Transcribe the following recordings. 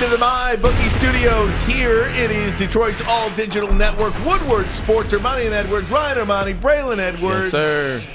to the My Bookie Studios. Here it is Detroit's all-digital network, Woodward Sports, Armani and Edwards, Ryan Armani, Braylon Edwards. Yes, sir.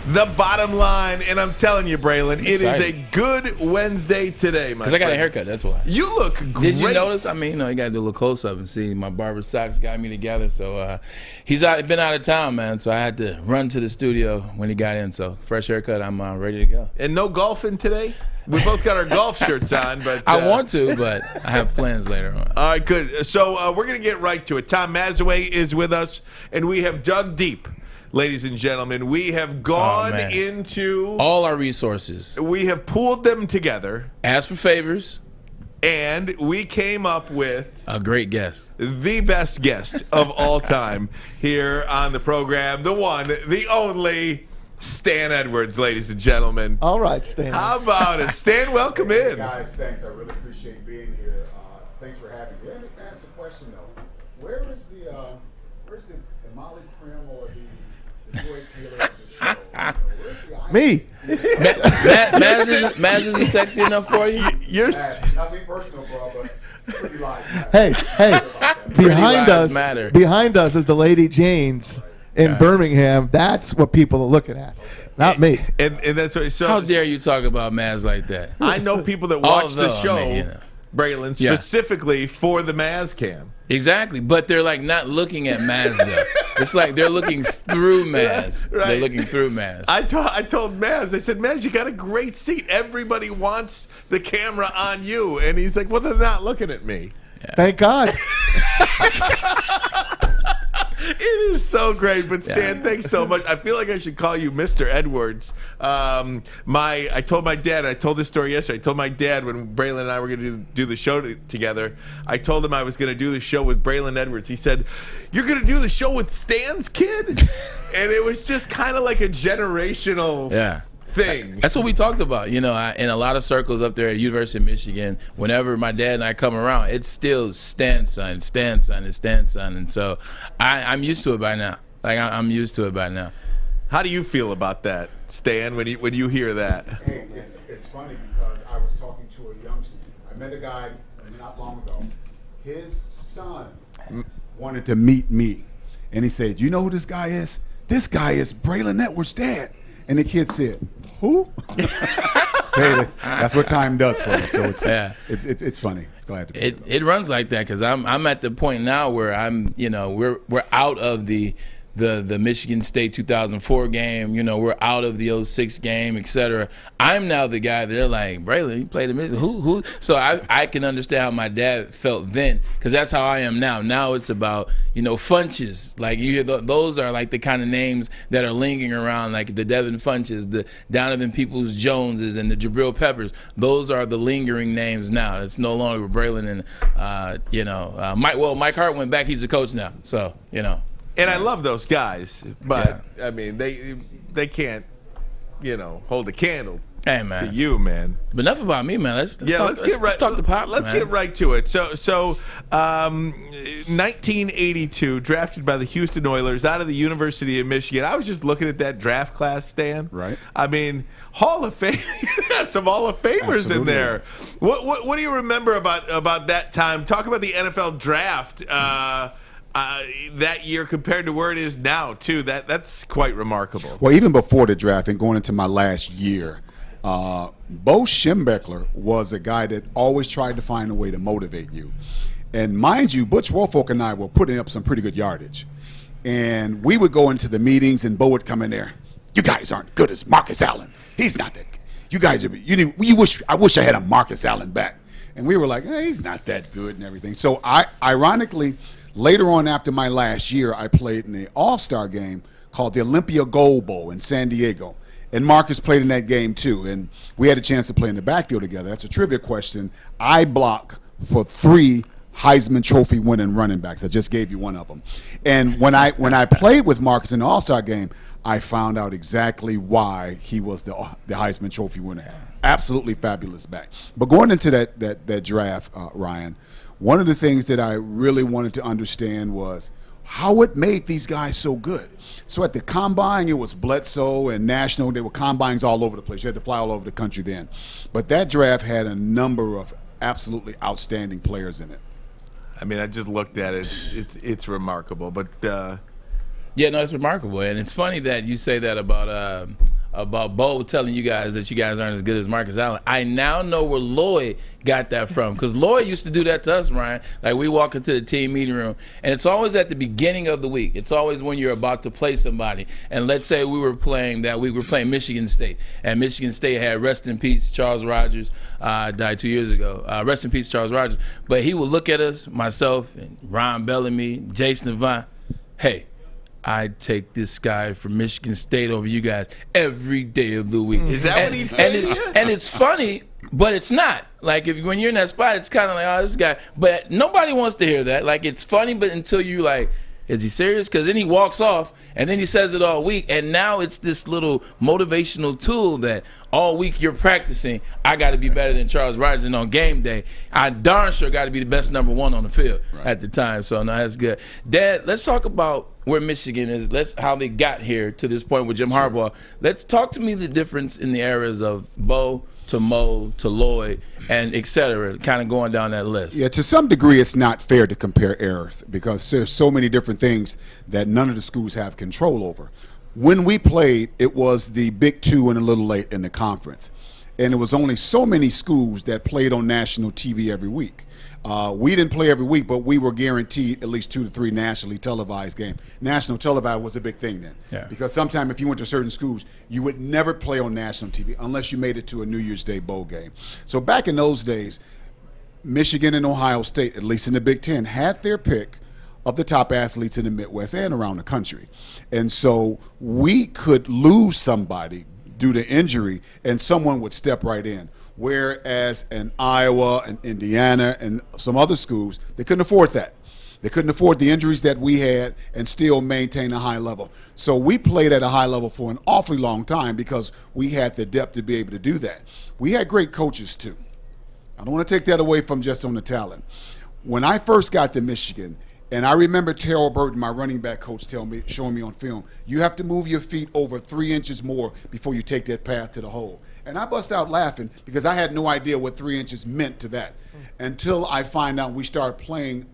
The bottom line, and I'm telling you, Braylon, it is a good Wednesday today, my friend. Because I got a haircut, that's why. You look great. Did you notice? I mean, you got to do a little close-up and see. My barber socks got me together. So he's been out of town, man, so I had to run to the studio when he got in. So fresh haircut, I'm ready to go. And no golfing today? We both got our golf shirts on, but I want to, but I have plans later on. All right, good. So we're going to get right to it. Tom Mazaway is with us, and we have dug deep. Ladies and gentlemen, we have gone into all our resources. We have pooled them together. Asked for favors. And we came up with a great guest. The best guest of all time here on the program. The one, the only, Stan Edwards, ladies and gentlemen. All right, Stan. How about it? Stan, welcome in. Hey guys, thanks. I really appreciate being here. Thanks for having me. Let me ask a question, though. Where's the Molly Prim or the Troy Taylor of the show? Where's the Me. Maz isn't sexy enough for you? You're nothing personal, bro, but pretty lies Hey, matter. behind us is the Lady Jane's in Birmingham. That's what people are looking at, not me. And that's what. So how dare you talk about Maz like that? I know people that watch the show, Braylon, specifically for the Maz cam. Exactly, but they're like not looking at Maz though. It's like they're looking through Maz. Right. They're looking through Maz. I told Maz, I said, Maz, you got a great seat. Everybody wants the camera on you. And he's like, well, they're not looking at me. Yeah. Thank God. It is so great, but Stan, thanks so much. I feel like I should call you Mr. Edwards. I told my dad, I told this story yesterday, I told my dad when Braylon and I were going to do the show together, I told him I was going to do the show with Braylon Edwards. He said, you're going to do the show with Stan's kid? And it was just kind of like a generational thing. That's what we talked about. You know, in a lot of circles up there at University of Michigan, whenever my dad and I come around, it's still Stan's son, Stan's son, and Stan's son. And so I'm used to it by now. Like, I'm used to it by now. How do you feel about that, Stan, when you hear that? Hey, it's funny because I was talking to a youngster. I met a guy not long ago. His son wanted to meet me. And he said, you know who this guy is? This guy is Braylon Edwards' dad. And the kid said, who? That's what time does for him. So it's funny. It's glad to be it runs like that because I'm at the point now where we're out of the Michigan State 2004 game. You know, we're out of the 06 game, etc. I'm now the guy that they're like, Braylon, you played the Michigan. Who? So I can understand how my dad felt then because that's how I am now. Now it's about, Funches. Like you hear those are like the kind of names that are lingering around, like the Devin Funches, the Donovan Peoples-Joneses, and the Jabril Peppers. Those are the lingering names now. It's no longer Braylon and Mike. Well, Mike Hart went back. He's the coach now. So And I love those guys, but I mean they can't, hold a candle to you, man. But enough about me, man. Let's talk the Pops. Let's get right to it. So 1982, drafted by the Houston Oilers out of the University of Michigan. I was just looking at that draft class, Stan. Right. I mean, Hall of Fame. Some Hall of Famers in there. What do you remember about that time? Talk about the NFL draft. That year compared to where it is now, too. That's quite remarkable. Well, even before the draft and going into my last year, Bo Schembechler was a guy that always tried to find a way to motivate you. And mind you, Butch Woolfolk and I were putting up some pretty good yardage. And we would go into the meetings, and Bo would come in there. You guys aren't good as Marcus Allen. He's not that good. You guys are. I wish I had a Marcus Allen back. And we were like, he's not that good and everything. So ironically, later on after my last year, I played in the All-Star game called the Olympia Gold Bowl in San Diego. And Marcus played in that game too. And we had a chance to play in the backfield together. That's a trivia question. I block for 3 Heisman Trophy winning running backs. I just gave you one of them. And when I played with Marcus in the All-Star game, I found out exactly why he was the Heisman Trophy winner. Absolutely fabulous back. But going into that draft, Ryan, one of the things that I really wanted to understand was how it made these guys so good. So at the combine, it was Bledsoe and National. There were combines all over the place. You had to fly all over the country then. But that draft had a number of absolutely outstanding players in it. I mean, I just looked at it. It's remarkable. But yeah, no, it's remarkable, and it's funny that you say that about Bo telling you guys that you guys aren't as good as Marcus Allen. I now know where Lloyd got that from, because Lloyd used to do that to us, Ryan. Like, we walk into the team meeting room, and it's always at the beginning of the week. It's always when you're about to play somebody. And let's say we were playing Michigan State, and Michigan State had, rest in peace, Charles Rogers, died 2 years ago. Rest in peace, Charles Rogers. But he would look at us, myself, and Ron Bellamy, Jason Devine, hey, I'd take this guy from Michigan State over you guys every day of the week. Is that what he'd say? And it's funny, but it's not. Like, when you're in that spot, it's kind of like, oh, this guy. But nobody wants to hear that. Like, it's funny, but until you like, is he serious? Because then he walks off, and then he says it all week, and now it's this little motivational tool that all week you're practicing. I got to be better than Charles Rogers, and on game day, I darn sure got to be the best number one on the field at the time. So, no, that's good. Dad, let's talk about where Michigan is. How they got here to this point with Jim Harbaugh. Let's talk to me the difference in the eras of Bo to Mo to Lloyd and et cetera, kind of going down that list. Yeah, to some degree it's not fair to compare eras because there's so many different things that none of the schools have control over. When we played, it was the Big Two and a little late in the conference. And it was only so many schools that played on national TV every week. We didn't play every week, but we were guaranteed at least 2 to 3 nationally televised games. National televised was a big thing then, because sometimes if you went to certain schools, you would never play on national TV unless you made it to a New Year's Day bowl game. So back in those days, Michigan and Ohio State, at least in the Big Ten, had their pick of the top athletes in the Midwest and around the country. And so we could lose somebody due to injury, and someone would step right in. Whereas in Iowa and Indiana and some other schools, they couldn't afford that. They couldn't afford the injuries that we had and still maintain a high level. So we played at a high level for an awfully long time because we had the depth to be able to do that. We had great coaches too. I don't want to take that away from just on the talent. When I first got to Michigan, and I remember Terrell Burton, my running back coach, showing me on film, you have to move your feet over 3 inches more before you take that path to the hole. And I bust out laughing because I had no idea what 3 inches meant to that. Until I find out we start playing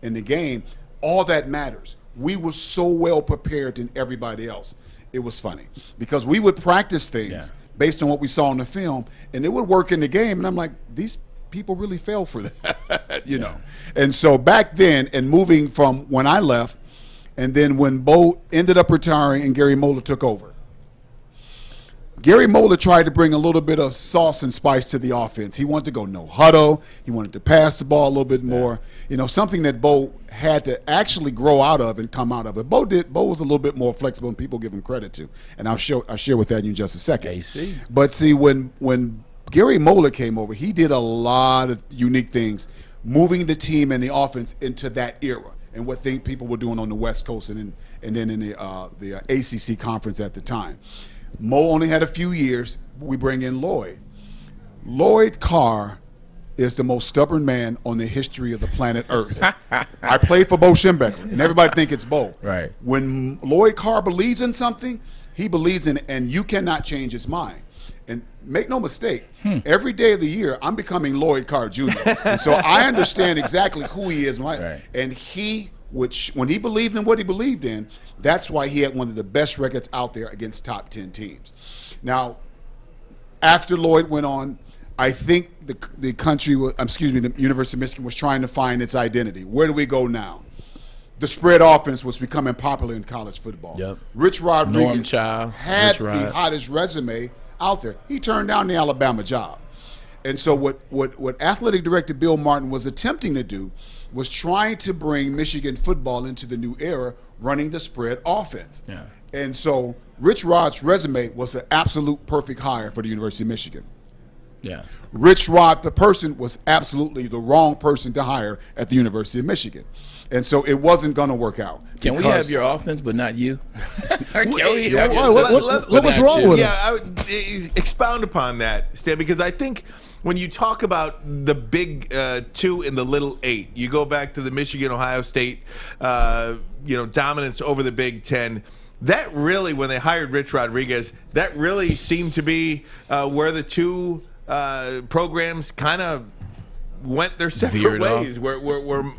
in the game, all that matters. We were so well prepared than everybody else. It was funny because we would practice things based on what we saw in the film, and it would work in the game. And I'm like, these people really fell for that, you know. And so back then, and moving from when I left, and then when Bo ended up retiring and Gary Moeller took over, Gary Moeller tried to bring a little bit of sauce and spice to the offense. He wanted to go no huddle. He wanted to pass the ball a little bit more. You know, something that Bo had to actually grow out of and come out of it. Bo was a little bit more flexible than people give him credit to. And I'll share with that in just a second. AC. But see, when Gary Moeller came over, he did a lot of unique things, moving the team and the offense into that era and what people were doing on the West Coast and then in the ACC conference at the time. Mo only had a few years. We bring in Lloyd. Lloyd Carr is the most stubborn man on the history of the planet Earth. I played for Bo Schembechler, and everybody think it's Bo. Right. When Lloyd Carr believes in something, he believes in it, and you cannot change his mind. And make no mistake, every day of the year, I'm becoming Lloyd Carr Jr. And so I understand exactly who he is. And when he believed in what he believed in, that's why he had one of the best records out there against top 10 teams. Now, after Lloyd went on, I think the University of Michigan was trying to find its identity. Where do we go now? The spread offense was becoming popular in college football. Yep. Rich Rodriguez had the hottest resume out there. He turned down the Alabama job. And so what athletic director Bill Martin was attempting to do was trying to bring Michigan football into the new era, running the spread offense. Yeah. And so Rich Rod's resume was the absolute perfect hire for the University of Michigan. Yeah. Rich Rod, the person, was absolutely the wrong person to hire at the University of Michigan. And so it wasn't going to work out. Can we have your offense, but not you? What was wrong with it? Yeah, expound upon that, Stan, because I think when you talk about the big 2 and the little 8, you go back to the Michigan-Ohio State, dominance over the Big Ten. That really, when they hired Rich Rodriguez, that really seemed to be where the two programs kind of went their separate Veered ways, where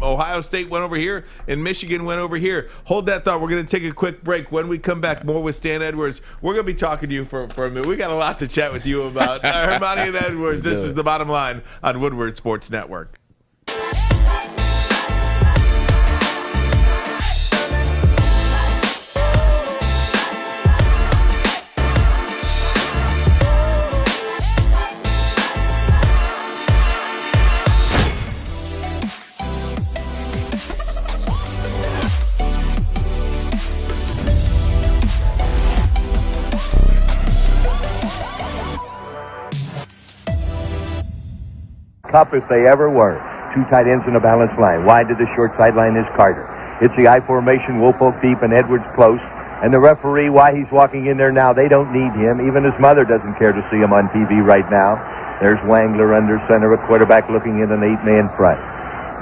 Ohio State went over here and Michigan went over here. Hold that thought. We're going to take a quick break. When we come back, more with Stan Edwards. We're going to be talking to you for a minute. We got a lot to chat with you about. Hermione and Edwards, this is The Bottom Line on Woodward Sports Network. Tough if they ever were. Two tight ends in a balanced line. Wide to the short sideline is Carter. It's the I formation, Woolfolk deep and Edwards close. And the referee, why he's walking in there now, they don't need him. Even his mother doesn't care to see him on TV right now. There's Wangler under center, a quarterback looking in an 8-man front.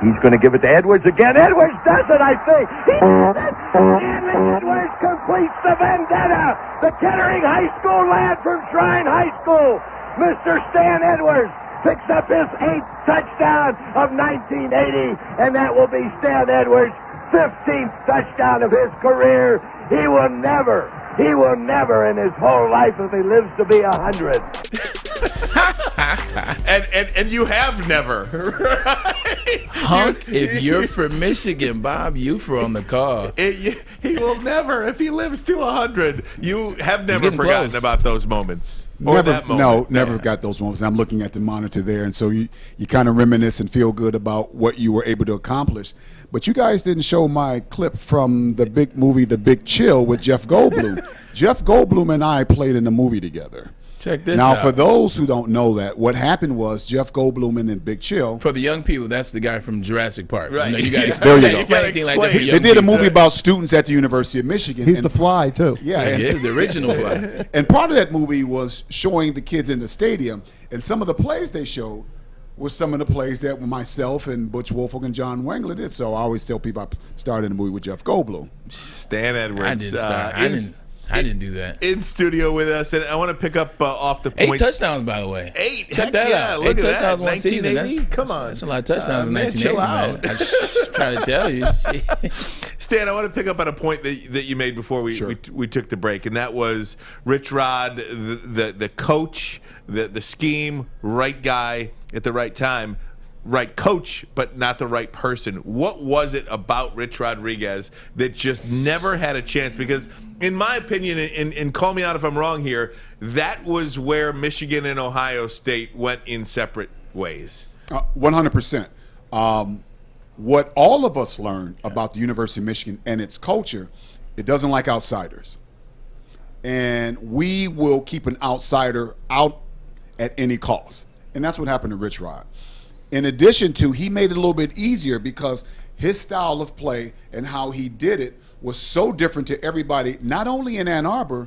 He's going to give it to Edwards again. Edwards does it, I think. He does it. And Edwards completes the vendetta. The Kettering High School lad from Shrine High School, Mr. Stan Edwards, picks up his 8th touchdown of 1980, and that will be Stan Edwards' 15th touchdown of his career. He will never in his whole life, if he lives to be 100. and you have never, right? Hunk, if you're from Michigan, Bob Ufer on the call. He will never, if he lives to 100. You have never forgotten close. about those moments. Never got those moments. I'm looking at the monitor there, and so you kind of reminisce and feel good about what you were able to accomplish. But you guys didn't show my clip from the big movie, The Big Chill, with Jeff Goldblum. Jeff Goldblum and I played in the movie together. Check this Now, out. for those who don't know that, what happened was Jeff Goldblum and then Big Chill. For the young people, that's the guy from Jurassic Park. Right. You know, you got There you go. explain anything like that for They young They did a people. movie about students at the University of Michigan. He's and- the Fly, too. Yeah, He is the original fly. and part of that movie was showing the kids in the stadium, and some of the plays they showed were some of the plays that myself and Butch Woolfolk and John Wangler did. So I always tell people I started in the movie with Jeff Goldblum. Stan Edwards. I didn't start. I didn't do that. In studio with us, and I want to pick up off the 8 points. touchdowns, by the way. 8. Check Heck that yeah, out. look 8 at touchdowns that. one season. 1980? Come on. That's a lot of touchdowns in man, 1980, chill man. out. I'm just trying to tell you. Stan, I want to pick up on a point that you made before we took the break, and that was Rich Rod, the coach, the scheme, right guy at the right time. Right coach, but not the right person. What was it about Rich Rodriguez that just never had a chance? Because in my opinion, and call me out if I'm wrong here, that was where Michigan and Ohio State went in separate ways. 100%. What all of us learned about the University of Michigan and its culture, it doesn't like outsiders. And we will keep an outsider out at any cost. And that's what happened to Rich Rod. In addition to, he made it a little bit easier because his style of play and how he did it was so different to everybody, not only in Ann Arbor,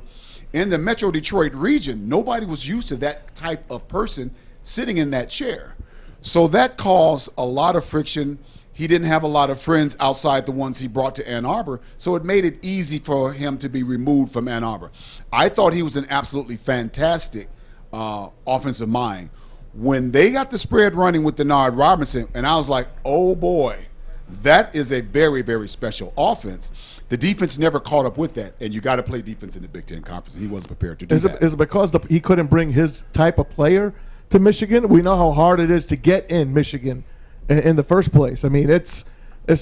in the Metro Detroit region. Nobody was used to that type of person sitting in that chair. So that caused a lot of friction. He didn't have a lot of friends outside the ones he brought to Ann Arbor, so it made it easy for him to be removed from Ann Arbor. I thought he was an absolutely fantastic offensive mind. When they got the spread running with Denard Robinson, and I was like, oh boy, that is a very, very special offense. The defense never caught up with that, and you got to play defense in the Big Ten Conference, and he wasn't prepared to do that. Is it because he couldn't bring his type of player to Michigan? We know how hard it is to get in Michigan in the first place. I mean, it's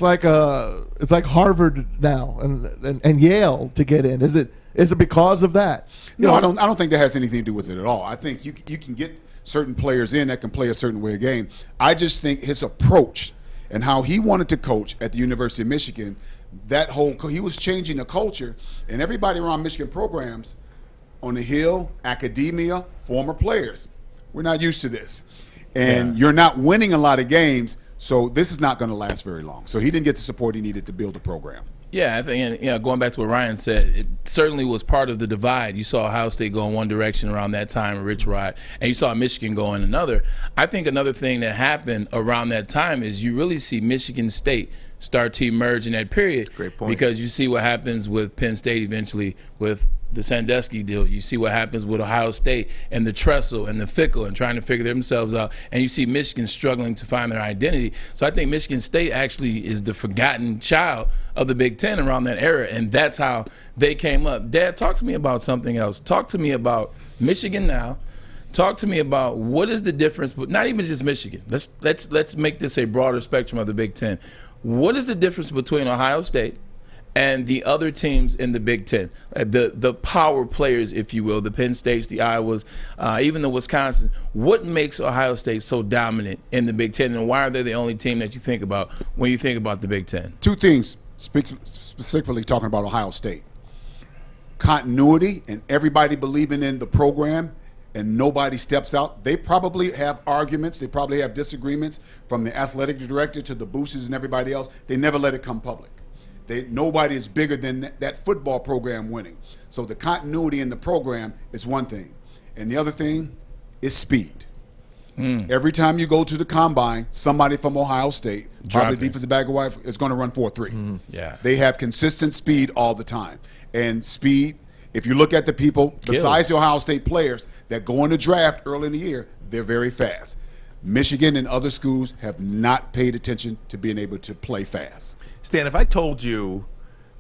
like Harvard now and Yale to get in. Is it because of that? I don't think that has anything to do with it at all. I think you can get certain players in that can play a certain way of game. I just think his approach and how he wanted to coach at the University of Michigan, he was changing the culture, and everybody around Michigan programs on the Hill, academia, former players. We're not used to this. And you're not winning a lot of games, so this is not going to last very long. So he didn't get the support he needed to build a program. Yeah, I think, going back to what Ryan said, it certainly was part of the divide. You saw Ohio State go in one direction around that time, Rich Rod, and you saw Michigan go in another. I think another thing that happened around that time is you really see Michigan State start to emerge in that period. Great point. Because you see what happens with Penn State eventually with the Sandusky deal. You see what happens with Ohio State and the Tressel and the Fickle and trying to figure themselves out. And you see Michigan struggling to find their identity. So I think Michigan State actually is the forgotten child of the Big Ten around that era. And that's how they came up. Dad, talk to me about something else. Talk to me about Michigan now. Talk to me about what is the difference, but not even just Michigan. Let's make this a broader spectrum of the Big Ten. What is the difference between Ohio State and the other teams in the Big Ten, the power players, if you will, the Penn States, the Iowas, even the Wisconsin? What makes Ohio State so dominant in the Big Ten, and why are they the only team that you think about when you think about the Big Ten? Two things, specifically talking about Ohio State. Continuity and everybody believing in the program and nobody steps out. They probably have arguments. They probably have disagreements from the athletic director to the boosters and everybody else. They never let it come public. Nobody is bigger than that football program winning. So the continuity in the program is one thing. And the other thing is speed. Every time you go to the combine, somebody from Ohio State, probably defensive back or wife, is going to run 4.3. Yeah. They have consistent speed all the time. And speed, if you look at the people, besides the Ohio State players that go in the draft early in the year, they're very fast. Michigan and other schools have not paid attention to being able to play fast. Stan, if I told you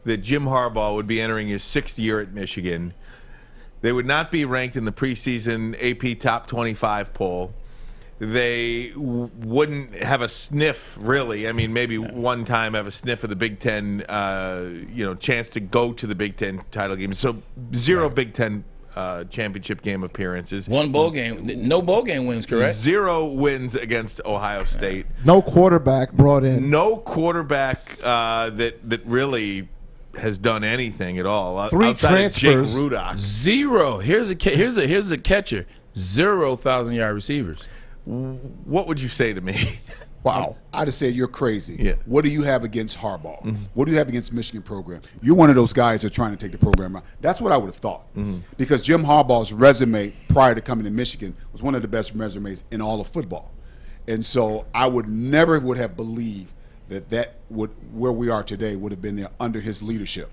that Jim Harbaugh would be entering his 6th year at Michigan, they would not be ranked in the preseason AP Top 25 poll. They wouldn't have a sniff, really. I mean, maybe one time have a sniff of the Big Ten, chance to go to the Big Ten title game. So zero Big Ten championship game appearances. One bowl game. No bowl game wins, correct? 0 wins against Ohio State. No quarterback brought in. No quarterback that really has done anything at all. 3 outside transfers. Of Jake Rudock. 0. Here's a catcher. 0 1,000-yard receivers. What would you say to me? Wow. I'd have said you're crazy. Yeah. What do you have against Harbaugh? What do you have against Michigan program? You're one of those guys that are trying to take the program out. That's what I would have thought. Because Jim Harbaugh's resume prior to coming to Michigan was one of the best resumes in all of football. And so I would have believed that where we are today would have been there under his leadership.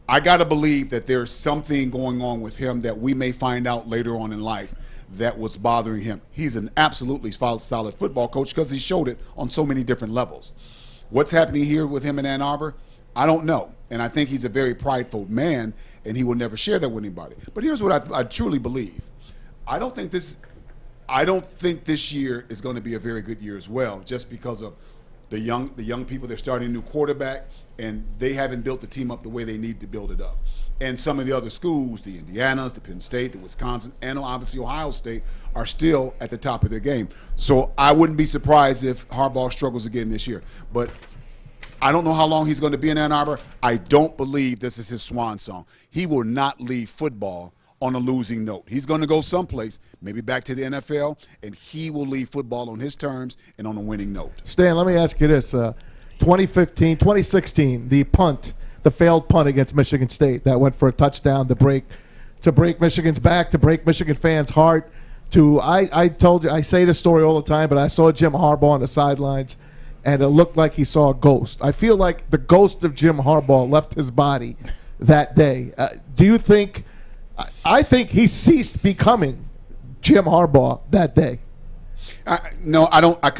I got to believe that there's something going on with him that we may find out later on in life that was bothering him. He's an absolutely solid football coach because he showed it on so many different levels. What's happening here with him in Ann Arbor, I don't know. And I think he's a very prideful man, and he will never share that with anybody. But here's what I truly believe. I don't think this year is going to be a very good year as well, just because of the young people. They're starting a new quarterback, and they haven't built the team up the way they need to build it up. And some of the other schools, the Indianas, the Penn State, the Wisconsin, and obviously Ohio State, are still at the top of their game. So I wouldn't be surprised if Harbaugh struggles again this year. But I don't know how long he's going to be in Ann Arbor. I don't believe this is his swan song. He will not leave football on a losing note. He's going to go someplace, maybe back to the NFL, and he will leave football on his terms and on a winning note. Stan, let me ask you this. 2016, the failed punt against Michigan State that went for a touchdown to break Michigan's back, to break Michigan fans' heart. I told you, I say this story all the time, but I saw Jim Harbaugh on the sidelines, and it looked like he saw a ghost. I feel like the ghost of Jim Harbaugh left his body that day. Do you think? I think he ceased becoming Jim Harbaugh that day. No, I don't. I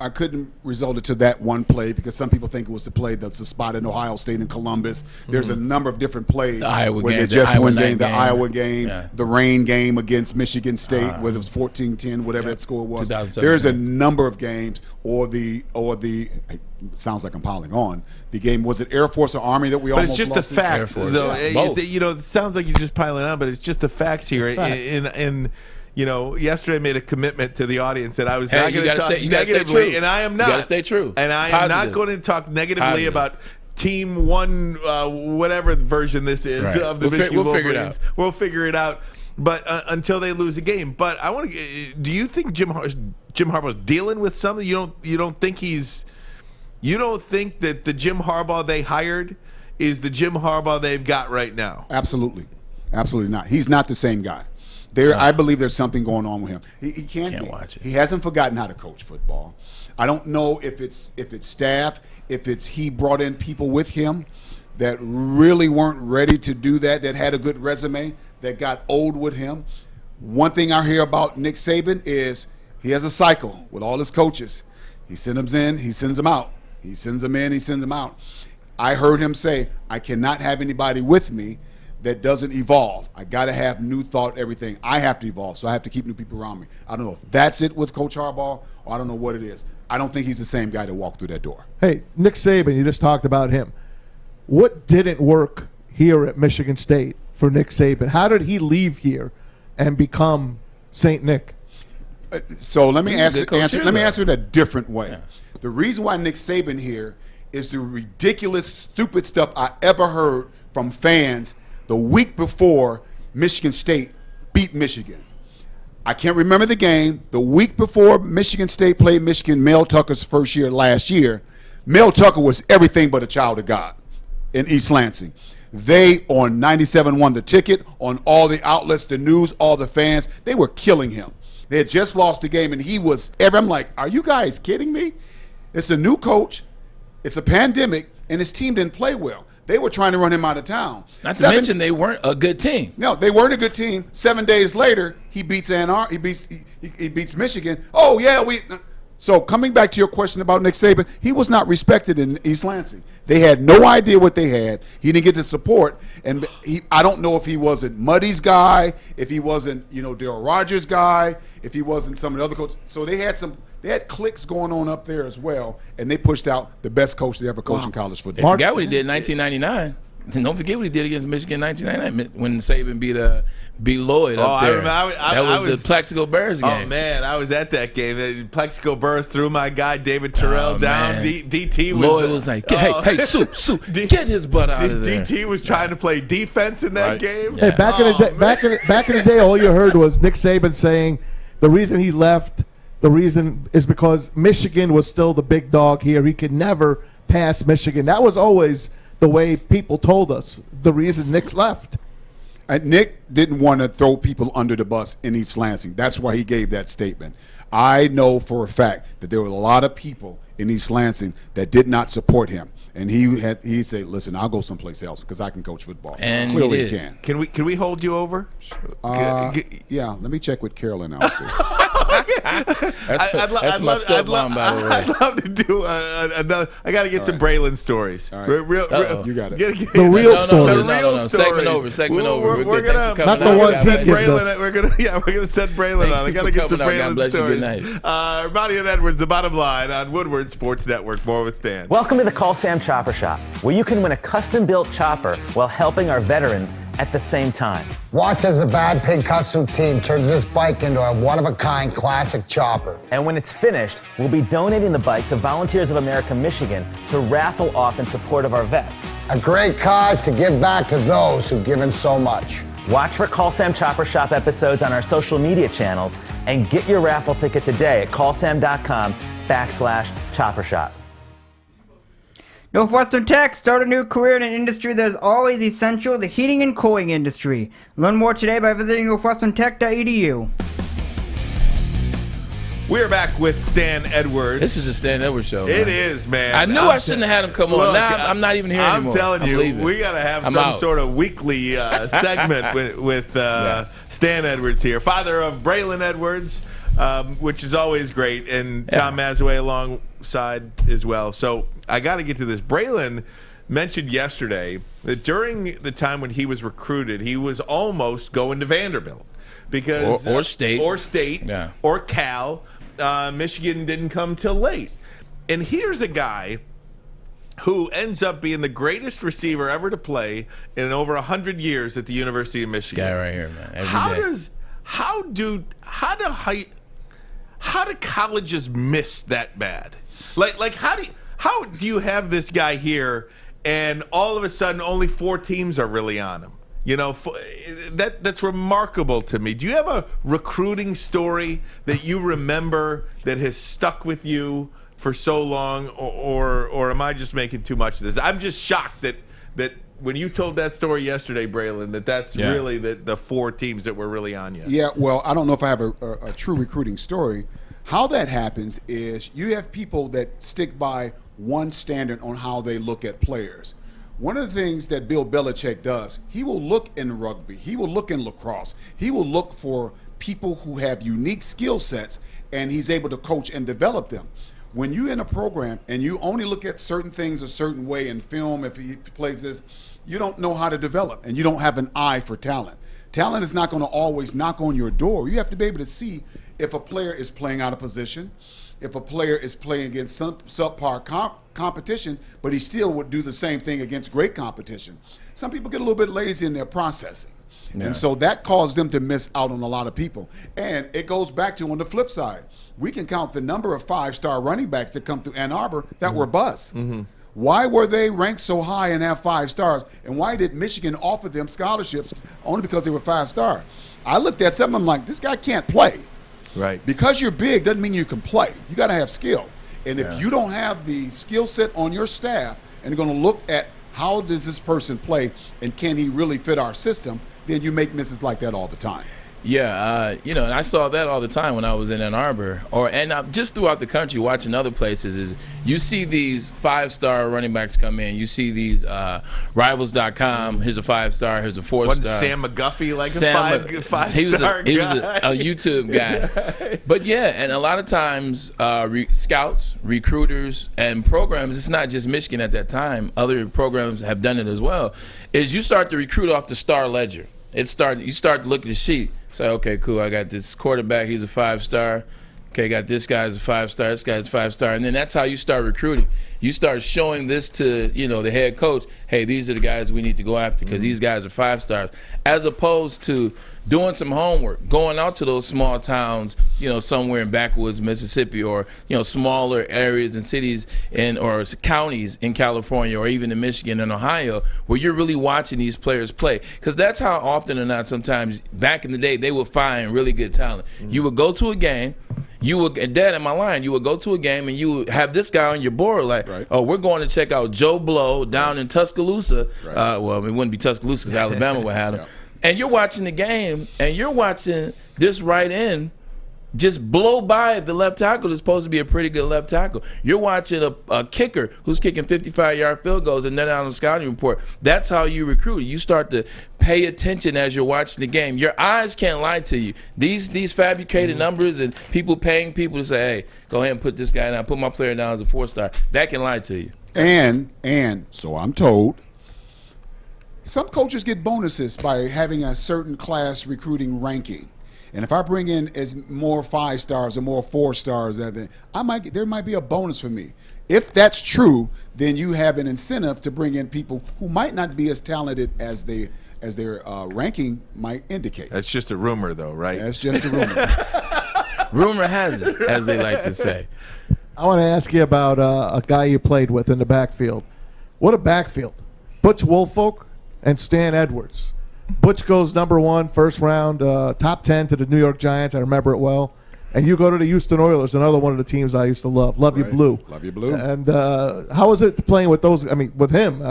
couldn't result it to that one play because some people think it was the play that's a spot in Ohio State and Columbus. There's a number of different plays where they just won the Iowa game, the rain game against Michigan State, whether it was 14-10, whatever that score was. There's a number of games, or the it sounds like I'm piling on. The game, was it Air Force or Army that we almost lost? But it's just the facts, though. It sounds like you're just piling on, but it's just the facts here. And yesterday I made a commitment to the audience that I was not going to talk negatively, and I am not. You got to stay true. And I am not going to talk negatively about Team One, whatever version this is of the Michigan Wolverines. We'll figure it out. But until they lose a game. But I want to. Do you think Jim Harbaugh's dealing with something? You don't think that the Jim Harbaugh they hired is the Jim Harbaugh they've got right now? Absolutely not. He's not the same guy. I believe there's something going on with him. He can't watch it. He hasn't forgotten how to coach football. I don't know if it's staff, if it's he brought in people with him that really weren't ready to do that had a good resume, that got old with him. One thing I hear about Nick Saban is he has a cycle with all his coaches. He sends them in, he sends them out. He sends them in, he sends them out. I heard him say, I cannot have anybody with me that doesn't evolve. I got to have new thought, everything. I have to evolve, so I have to keep new people around me. I don't know if that's it with Coach Harbaugh, or I don't know what it is. I don't think he's the same guy to walk through that door. Hey, Nick Saban, you just talked about him. What didn't work here at Michigan State for Nick Saban? How did he leave here and become St. Nick? So let me answer it a different way. Yeah. The reason why Nick Saban here is the ridiculous, stupid stuff I ever heard from fans the week before Michigan State beat Michigan. I can't remember the game. The week before Michigan State played Michigan, Mel Tucker's first year last year, Mel Tucker was everything but a child of God in East Lansing. They, on 97, won the ticket, on all the outlets, the news, all the fans. They were killing him. They had just lost the game, and he was I'm like, are you guys kidding me? It's a new coach. It's a pandemic, and his team didn't play well. They were trying to run him out of town. Not to mention they weren't a good team. No, they weren't a good team. 7 days later, he beats he beats Michigan. Oh yeah, So coming back to your question about Nick Saban, he was not respected in East Lansing. They had no idea what they had. He didn't get the support, and I don't know if he wasn't Muddy's guy, if he wasn't Darryl Rogers' guy, if he wasn't some of the other coaches. So they had cliques going on up there as well, and they pushed out the best coach that ever coached in college football. I forgot what he did in 1999. Don't forget what he did against Michigan in 1999 when Saban beat Lloyd up there. That was the Plexico Bears game. Oh, man, I was at that game. The Plexico Bears threw my guy David Terrell down. DT was... Lloyd was like, hey, Soup, get his butt out of there. DT was trying to play defense in that game. Hey, back in the day, all you heard was Nick Saban saying the reason he left, the reason is because Michigan was still the big dog here. He could never pass Michigan. That was always the way people told us the reason Nick left. Nick didn't want to throw people under the bus in East Lansing. That's why he gave that statement. I know for a fact that there were a lot of people in East Lansing that did not support him. And he'd say, listen, I'll go someplace else because I can coach football. And clearly he can. Can we hold you over? Yeah, let me check with Carolyn. I'll see. That's my step line, by the way. I'd love to do another. I got to get some Braylon stories. All right. You got it. The real stories. No. Segment over. We're gonna not the ones he gives us. We're gonna send Braylon on. I got to get some Braylon stories. Ronnie and Edwards, The Bottom Line on Woodward Sports Network. More with Stan. Welcome to the Call Sam Chopper Shop, where you can win a custom-built chopper while helping our veterans at the same time. Watch as the Bad Pig Custom team turns this bike into a one-of-a-kind classic chopper. And when it's finished, we'll be donating the bike to Volunteers of America Michigan to raffle off in support of our vets. A great cause to give back to those who've given so much. Watch for Call Sam Chopper Shop episodes on our social media channels and get your raffle ticket today at callsam.com/chopper shop. Northwestern Tech, start a new career in an industry that is always essential, the heating and cooling industry. Learn more today by visiting northwesterntech.edu. We're back with Stan Edwards. This is a Stan Edwards show. It is, man. I knew I shouldn't have had him come on. Now I'm not even here anymore. I'm telling you, we got to have some sort of weekly segment with Stan Edwards here, father of Braylon Edwards, which is always great, and Tom Mazaway alongside as well. So I got to get to this. Braylon mentioned yesterday that during the time when he was recruited, he was almost going to Vanderbilt because or State or Cal. Michigan didn't come till late. And here's a guy who ends up being the greatest receiver ever to play in over 100 years at the University of Michigan. This guy right here, man. How do colleges miss that bad? Like how do you have this guy here and all of a sudden only 4 teams are really on him? You know, that's remarkable to me. Do you have a recruiting story that you remember that has stuck with you for so long, or am I just making too much of this? I'm just shocked that when you told that story yesterday, Braylon, that's really the 4 teams that were really on you. Yeah, well, I don't know if I have a true recruiting story. How that happens is you have people that stick by one standard on how they look at players. One of the things that Bill Belichick does, he will look in rugby, he will look in lacrosse, he will look for people who have unique skill sets, and he's able to coach and develop them. When you're in a program and you only look at certain things a certain way in film, if he plays this, you don't know how to develop, and you don't have an eye for talent. Talent is not going to always knock on your door. You have to be able to see if a player is playing out of position, if a player is playing against some subpar competition, but he still would do the same thing against great competition. Some people get a little bit lazy in their processing. Yeah. And so that caused them to miss out on a lot of people. And it goes back to on the flip side. We can count the number of 5-star running backs that come through Ann Arbor that were busts. Why were they ranked so high and have 5 stars? And why did Michigan offer them scholarships only because they were 5-star? I looked at some of them like, this guy can't play. Right. Because you're big doesn't mean you can play. You got to have skill. And if you don't have the skill set on your staff and you're going to look at how does this person play and can he really fit our system, then you make misses like that all the time. Yeah, and I saw that all the time when I was in Ann Arbor, and just throughout the country, watching other places. Is you see these 5-star running backs come in. You see these Rivals.com. Here's a 5-star. Here's a 4-star. Wasn't Sam McGuffey like a 5-star guy? He was a YouTube guy. But yeah, and a lot of times scouts, recruiters, and programs. It's not just Michigan at that time. Other programs have done it as well. Is you start to recruit off the star ledger. You start to look at the sheet. Say, okay, cool, I got this quarterback, he's a 5-star. Okay, got this guy's a 5-star, this guy's a 5-star. And then that's how you start recruiting. You start showing this to, the head coach, hey, these are the guys we need to go after because these guys are 5-stars. As opposed to doing some homework, going out to those small towns, somewhere in backwoods Mississippi or, smaller areas and cities or counties in California or even in Michigan and Ohio where you're really watching these players play. Because that's how often or not sometimes back in the day they would find really good talent. You would go to a game. And Dad, in my line, you would go to a game and you would have this guy on your board like, oh, we're going to check out Joe Blow down in Tuscaloosa. Well, it wouldn't be Tuscaloosa because Alabama would have him. And you're watching the game and you're watching this right end just blow by the left tackle that's supposed to be a pretty good left tackle. You're watching a kicker who's kicking 55-yard field goals and then out on the scouting report. That's how you recruit. You start to pay attention as you're watching the game. Your eyes can't lie to you. These fabricated numbers and people paying people to say, hey, go ahead and put this guy down, put my player down as a 4-star. That can lie to you. And so I'm told, some coaches get bonuses by having a certain class recruiting ranking. And if I bring in as more 5-stars or more 4-stars, there might be a bonus for me. If that's true, then you have an incentive to bring in people who might not be as talented as their ranking might indicate. That's just a rumor, though, right? That's just a rumor. Rumor has it, as they like to say. I want to ask you about a guy you played with in the backfield. What a backfield. Butch Woolfolk and Stan Edwards. Butch goes number 1, first round, top 10 to the New York Giants. I remember it well. And you go to the Houston Oilers, another one of the teams I used to love. Love you, Blue. Love you, Blue. And how was it playing with those? I mean, with him.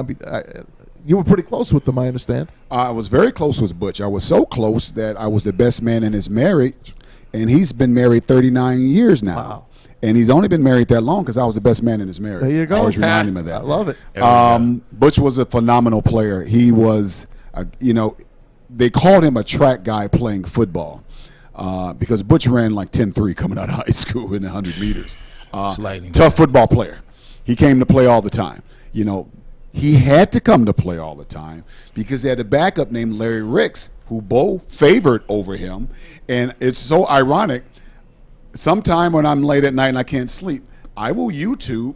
You were pretty close with them, I understand. I was very close with Butch. I was so close that I was the best man in his marriage, and he's been married 39 years now. Wow. And he's only been married that long because I was the best man in his marriage. There you go. I always remind him of that. I love it. Butch was a phenomenal player. He was, they called him a track guy playing football because Butch ran like 10.3 coming out of high school in 100 meters. Tough football player. He came to play all the time. He had to come to play all the time because he had a backup named Larry Ricks who Bo favored over him. And it's so ironic. Sometime when I'm late at night and I can't sleep, I will YouTube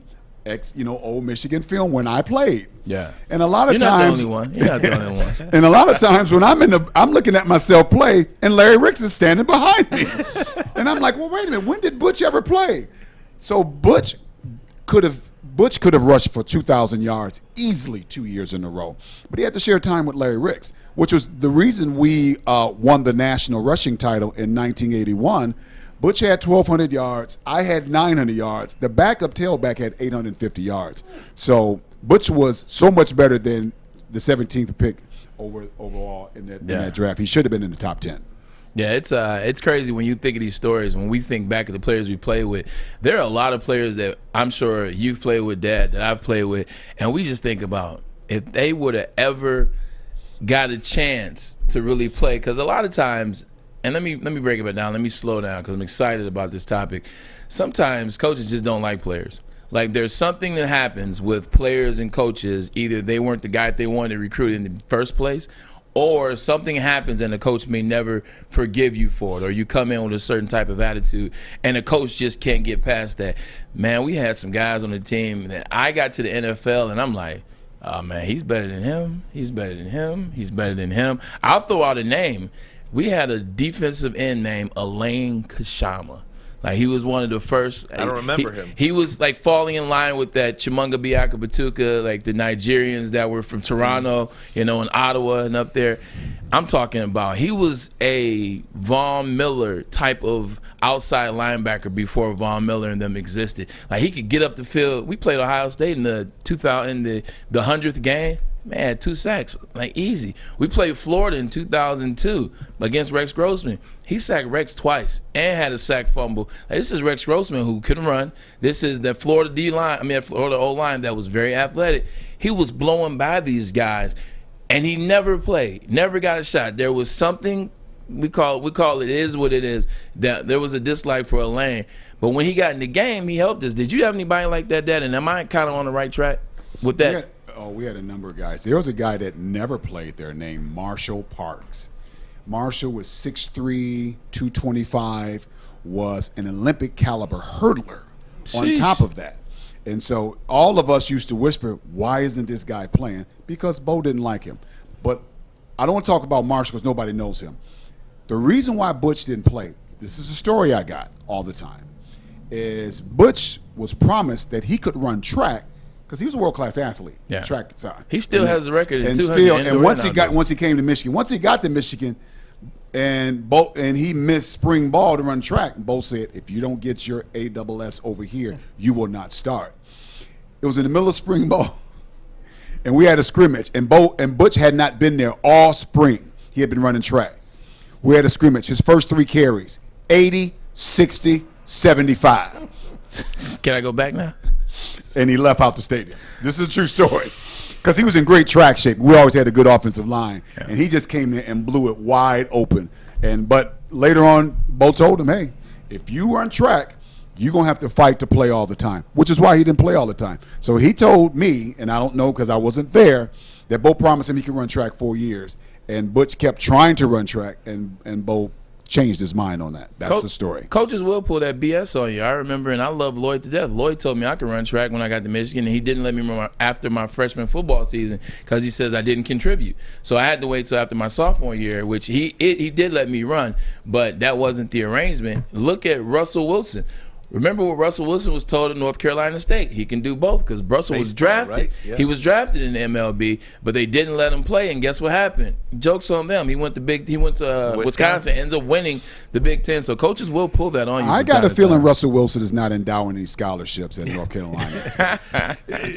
old Michigan film when I played. Yeah. And a lot of times You're not the only one. And a lot of times when I'm looking at myself play and Larry Ricks is standing behind me. And I'm like, well, wait a minute, when did Butch ever play? So Butch could have rushed for 2,000 yards easily 2 years in a row. But he had to share time with Larry Ricks, which was the reason we won the national rushing title in 1981. Butch had 1,200 yards. I had 900 yards. The backup tailback had 850 yards. So Butch was so much better than the 17th pick overall in that draft. He should have been in the top 10. Yeah, it's crazy when you think of these stories. When we think back of the players we played with, there are a lot of players that I'm sure you've played with, Dad, that I've played with, and we just think about if they would have ever got a chance to really play. Because a lot of times, and let me break it down. Let me slow down because I'm excited about this topic. Sometimes coaches just don't like players. Like there's something that happens with players and coaches. Either they weren't the guy they wanted to recruit in the first place, or something happens and the coach may never forgive you for it, or you come in with a certain type of attitude and the coach just can't get past that. Man, we had some guys on the team that I got to the NFL and I'm like, oh man, he's better than him. He's better than him. He's better than him. I'll throw out a name. We had a defensive end named Elaine Kashama. Like he was one of the first. I don't remember him. He was like falling in line with that Chimunga Biaka Batuka, like the Nigerians that were from Toronto, and Ottawa and up there. I'm talking about he was a Von Miller type of outside linebacker before Von Miller and them existed. Like he could get up the field. We played Ohio State in the 100th game. Man, 2 sacks, like easy. We played Florida in 2002 against Rex Grossman. He sacked Rex twice and had a sack fumble. Like, this is Rex Grossman who couldn't run. This is the Florida Florida O-line that was very athletic. He was blowing by these guys, and he never played, never got a shot. There was something we call it is what it is. That there was a dislike for Elaine, but when he got in the game, he helped us. Did you have anybody like that, Dad? And am I kind of on the right track with that? We had a number of guys. There was a guy that never played there named Marshall Parks. Marshall was 6'3", 225, was an Olympic caliber hurdler. On top of that. And so all of us used to whisper, why isn't this guy playing? Because Bo didn't like him. But I don't want to talk about Marshall because nobody knows him. The reason why Butch didn't play, this is a story I got all the time, is Butch was promised that he could run track because he was a world-class athlete. Yeah. Track side. He still has the record in 200. And once he came to Michigan, once he got to Michigan, and he missed spring ball to run track, and Bo said, if you don't get your ASS over here, you will not start. It was in the middle of spring ball, and we had a scrimmage, and Butch had not been there all spring. He had been running track. We had a scrimmage. His first 3 carries, 80, 60, 75. Can I go back now? And he left out the stadium. This is a true story. Because he was in great track shape. We always had a good offensive line. Yeah. And he just came there and blew it wide open. But later on, Bo told him, hey, if you run track, you're going to have to fight to play all the time, which is why he didn't play all the time. So he told me, and I don't know because I wasn't there, that Bo promised him he could run track 4 years. And Butch kept trying to run track, and Bo changed his mind on that. That's the story. Coaches will pull that BS on you. I remember, and I love Lloyd to death. Lloyd told me I could run track when I got to Michigan, and he didn't let me run after my freshman football season because he says I didn't contribute. So I had to wait till after my sophomore year, which he did let me run, but that wasn't the arrangement. Look at Russell Wilson. Remember what Russell Wilson was told at North Carolina State? He can do both because Russell was drafted. Right? Yeah. He was drafted in the MLB, but they didn't let him play. And guess what happened? Joke's on them. He went to Wisconsin, ends up winning the Big Ten. So coaches will pull that on you. I got a feeling Russell Wilson is not endowing any scholarships at North Carolina.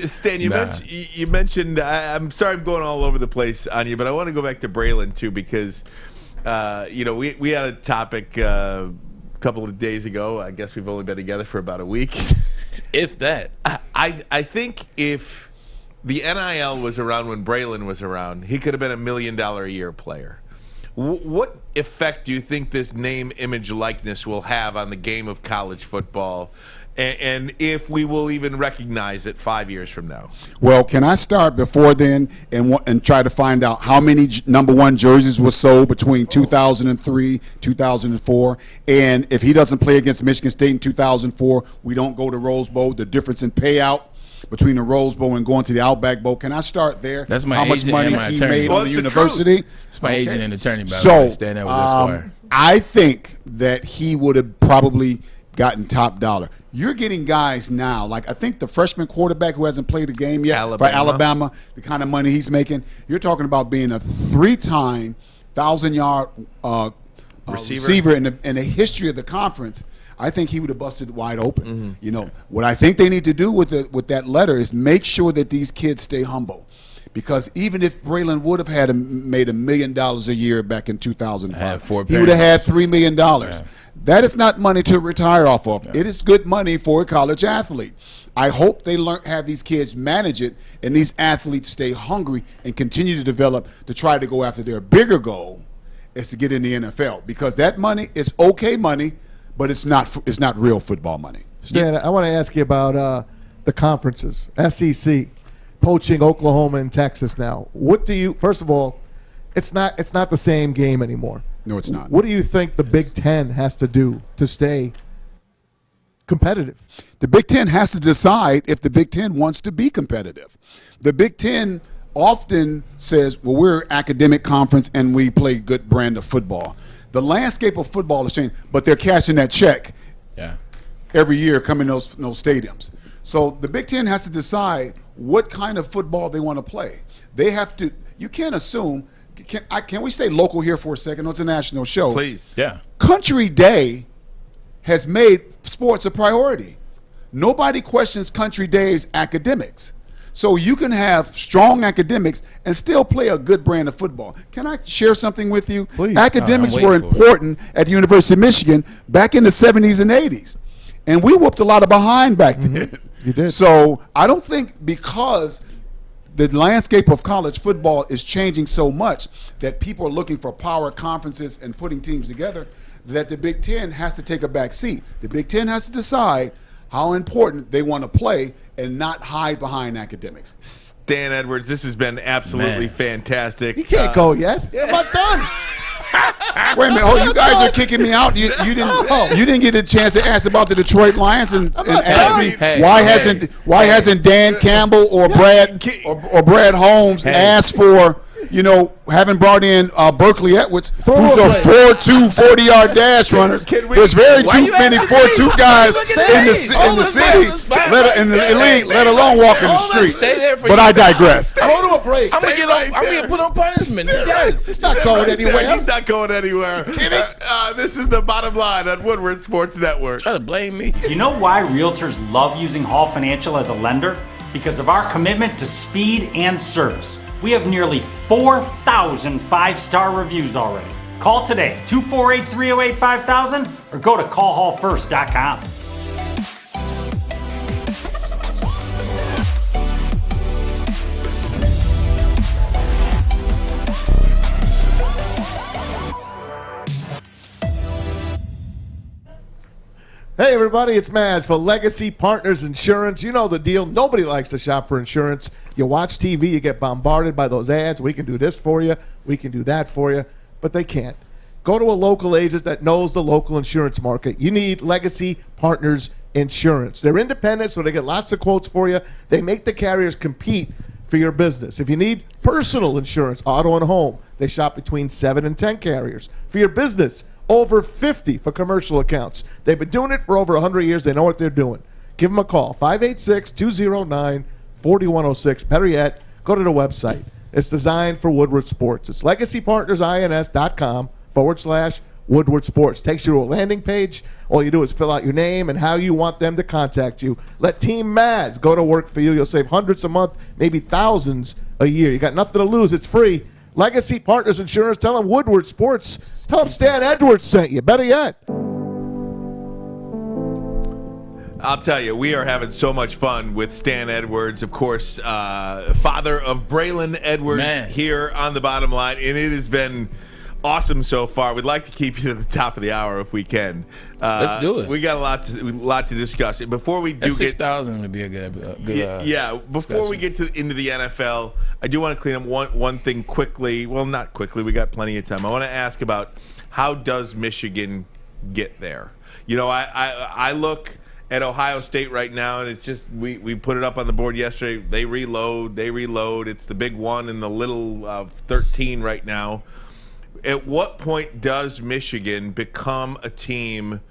Stan, you mentioned. I'm sorry, I'm going all over the place on you, but I want to go back to Braylon too because we had a topic. A couple of days ago. I guess we've only been together for about a week. If that. I think if the NIL was around when Braylon was around, he could have been $1 million a year player. What effect do you think this name, image, likeness will have on the game of college football? And if we will even recognize it 5 years from now? Well, can I start before then and try to find out how many number 1 jerseys were sold between 2003, 2004? And if he doesn't play against Michigan State in 2004, we don't go to Rose Bowl, the difference in payout between the Rose Bowl and going to the Outback Bowl. Can I start there? That's my how much money he made on the university? It's my agent and attorney, by the way. Stand there with Esquire. I think that he would have probably gotten top dollar. You're getting guys now, like I think the freshman quarterback who hasn't played a game yet for Alabama, the kind of money he's making, you're talking about being a 3-time 1,000-yard receiver in the history of the conference. I think he would have busted wide open. Mm-hmm. What I think they need to do with that letter is make sure that these kids stay humble. Because even if Braylon would have made $1 million a year back in 2005, he would have had $3 million. Yeah. That is not money to retire off of. Yeah. It is good money for a college athlete. I hope they have these kids manage it, and these athletes stay hungry and continue to develop to try to go after their bigger goal, is to get in the NFL. Because that money is okay money, but it's not real football money. Stan, I want to ask you about the conferences, SEC, poaching Oklahoma and Texas now. What do you? First of all, it's not the same game anymore. No, it's not. What do you think the Big Ten has to do to stay competitive? The Big Ten has to decide if the Big Ten wants to be competitive. The Big Ten often says, well, we're an academic conference and we play good brand of football. The landscape of football has changed, but they're cashing that check every year coming to those stadiums. So the Big Ten has to decide what kind of football they want to play. They have to. You can't assume. Can we stay local here for a second? No, it's a national show. Please. Yeah. Country Day has made sports a priority. Nobody questions Country Day's academics. So you can have strong academics and still play a good brand of football. Can I share something with you? Please. Academics were important at the University of Michigan back in the 70s and 80s. And we whooped a lot of behind back then. You did. So I don't think because the landscape of college football is changing so much that people are looking for power conferences and putting teams together, that the Big Ten has to take a back seat. The Big Ten has to decide how important they want to play and not hide behind academics. Stan Edwards, this has been absolutely fantastic. You can't go yet. I'm not done. Wait a minute! Oh, you guys are kicking me out. You didn't get a chance to ask about the Detroit Lions and ask me why hasn't Dan Campbell or Brad Holmes asked for having brought in Berkeley Edwards, who's a 4.2 40-yard dash runner. There's very too many 4.2 guys in the city, in the elite, let alone walk in the street. But I digress. Go to a break. I'm gonna put on punishment. Yes. It's not going anywhere. He's not going anywhere. This is the bottom line on Woodward Sports Network. Try to blame me. You know why realtors love using Hall Financial as a lender? Because of our commitment to speed and service. We have nearly 4,000 five-star reviews already. Call today, 248-308-5000, or go to callhallfirst.com. Hey everybody, it's Maz for Legacy Partners Insurance. You know the deal. Nobody likes to shop for insurance. You watch TV, you get bombarded by those ads. We can do this for you. We can do that for you. But they can't. Go to a local agent that knows the local insurance market. You need Legacy Partners Insurance. They're independent, so they get lots of quotes for you. They make the carriers compete for your business. If you need personal insurance, auto and home, they shop between 7 and 10 carriers. For your business, over 50 for commercial accounts. They've been doing it for over 100 years. They know what they're doing. Give them a call, 586-209-4106. Better yet, go to the website. It's designed for Woodward Sports. It's legacypartnersins.com/Woodward Sports. Takes you to a landing page. All you do is fill out your name and how you want them to contact you. Let Team Maz go to work for you. You'll save hundreds a month, maybe thousands a year. You got nothing to lose. It's free. Legacy Partners Insurance. Tell them Woodward Sports. Tell them Stan Edwards sent you. Better yet. I'll tell you, we are having so much fun with Stan Edwards, of course, father of Braylon Edwards here on the bottom line, and it has been awesome so far. We'd like to keep you to the top of the hour if we can. Let's do it. We got a lot to discuss. Before we do 6,000 would be a good before we get into the NFL, I do want to clean up one thing quickly. Well, not quickly. We got plenty of time. I want to ask about how does Michigan get there? I look at Ohio State right now, and it's just we put it up on the board yesterday. They reload. It's the big one and the little 13 right now. At what point does Michigan become a team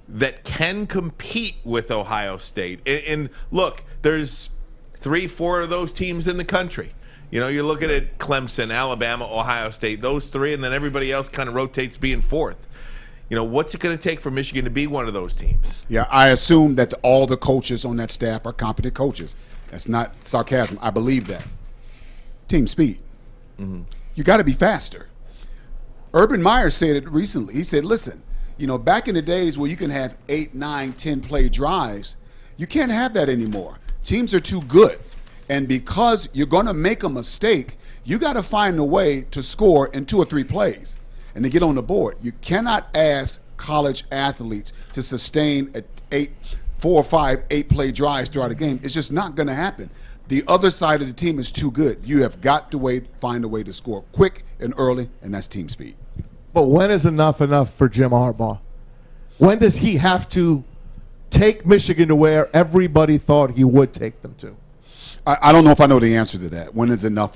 that can compete with Ohio State? And look, there's 3-4 of those teams in the country. You're looking at Clemson, Alabama, Ohio State, those three, and then everybody else kind of rotates being fourth. What's it going to take for Michigan to be one of those teams? Yeah, I assume that all the coaches on that staff are competent coaches. That's not sarcasm. I believe that. Team speed. You got to be faster. Urban Meyer said it recently. He said, listen, back in the days where you can have 8, 9, 10 play drives, you can't have that anymore. Teams are too good. And because you're going to make a mistake, you got to find a way to score in 2 or 3 plays and to get on the board. You cannot ask college athletes to sustain 4 or 5 8-play drives throughout a game. It's just not going to happen. The other side of the team is too good. You have got to find a way to score quick and early, and that's team speed. But when is enough for Jim Harbaugh? When does he have to take Michigan to where everybody thought he would take them to? I don't know if I know the answer to that. When is enough?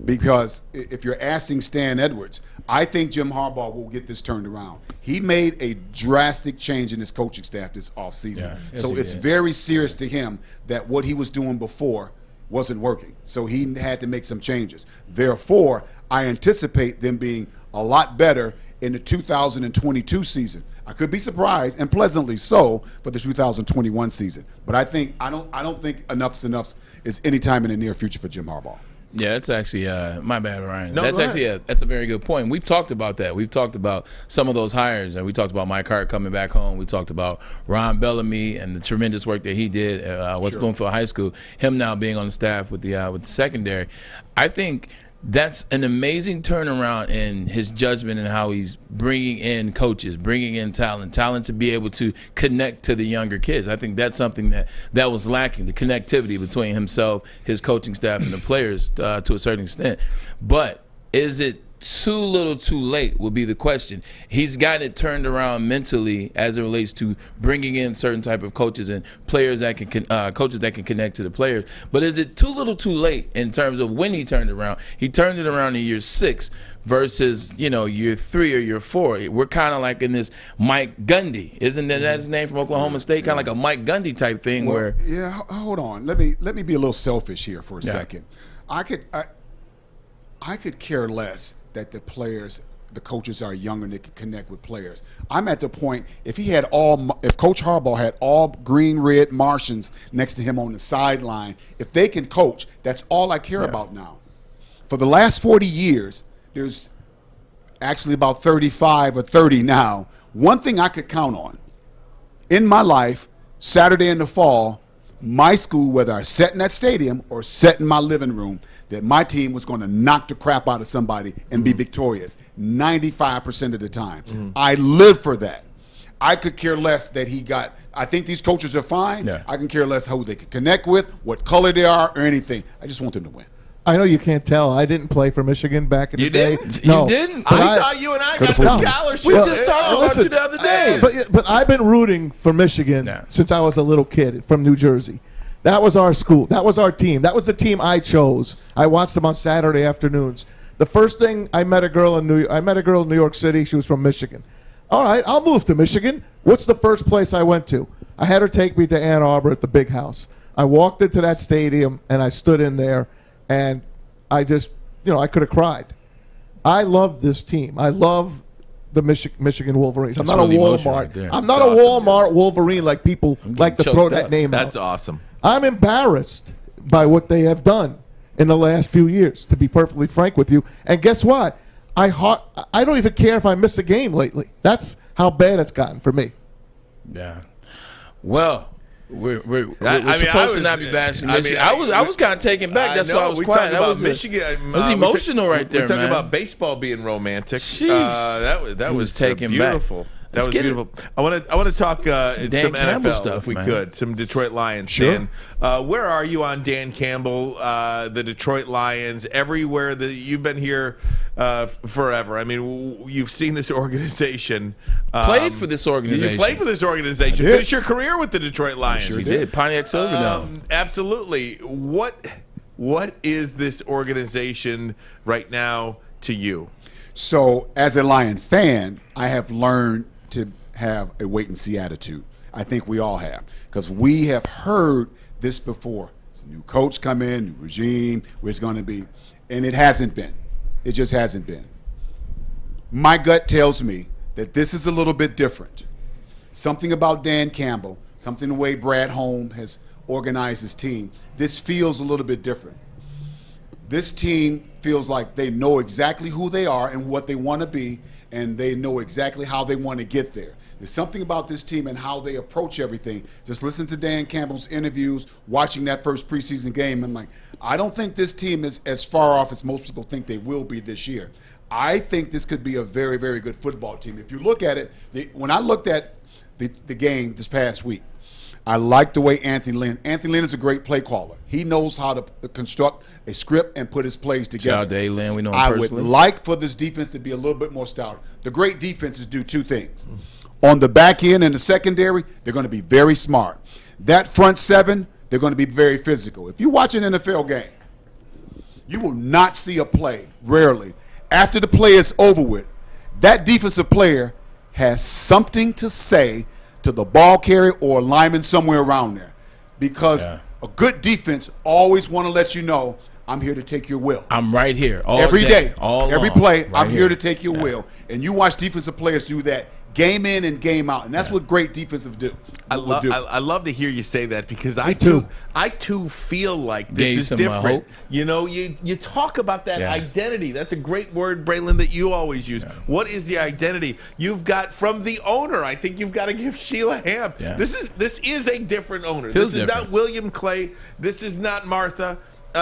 Because if you're asking Stan Edwards, I think Jim Harbaugh will get this turned around. He made a drastic change in his coaching staff this offseason. So it's very serious to him that what he was doing before wasn't working. So he had to make some changes. Therefore, I anticipate them being a lot better in the 2022 season. I could be surprised, and pleasantly so, for the 2021 season. But I don't think enough's enough is any time in the near future for Jim Harbaugh. Yeah, it's actually my bad, Ryan. No, that's actually that's a very good point. We've talked about that. We've talked about some of those hires, and we talked about Mike Hart coming back home. We talked about Ron Bellamy and the tremendous work that he did at West Bloomfield High School. Him now being on the staff with the secondary. I think that's an amazing turnaround in his judgment and how he's bringing in coaches, bringing in talent to be able to connect to the younger kids. I think that's something that was lacking, the connectivity between himself, his coaching staff, and the players to a certain extent. But is it too little too late would be the question. He's gotten it turned around mentally as it relates to bringing in certain type of coaches and players that can coaches that can connect to the players. But is it too little too late in terms of when he turned it around? He turned it around in year 6 versus year 3 or year 4. We're kind of like in this Mike Gundy, isn't that his name from Oklahoma State? Kind of like a Mike Gundy type thing. Where hold on, let me be a little selfish here for a second. I could care less that the coaches are younger and they can connect with players. I'm at the point, if Coach Harbaugh had all green, red Martians next to him on the sideline, if they can coach, that's all I care about now. For the last 40 years, there's actually about 35 or 30 now. One thing I could count on in my life, Saturday in the fall, my school, whether I sat in that stadium or sat in my living room, that my team was going to knock the crap out of somebody and be victorious 95% of the time. I live for that. I could care less that I think these coaches are fine. I can care less who they can connect with, what color they are, or anything. I just want them to win. I know you can't tell. I didn't play for Michigan back in the day. No. You didn't? I thought you and I got the scholarship. We just talked about you the other day. But I've been rooting for Michigan since I was a little kid from New Jersey. That was our school. That was our team. That was the team I chose. I watched them on Saturday afternoons. The first thing, I met a girl in New York City. She was from Michigan. All right, I'll move to Michigan. What's the first place I went to? I had her take me to Ann Arbor at the Big House. I walked into that stadium, and I stood in there, and I just, I could have cried. I love this team. I love the Michigan Wolverines. I'm not a Walmart. I'm not a Walmart Wolverine like people like to throw that name out. That's awesome. I'm embarrassed by what they have done in the last few years, to be perfectly frank with you. And guess what? I don't even care if I miss a game lately. That's how bad it's gotten for me. Yeah. Well, we're supposed to not be bashing Michigan. I was kind of taken back. That's why I was quiet. That was Michigan. It was emotional right there, man. We're talking man. about baseball being romantic. That was taken beautiful. Back. That was beautiful. I want to talk some NFL stuff, if we man. could. Some Detroit Lions. Sure. Dan, where are you on Dan Campbell, the Detroit Lions? Everywhere you've been here forever. I mean, you've seen this organization. Played for this organization. You played for this organization. Finished your career with the Detroit Lions. Sure did. Pontiac Silverdome. Absolutely. What is this organization right now to you? So, as a Lion fan, I have learned to have a wait-and-see attitude. I think we all have, because we have heard this before. It's a new coach come in, new regime, where it's going to be, and it hasn't been. It just hasn't been. My gut tells me that this is a little bit different. Something about Dan Campbell, something the way Brad Holmes has organized his team, this feels a little bit different. this team feels like they know exactly who they are and what they want to be, and they know exactly how they want to get there. There's something about this team and how they approach everything. Just listen to Dan Campbell's interviews, watching that first preseason game, and I don't think this team is as far off as most people think they will be this year. I think this could be a very, very good football team. If you look at it, when I looked at the game this past week, I like the way Anthony Lynn is a great play caller. He knows how to construct a script and put his plays together. Shout out to Lynn, we know him I personally. would like for this defense to be a little bit more stout. The great defenses do two things. On the back end and the secondary, they're going to be very smart. That front seven, they're going to be very physical. If you watch an NFL game, you will not see a play, rarely, after the play is over with, that defensive player has something to say to the ball carrier or lineman somewhere around there, because a good defense always want to let you know, I'm here to take your will. I'm right here every day, every play. Right I'm here to take your will, and you watch defensive players do that game in and game out, and that's what great defensive do. I love to hear you say that, because I too feel like this Gave is some, different. hope. You know, you talk about that identity. That's a great word, Braylon, that you always use. What is the identity you've got from the owner? I think you've got to give Sheila Hamp. This is a different owner. Feels this is different. not William Clay. This is not Martha.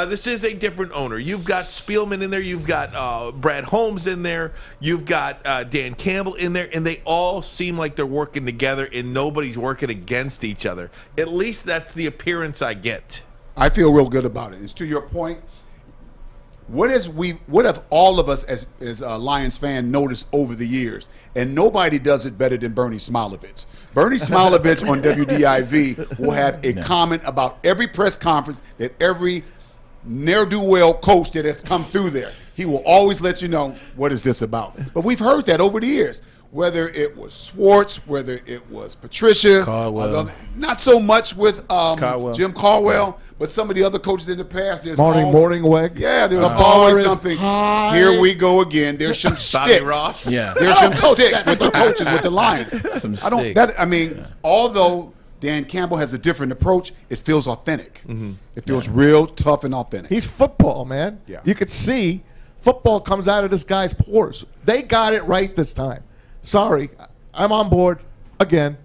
This is a different owner. You've got Spielman in there. You've got Brad Holmes in there. You've got Dan Campbell in there. And they all seem like they're working together, and nobody's working against each other. At least that's the appearance I get. I feel real good about it. It's to your point. What have all of us as a Lions fan noticed over the years? And nobody does it better than Bernie Smilovich. Bernie Smilovich on WDIV will have a comment about every press conference that every ne'er-do-well coach that has come through there. He will always let you know, what is this about? But we've heard that over the years. Whether it was Swartz, whether it was Patricia, not so much with Jim Caldwell, but some of the other coaches in the past. There's Morningweg. Yeah, there's always something. Here we go again. There's some stick. Ross. Yeah. There's some stick with the coaches with the Lions. Although Dan Campbell has a different approach, it feels authentic. It feels real tough and authentic. He's football, man. Yeah. You could see football comes out of this guy's pores. They got it right this time. Sorry, I'm on board again.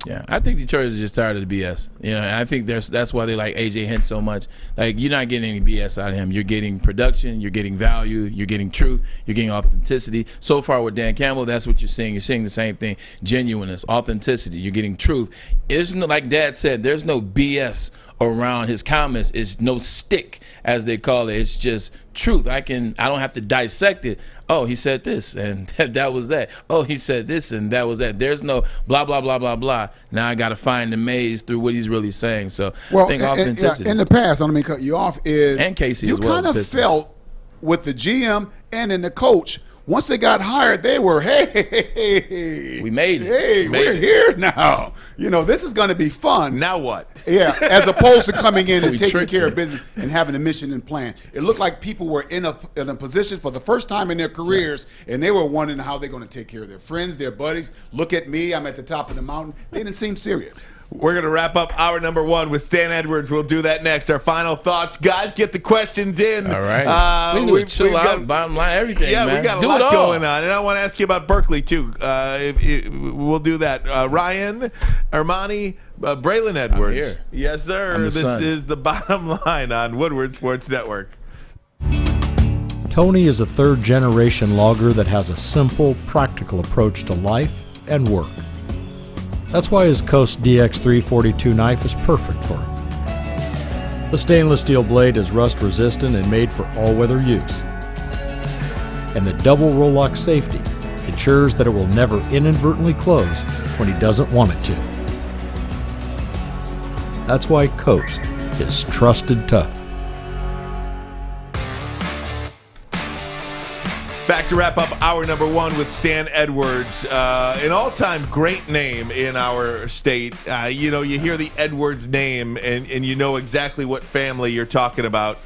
Yeah, I think Detroit is just tired of the BS. You know, and I think that's why they like AJ Hint so much. Like, you're not getting any BS out of him. You're getting production, you're getting value, you're getting truth, you're getting authenticity. So far with Dan Campbell, that's what you're seeing. You're seeing the same thing: genuineness, authenticity. You're getting truth. There's no, like Dad said, there's no BS around his comments. It's no stick, as they call it. It's just truth. I don't have to dissect it. Oh, he said this, and that was that. Oh, he said this, and that was that. There's no blah, blah, blah, blah, blah. Now I got to find the maze through what he's really saying. So I think authenticity. In the past, I don't mean to cut you off, and Casey you as well, kind of felt with the GM and in the coach, once they got hired, they were, hey, we made it. Hey, we're here now. You know, this is going to be fun. Now what? Yeah, as opposed to coming in and taking care of business and having a mission and plan. It looked like people were in a position for the first time in their careers, and they were wondering how they're going to take care of their friends, their buddies. Look at me, I'm at the top of the mountain. They didn't seem serious. We're going to wrap up hour number one with Stan Edwards. We'll do that next. Our final thoughts. Guys, get the questions in. All right. We need to chill out, bottom line, everything, yeah, man. We got a lot going on. And I want to ask you about Berkeley, too. We'll do that. Ryan, Armani, Braylon Edwards. I'm here. Yes, sir. This is the bottom line on Woodward Sports Network. Tony is a third-generation logger that has a simple, practical approach to life and work. That's why his Coast DX342 knife is perfect for him. The stainless steel blade is rust-resistant and made for all-weather use. And the double roll-lock safety ensures that it will never inadvertently close when he doesn't want it to. That's why Coast is trusted tough. Back to wrap up hour number one with Stan Edwards, an all-time great name in our state. You know, you hear the Edwards name, and you know exactly what family you're talking about.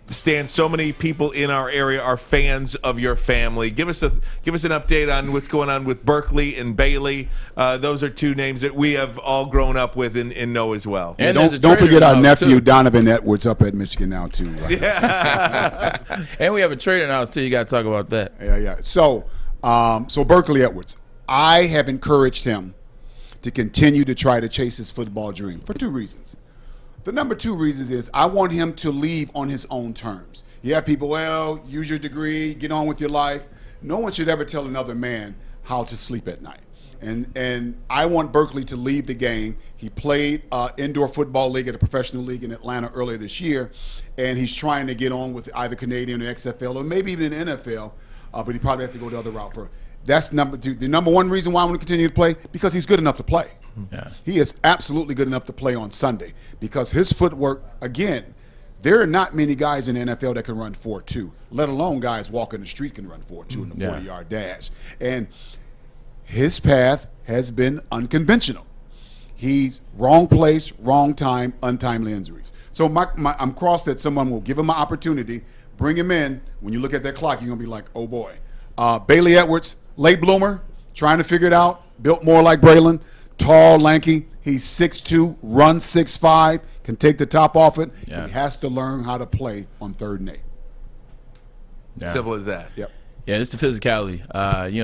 Stan, so many people in our area are fans of your family. Give us an update on what's going on with Berkeley and Bailey. Those are two names that we have all grown up with and know as well. And don't forget our nephew Donovan Edwards up at Michigan now too. Right? Yeah. And we have a trader now too. You got to talk about that. Yeah. So Berkeley Edwards, I have encouraged him to continue to try to chase his football dream for two reasons. The number two reasons is I want him to leave on his own terms. You have people, well, use your degree, get on with your life. No one should ever tell another man how to sleep at night. And I want Berkeley to lead the game. He played indoor football league at a professional league in Atlanta earlier this year, and he's trying to get on with either Canadian or XFL or maybe even the NFL, but he probably have to go the other route for. That's number two. The number one reason why I want to continue to play, because he's good enough to play. Yeah. He is absolutely good enough to play on Sunday because his footwork, again, there are not many guys in the NFL that can run 4.2, let alone guys walking the street can run 4.2 in the 40-yard dash. And his path has been unconventional. He's wrong place, wrong time, untimely injuries. So I'm crossed that someone will give him an opportunity, bring him in. When you look at that clock, you're going to be like, oh, boy. Bailey Edwards, late bloomer, trying to figure it out, built more like Braylon, tall, lanky. He's 6'2", runs 6'5", can take the top off it. Yeah. He has to learn how to play on 3rd and 8. Yeah. Simple as that. Yep. Yeah, it's the physicality.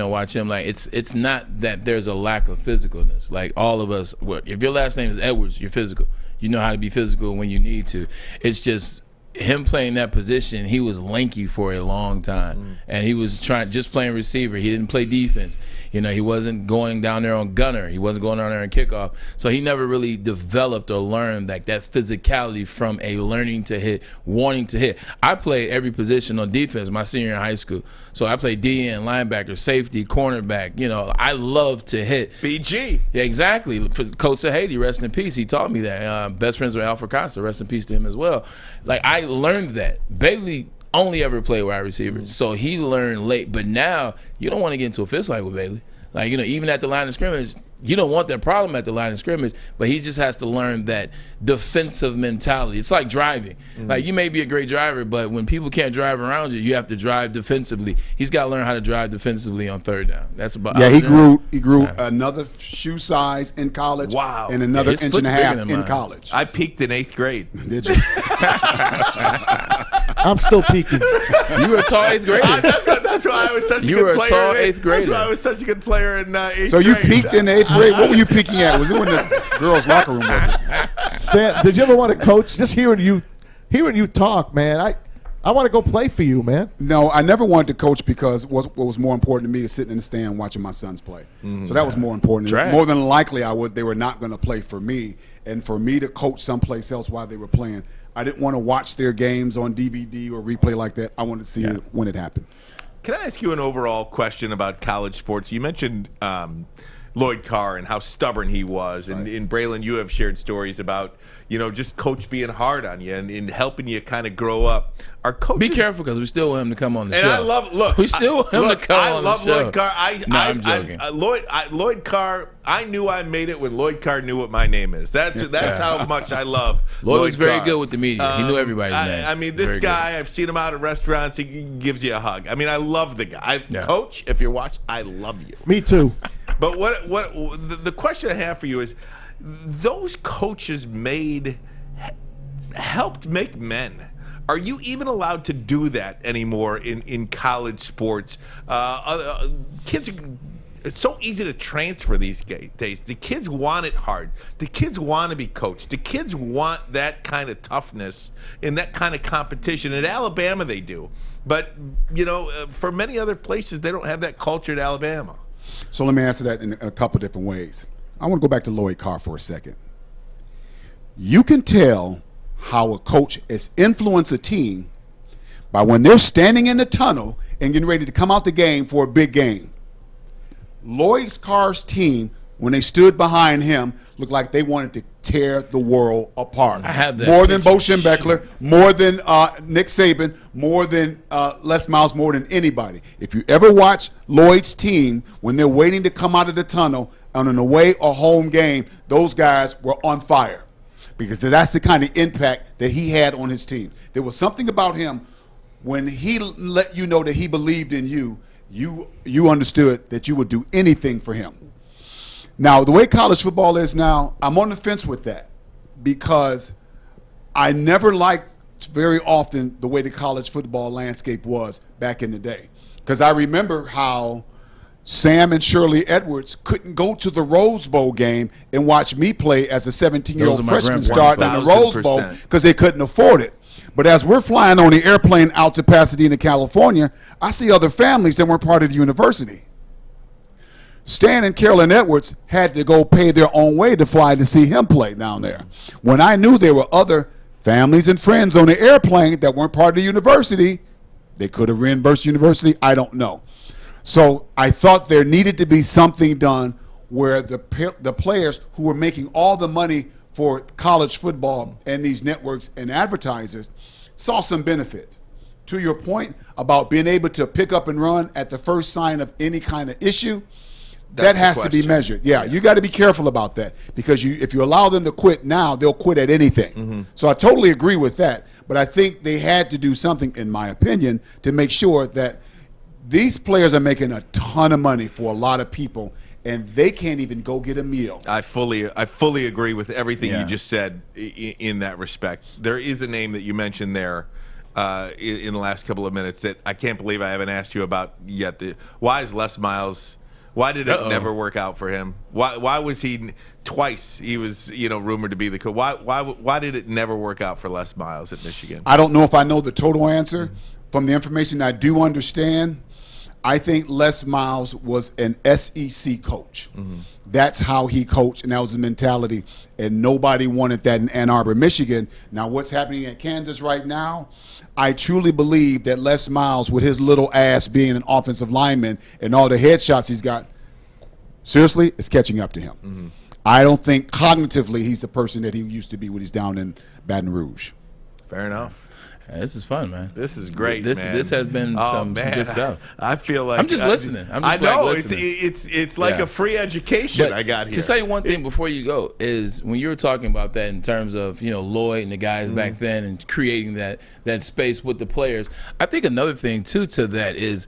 Watch him. Like it's not that there's a lack of physicalness. Like all of us, if your last name is Edwards, you're physical. You know how to be physical when you need to. It's just him playing that position. He was lanky for a long time, and he was just playing receiver. He didn't play defense. You know, he wasn't going down there on gunner. He wasn't going down there on kickoff. So he never really developed or learned like that physicality from a learning to hit, wanting to hit. I played every position on defense my senior year in high school. So I played DN, linebacker, safety, cornerback. You know, I love to hit. BG. Yeah, exactly. Coach Sahady, rest in peace. He taught me that. Best friends with Alfred Costa, rest in peace to him as well. Like I learned that. Bailey only ever played wide receivers, so he learned late. But now you don't want to get into a fist fight with Bailey. Like, you know, even at the line of scrimmage, you don't want that problem at the line of scrimmage, but he just has to learn that defensive mentality. It's like driving. Like, you may be a great driver, but when people can't drive around you, you have to drive defensively. He's got to learn how to drive defensively on 3rd down. That's about. Yeah, he grew another shoe size in college. Wow. And another inch and a half in college. I peaked in 8th grade. Did you? I'm still peaking. You were a tall 8th grader. That's why I was such a you good were a player. Tall 8th grader. That's why I was such a good player in 8th grade. So you peaked in 8th grade? What were you peaking at? Was it when the girls' locker room was it? Stan, did you ever want to coach? Just hearing you talk, man, I want to go play for you, man. No, I never wanted to coach because what was more important to me is sitting in the stand watching my sons play. So that was more important. More than likely, they were not going to play for me. And for me to coach someplace else while they were playing, I didn't want to watch their games on DVD or replay like that. I wanted to see it when it happened. Can I ask you an overall question about college sports? You mentioned Lloyd Carr and how stubborn he was. And in Braylon, you have shared stories about, you know, just coach being hard on you and in helping you kind of grow up. Our coaches, be careful because we still want him to come on the show. And I love, we still want him to come on the show. Lloyd Carr. I'm joking. Lloyd Carr, I knew I made it when Lloyd Carr knew what my name is. That's how much I love Lloyd was very Carr. good with the media. He knew everybody's name. I mean, this guy, I've seen him out at restaurants. He gives you a hug. I mean, I love the guy. Coach, if you're watching, I love you. Me too. But the question I have for you is, those coaches helped make men. Are you even allowed to do that anymore in college sports? Kids, it's so easy to transfer these days. The kids want it hard. The kids want to be coached. The kids want that kind of toughness and that kind of competition. At Alabama, they do. But, you know, for many other places, they don't have that culture at Alabama. So let me answer that in a couple different ways. I want to go back to Lloyd Carr for a second. You can tell how a coach has influenced a team by when they're standing in the tunnel and getting ready to come out the game for a big game. Lloyd Carr's team, when they stood behind him, looked like they wanted to tear the world apart. I have that more than picture. Bo Schembechler, more than Nick Saban, more than Les Miles, more than anybody. If you ever watch Lloyd's team when they're waiting to come out of the tunnel on an away or home game, those guys were on fire because that's the kind of impact that he had on his team. There was something about him when he let you know that he believed in you, you understood that you would do anything for him. Now, the way college football is now, I'm on the fence with that because I never liked very often the way the college football landscape was back in the day. Because I remember how Sam and Shirley Edwards couldn't go to the Rose Bowl game and watch me play as a 17-year-old freshman starting in the Rose Bowl because they couldn't afford it. But as we're flying on the airplane out to Pasadena, California, I see other families that weren't part of the university. Stan and Carolyn Edwards had to go pay their own way to fly to see him play down there. When I knew there were other families and friends on the airplane that weren't part of the university, they could have reimbursed the university, I don't know. So I thought there needed to be something done where the players who were making all the money for college football and these networks and advertisers saw some benefit. To your point about being able to pick up and run at the first sign of any kind of issue, that has to be measured. Yeah, you got to be careful about that because if you allow them to quit now, they'll quit at anything. So I totally agree with that. But I think they had to do something, in my opinion, to make sure that these players are making a ton of money for a lot of people, and they can't even go get a meal. I fully agree with everything you just said in that respect. There is a name that you mentioned there in the last couple of minutes that I can't believe I haven't asked you about yet. Why is Les Miles? Why did it never work out for him? Why was he twice? He was rumored to be the coach. Why did it never work out for Les Miles at Michigan? I don't know if I know the total answer. From the information I do understand, I think Les Miles was an SEC coach. That's how he coached, and that was his mentality. And nobody wanted that in Ann Arbor, Michigan. Now, what's happening at Kansas right now? I truly believe that Les Miles, with his little ass being an offensive lineman and all the headshots he's got, seriously, it's catching up to him. I don't think cognitively he's the person that he used to be when he's down in Baton Rouge. Fair enough. This is fun, man. This is great. This has been some good stuff. I feel like I'm just listening. I know it's like a free education I got here. To say one thing before you go is when you were talking about that in terms of Lloyd and the guys back then and creating that space with the players. I think another thing too to that is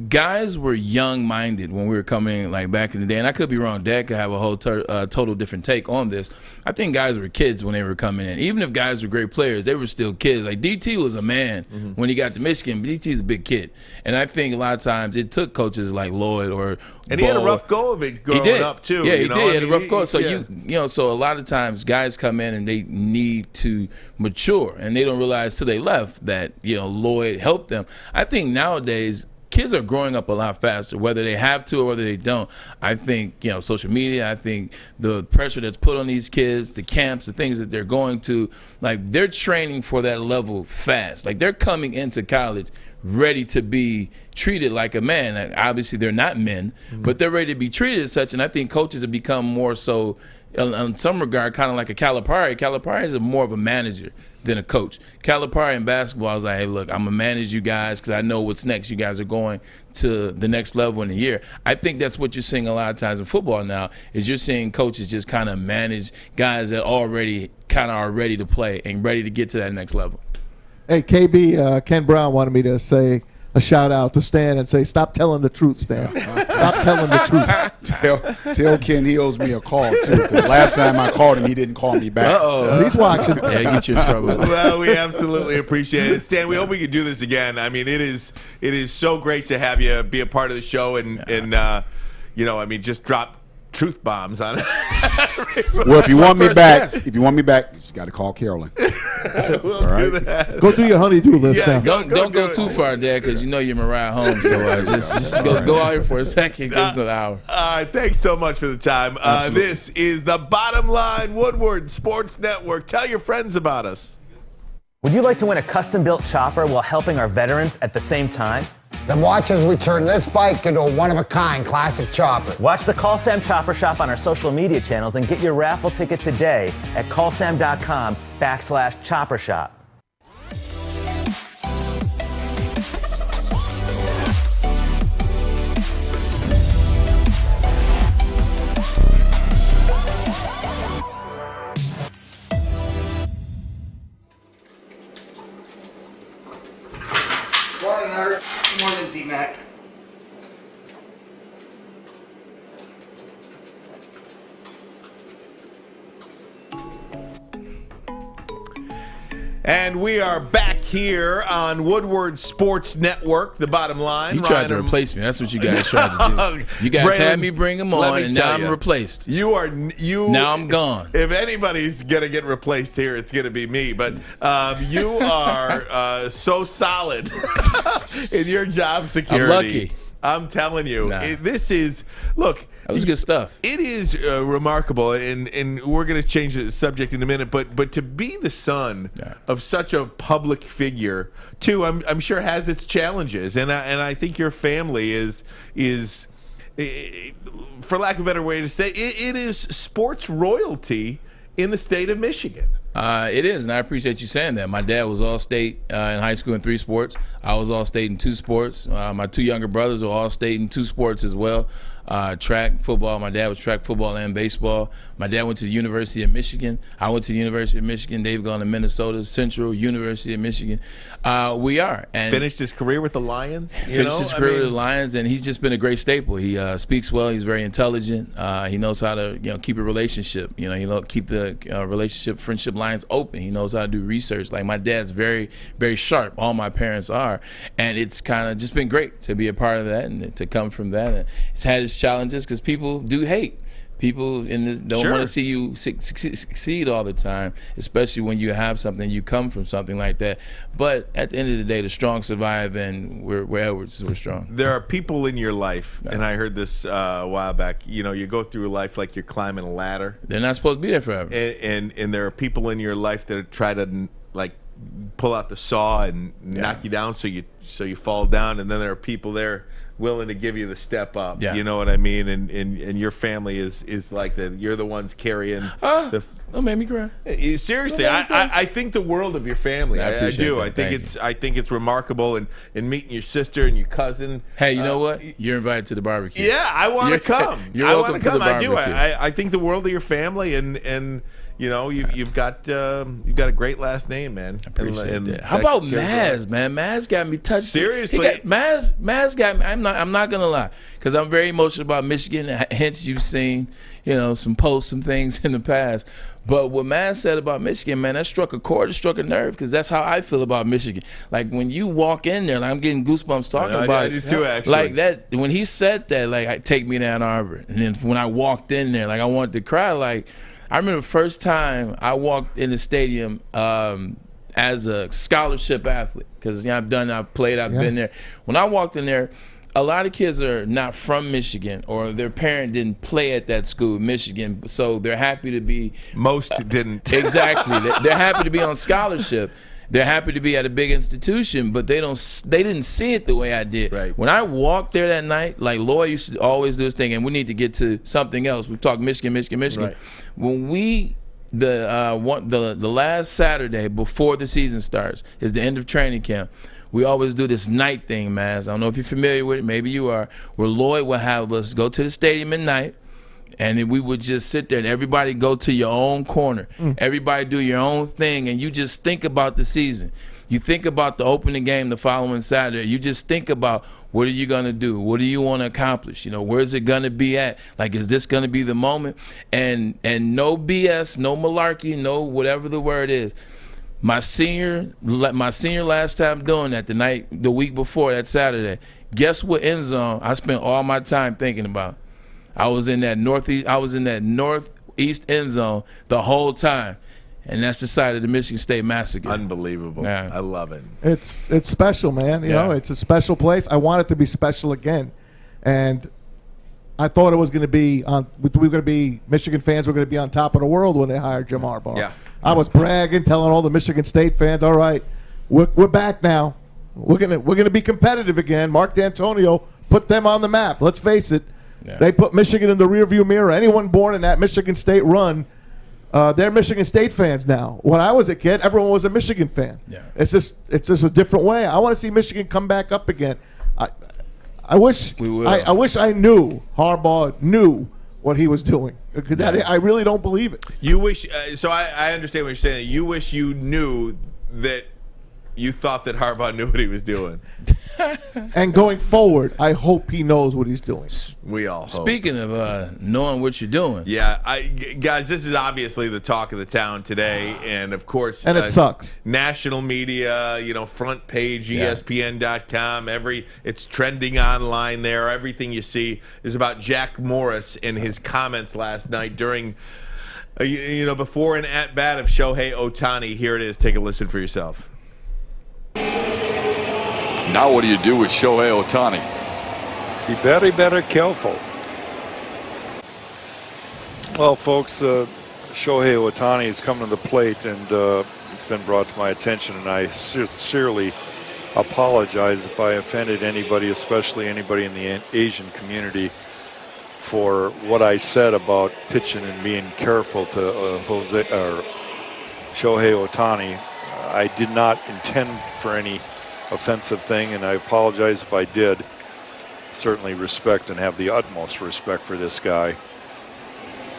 guys were young-minded when we were coming like back in the day, and I could be wrong. Dad could have a whole total different take on this. I think guys were kids when they were coming in. Even if guys were great players, they were still kids. Like DT was a man when he got to Michigan, but DT's a big kid. And I think a lot of times it took coaches like Lloyd or and he had a rough go of it growing up too. Yeah, he did. He had a rough go. So so a lot of times guys come in and they need to mature, and they don't realize till they left that Lloyd helped them. I think nowadays kids are growing up a lot faster, whether they have to or whether they don't. I think, social media, I think the pressure that's put on these kids, the camps, the things that they're going to, like they're training for that level fast. Like they're coming into college ready to be treated like a man. Like, obviously they're not men, but they're ready to be treated as such. And I think coaches have become more so, in some regard, kind of like a Calipari. Calipari is more of a manager than a coach. Calipari in basketball is like, hey, look, I'm going to manage you guys because I know what's next. You guys are going to the next level in a year. I think that's what you're seeing a lot of times in football now is you're seeing coaches just kind of manage guys that already kind of are ready to play and ready to get to that next level. Hey, KB, Ken Brown wanted me to say a shout out to Stan and say, stop telling the truth, Stan. Stop telling the truth. Tell Ken he owes me a call, too. Because last time I called him, he didn't call me back. He's watching. Yeah, get you in trouble. Well, we absolutely appreciate it. Stan, we hope we can do this again. I mean, it is so great to have you be a part of the show and just drop truth bombs on it. Well, if you want me back, you just got to call Carolyn. We'll do that. Go do your honeydew list now. Don't go too far, Dad, because you're Mariah Holmes. So just go out here for a second. Give us an hour. All right, thanks so much for the time. This is the Bottom Line Woodward Sports Network. Tell your friends about us. Would you like to win a custom-built chopper while helping our veterans at the same time? Then watch as we turn this bike into a one-of-a-kind classic chopper. Watch the Call Sam Chopper Shop on our social media channels and get your raffle ticket today at callsam.com/chopper shop. Morning, Art. Morning, D-Mac. And we are back here on Woodward Sports Network, the bottom line. You tried to replace me. That's what you guys tried to do. You guys had me bring him on, and now I'm replaced. You Now I'm gone. If anybody's going to get replaced here, it's going to be me. But you are so solid in your job security. I'm lucky. I'm telling you. Nah. This is, look. That was good stuff. It is remarkable, and we're going to change the subject in a minute. But to be the son of such a public figure, too, I'm sure has its challenges, and I think your family is, for lack of a better way to say, it is sports royalty in the state of Michigan. It is, and I appreciate you saying that. My dad was all-state in high school in 3 sports. I was all-state in 2 sports. My 2 younger brothers were all-state in 2 sports as well. Track, football. My dad was track, football, and baseball. My dad went to the University of Michigan. I went to the University of Michigan. They've gone to Minnesota Central, University of Michigan. We are. And finished his career with the Lions. Finished his career with the Lions, and he's just been a great staple. He speaks well. He's very intelligent. He knows how to keep a relationship. He keep the relationship, friendship lines open. He knows how to do research. Like, my dad's very, very sharp. All my parents are, and it's kind of just been great to be a part of that and to come from that. And it's had its challenges because people do hate. People don't want to see you succeed all the time, especially when you have something, you come from something like that. But at the end of the day, the strong survive, and we're strong. There are people in your life, and I heard this a while back, you go through life like you're climbing a ladder. They're not supposed to be there forever. And there are people in your life that try to, like, pull out the saw and knock you down so you fall down, and then there are people there willing to give you the step up. You know what I mean? And your family is like that. You're the ones carrying that made me cry. Seriously, I think the world of your family. I do. That. I think it's remarkable, and meeting your sister and your cousin. Hey, you know what? You're invited to the barbecue. Yeah, I want to come. You're welcome to the barbecue. I do. I think the world of your family, and you've got a great last name, man. I appreciate that. How about Maz, man? Maz got me touched. Seriously, Maz got me. I'm not gonna lie, because I'm very emotional about Michigan. Hence, you've seen some posts, some things in the past. But what Maz said about Michigan, man, that struck a chord, it struck a nerve, because that's how I feel about Michigan. Like, when you walk in there, like, I'm getting goosebumps talking about it. I do too, actually. Like that, when he said that, like, take me to Ann Arbor, and then when I walked in there, like, I wanted to cry. Like, I remember the first time I walked in the stadium as a scholarship athlete, because I've played, I've been there. When I walked in there, a lot of kids are not from Michigan, or their parent didn't play at that school, Michigan, so they're happy to be. Most didn't. Exactly. They're happy to be on scholarship. They're happy to be at a big institution, but they didn't see it the way I did. Right. When I walked there that night, like Lloyd used to always do this thing, and we need to get to something else. We've talked Michigan. Right. When the last Saturday before the season starts is the end of training camp. We always do this night thing, Maz. I don't know if you're familiar with it. Maybe you are. Where Lloyd will have us go to the stadium at night, and then we would just sit there, and everybody go to your own corner. Everybody do your own thing, and you just think about the season. You think about the opening game the following Saturday. You just think about, what are you going to do? What do you want to accomplish? Where's it going to be at? Like, is this going to be the moment? And no BS, no malarkey, no whatever the word is. My senior last time doing that, the week before that Saturday, guess what end zone I spent all my time thinking about? I was in that northeast end zone the whole time. And that's the side of the Michigan State Massacre. Unbelievable. Yeah. I love it. It's special, man. You know, it's a special place. I want it to be special again. And I thought it was going to be Michigan fans were going to be on top of the world when they hired Jim Harbaugh. Yeah. I was bragging, telling all the Michigan State fans, all right, we're back now. we're gonna be competitive again. Mark D'Antonio put them on the map. Let's face it. Yeah. They put Michigan in the rearview mirror. Anyone born in that Michigan State run, they're Michigan State fans now. When I was a kid, everyone was a Michigan fan. Yeah. It's just a different way. I want to see Michigan come back up again. I wish I knew Harbaugh knew what he was doing. I really don't believe it. You wish. So I understand what you're saying. You wish you knew that. You thought that Harbaugh knew what he was doing. And going forward, I hope he knows what he's doing. We all hope. Speaking of knowing what you're doing. Yeah, guys, this is obviously the talk of the town today. And, of course. And it sucks. National media, front page, ESPN.com. It's trending online there. Everything you see is about Jack Morris and his comments last night during, before and at bat of Shohei Ohtani. Here it is. Take a listen for yourself. Now what do you do with Shohei Ohtani? Be very careful. Well, folks, Shohei Ohtani has come to the plate, and it's been brought to my attention, and I sincerely apologize if I offended anybody, especially anybody in the Asian community, for what I said about pitching and being careful to Shohei Ohtani. I did not intend for any offensive thing, and I apologize if I did. Certainly respect and have the utmost respect for this guy,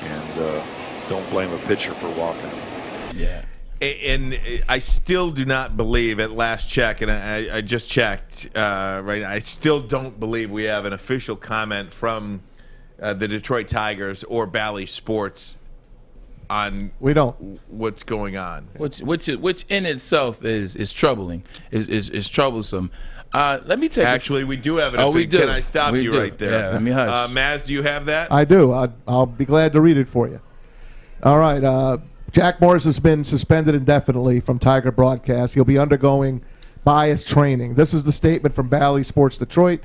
and don't blame a pitcher for walking him. Yeah. And I still do not believe, at last check, and I just checked, right, I still don't believe we have an official comment from the Detroit Tigers or Bally Sports on what's going on, which in itself is troubling, is troublesome. Let me take. Actually, we do have it. We do. Can I stop you right there? Yeah, let me hush. Maz, do you have that? I do. I'll be glad to read it for you. All right. Jack Morris has been suspended indefinitely from Tiger broadcast. He'll be undergoing bias training. This is the statement from Bally Sports Detroit.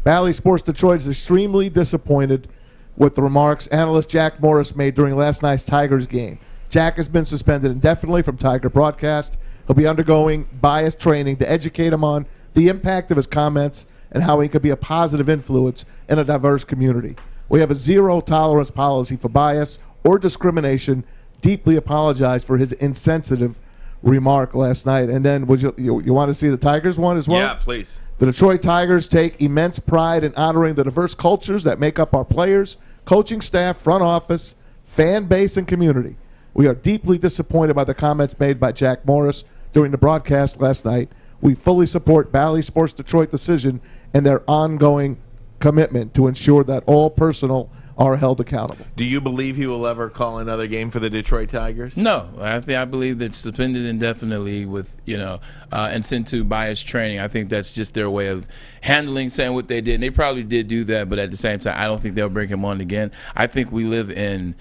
Bally Sports Detroit is extremely disappointed with the remarks analyst Jack Morris made during last night's Tigers game. Jack has been suspended indefinitely from Tiger broadcast. He'll be undergoing bias training to educate him on the impact of his comments and how he could be a positive influence in a diverse community. We have a zero-tolerance policy for bias or discrimination. Deeply apologize for his insensitive remark last night. And then would you want to see the Tigers one as well? Yeah, please. The Detroit Tigers take immense pride in honoring the diverse cultures that make up our players, coaching staff, front office, fan base, and community. We are deeply disappointed by the comments made by Jack Morris during the broadcast last night. We fully support Bally Sports Detroit decision and their ongoing commitment to ensure that all personnel are held accountable. Do you believe he will ever call another game for the Detroit Tigers? No, I believe that suspended indefinitely with and sent to bias training. I think that's just their way of handling saying what they did. And they probably did do that, but at the same time, I don't think they'll bring him on again. I think we live in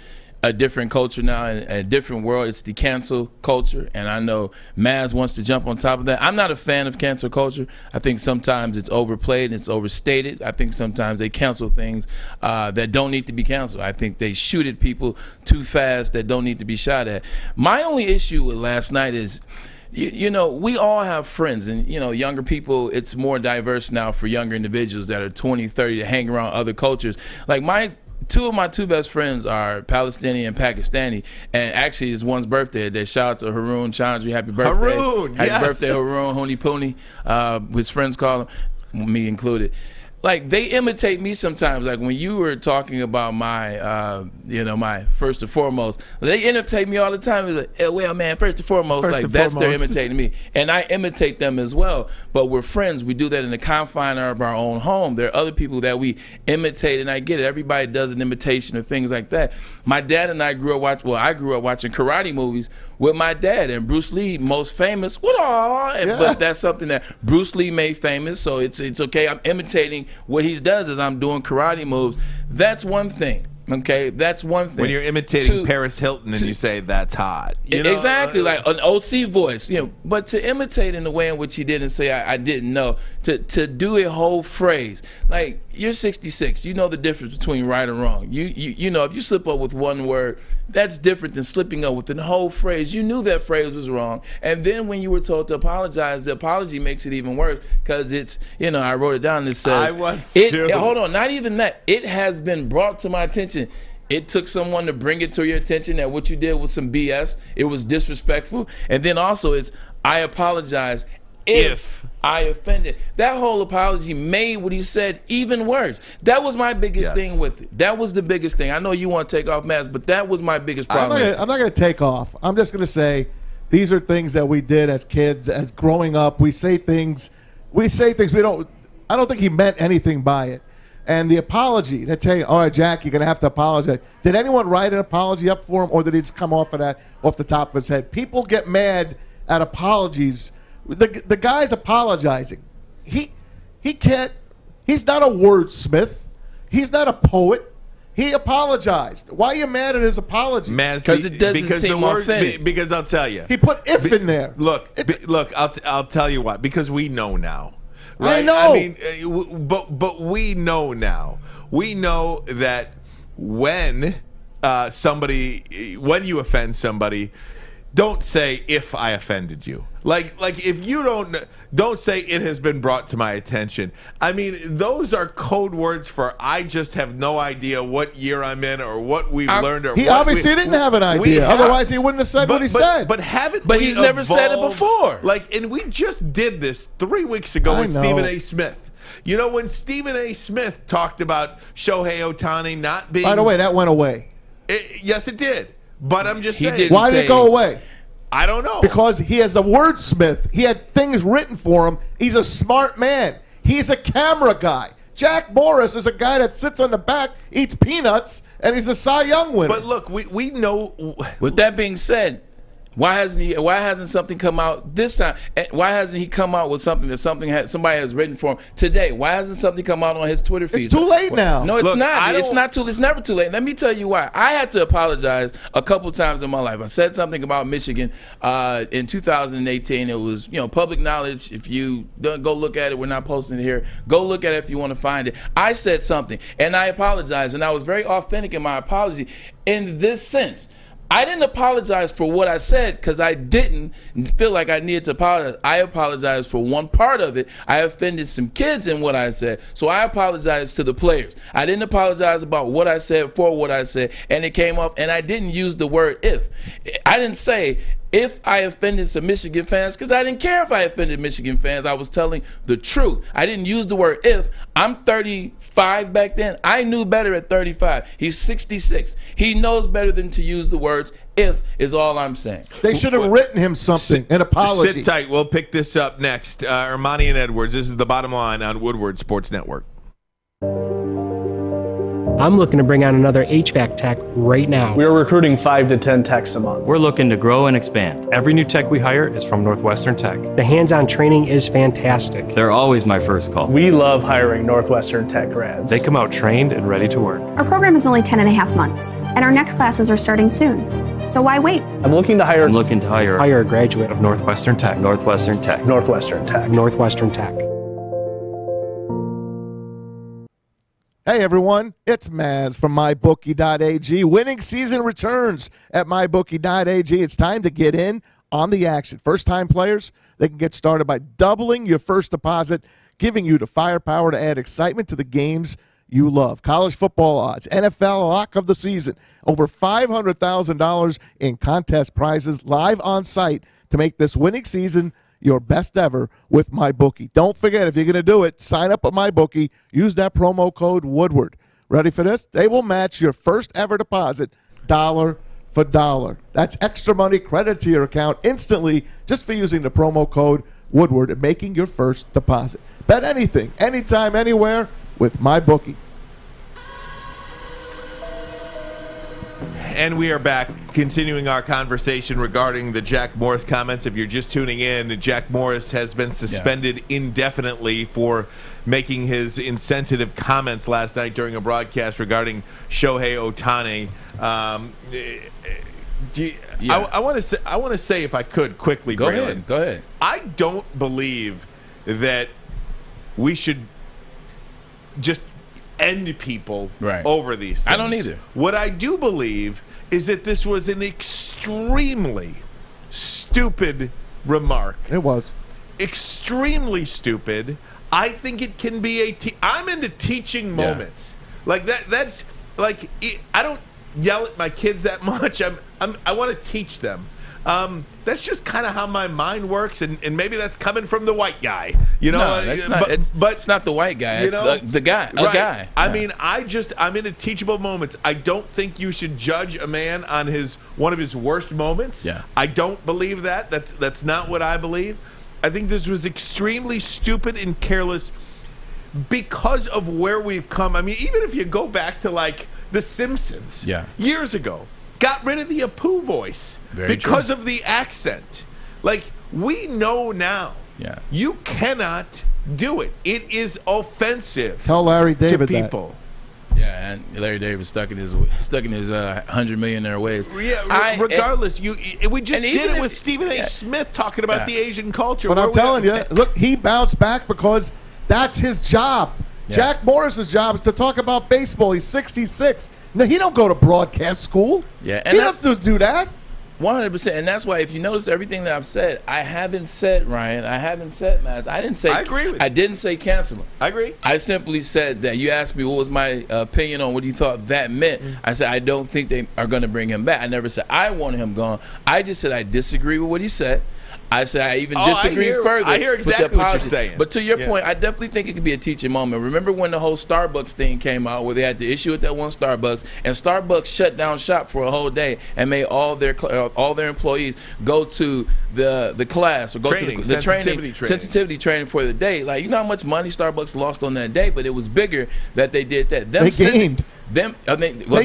a different culture now, a different world. It's the cancel culture, and I know Maz wants to jump on top of that. I'm not a fan of cancel culture. I think sometimes it's overplayed and it's overstated. I think sometimes they cancel things that don't need to be canceled. I think they shoot at people too fast that don't need to be shot at. My only issue with last night is, we all have friends, and, younger people, it's more diverse now for younger individuals that are 20, 30 to hang around other cultures. Like two of my best friends are Palestinian and Pakistani, and actually it's one's birthday. They shout out to Haroon Chandri, happy birthday. Haroon, happy yes. birthday, Haroon, Honey Pooney, his friends call him, me included. Like, they imitate me sometimes. Like, when you were talking about my, my first and foremost, they imitate me all the time. It's like, hey, well, man, first and foremost, they're imitating me. And I imitate them as well. But we're friends. We do that in the confine of our own home. There are other people that we imitate, and I get it. Everybody does an imitation or things like that. My dad and I grew up watching karate movies with my dad, and Bruce Lee, most famous. But that's something that Bruce Lee made famous, so it's okay. I'm imitating what he does is I'm doing karate moves. That's one thing. Okay, that's one thing. When you're imitating Paris Hilton and you say that's hot, exactly, like an OC voice, But to imitate in the way in which he did and say I didn't know, to do a whole phrase, like you're 66, you know the difference between right and wrong. You know if you slip up with one word, that's different than slipping up with the whole phrase. You knew that phrase was wrong, and then when you were told to apologize, the apology makes it even worse because it's I wrote it down. It says hold on, not even that. It has been brought to my attention. It took someone to bring it to your attention that what you did was some BS. It was disrespectful. And then also it's, I apologize if I offended. That whole apology made what he said even worse. That was my biggest thing with it. That was the biggest thing. I know you want to take off, Maz, but that was my biggest problem. I'm not going to take off. I'm just going to say these are things that we did as kids, as growing up. We say things we don't. I don't think he meant anything by it. And the apology, they tell you, all right, Jack, you're going to have to apologize. Did anyone write an apology up for him, or did he just come off the top of his head? People get mad at apologies. The guy's apologizing. He can't. He's not a wordsmith. He's not a poet. He apologized. Why are you mad at his apology? Because it doesn't seem authentic. Because I'll tell you. He put if in there. Look, I'll tell you what. Because we know now. Right? I know. I mean, but we know now. We know that when you offend somebody, don't say if I offended you. Like if you don't say it has been brought to my attention. I mean, those are code words for I just have no idea what year I'm in or what we've learned. Or he obviously didn't have an idea. Otherwise, he wouldn't have said what he said. But haven't But we he's never said it before. And we just did this 3 weeks ago with Stephen A. Smith. When Stephen A. Smith talked about Shohei Ohtani not being... By the way, that went away. Yes, it did. But I'm just saying... Why did it go away? I don't know. Because he is a wordsmith. He had things written for him. He's a smart man. He's a camera guy. Jack Morris is a guy that sits on the back, eats peanuts, and he's a Cy Young winner. But look, we know... With that being said, why hasn't something come out this time? Why hasn't he come out with something that somebody has written for him today? Why hasn't something come out on his Twitter feed? It's too late now. No, it's not. It's not too. It's never too late. Let me tell you why. I had to apologize a couple times in my life. I said something about Michigan in 2018. It was public knowledge. If you don't go look at it, we're not posting it here. Go look at it if you want to find it. I said something and I apologized, and I was very authentic in my apology in this sense. I didn't apologize for what I said because I didn't feel like I needed to apologize. I apologized for one part of it. I offended some kids in what I said, so I apologized to the players. I didn't apologize about what I said for what I said, and it came up, and I didn't use the word if. I didn't say if I offended some Michigan fans because I didn't care if I offended Michigan fans. I was telling the truth. I didn't use the word if. I'm 35 back then. I knew better at 35. He's 66. He knows better than to use the words if is all I'm saying. They should have written him something, an apology. Sit tight. We'll pick this up next. Armani and Edwards, this is The Bottom Line on Woodward Sports Network. I'm looking to bring on another HVAC tech right now. We're recruiting 5 to 10 techs a month. We're looking to grow and expand. Every new tech we hire is from Northwestern Tech. The hands-on training is fantastic. They're always my first call. We love hiring Northwestern Tech grads. They come out trained and ready to work. Our program is only 10 and a half months, and our next classes are starting soon. So why wait? I'm looking to hire a graduate of Northwestern Tech. Northwestern Tech. Northwestern Tech. Northwestern Tech. Hey everyone, it's Maz from MyBookie.ag. Winning season returns at MyBookie.ag. It's time to get in on the action. First-time players, they can get started by doubling your first deposit, giving you the firepower to add excitement to the games you love. College football odds, NFL lock of the season, over $500,000 in contest prizes live on site to make this winning season your best ever with MyBookie. Don't forget, if you're going to do it, sign up at MyBookie. Use that promo code Woodward. Ready for this? They will match your first ever deposit dollar for dollar. That's extra money credited to your account instantly just for using the promo code Woodward and making your first deposit. Bet anything, anytime, anywhere with MyBookie. And we are back, continuing our conversation regarding the Jack Morris comments. If you're just tuning in, Jack Morris has been suspended indefinitely for making his insensitive comments last night during a broadcast regarding Shohei Ohtani. I want to say, if I could quickly, Go Braylon. ahead. I don't believe that we should just end people over these things. I don't either. What I do believe is that this was an extremely stupid remark. It was. Extremely stupid. I think it can be I'm into teaching moments. Like that's like, I don't yell at my kids that much. I want to teach them. That's just kind of how my mind works, and maybe that's coming from the white guy, No, that's not. But it's not the white guy. It's the guy. A guy. I mean, I'm into teachable moments. I don't think you should judge a man on one of his worst moments. Yeah. I don't believe that. That's not what I believe. I think this was extremely stupid and careless because of where we've come. I mean, even if you go back to like The Simpsons, years ago. Got rid of the Apu voice because of the accent. Like, we know now. Yeah. You cannot do it. It is offensive. Tell Larry David to people. Yeah, and Larry David was stuck in his 100 millionaire ways. Yeah, regardless, we just did it with Stephen A. Smith talking about the Asian culture. But I'm telling you, look, he bounced back because that's his job. Yeah. Jack Morris's job is to talk about baseball. He's 66. No, he don't go to broadcast school. Yeah, and he doesn't do that. 100%, and that's why if you notice everything that I've said, I haven't said, Ryan, I haven't said, Maz. I didn't say. I agree with you. I didn't say cancel him. I agree. I simply said that you asked me what was my opinion on what you thought that meant. I said I don't think they are going to bring him back. I never said I want him gone. I just said I disagree with what he said. I said I even disagree further. I hear exactly what you're saying. But to your point, I definitely think it could be a teaching moment. Remember when the whole Starbucks thing came out where they had the issue with that one Starbucks, and Starbucks shut down shop for a whole day and made all their employees go to the class or go to the sensitivity training for the day. Like, you know how much money Starbucks lost on that day, but it was bigger that they did that. They gained. They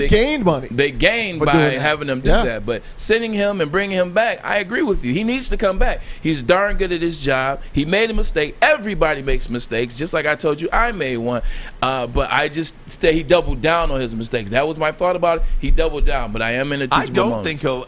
gained money. They gained by having them do that. But sending him and bringing him back, I agree with you. He needs to come back. He's darn good at his job. He made a mistake. Everybody makes mistakes. Just like I told you, I made one. But I just he doubled down on his mistakes. That was my thought about it. He doubled down. But I am in a teachable moment. Think he'll.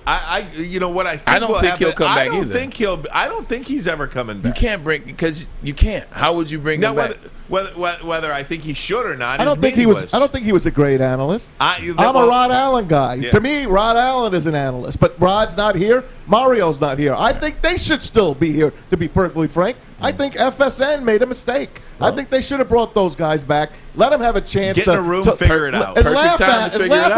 You know what I think. I don't think he'll come back either. I don't think he's ever coming back. You can't bring because you can't. How would you bring him back? Whether I think he should or not, I don't think he was a great analyst. I'm a Rod Allen guy. Yeah. To me, Rod Allen is an analyst, but Rod's not here. Mario's not here. I think they should still be here. To be perfectly frank, I think FSN made a mistake. I think they should have brought those guys back. Let them have a chance get in a room, figure it out, and laugh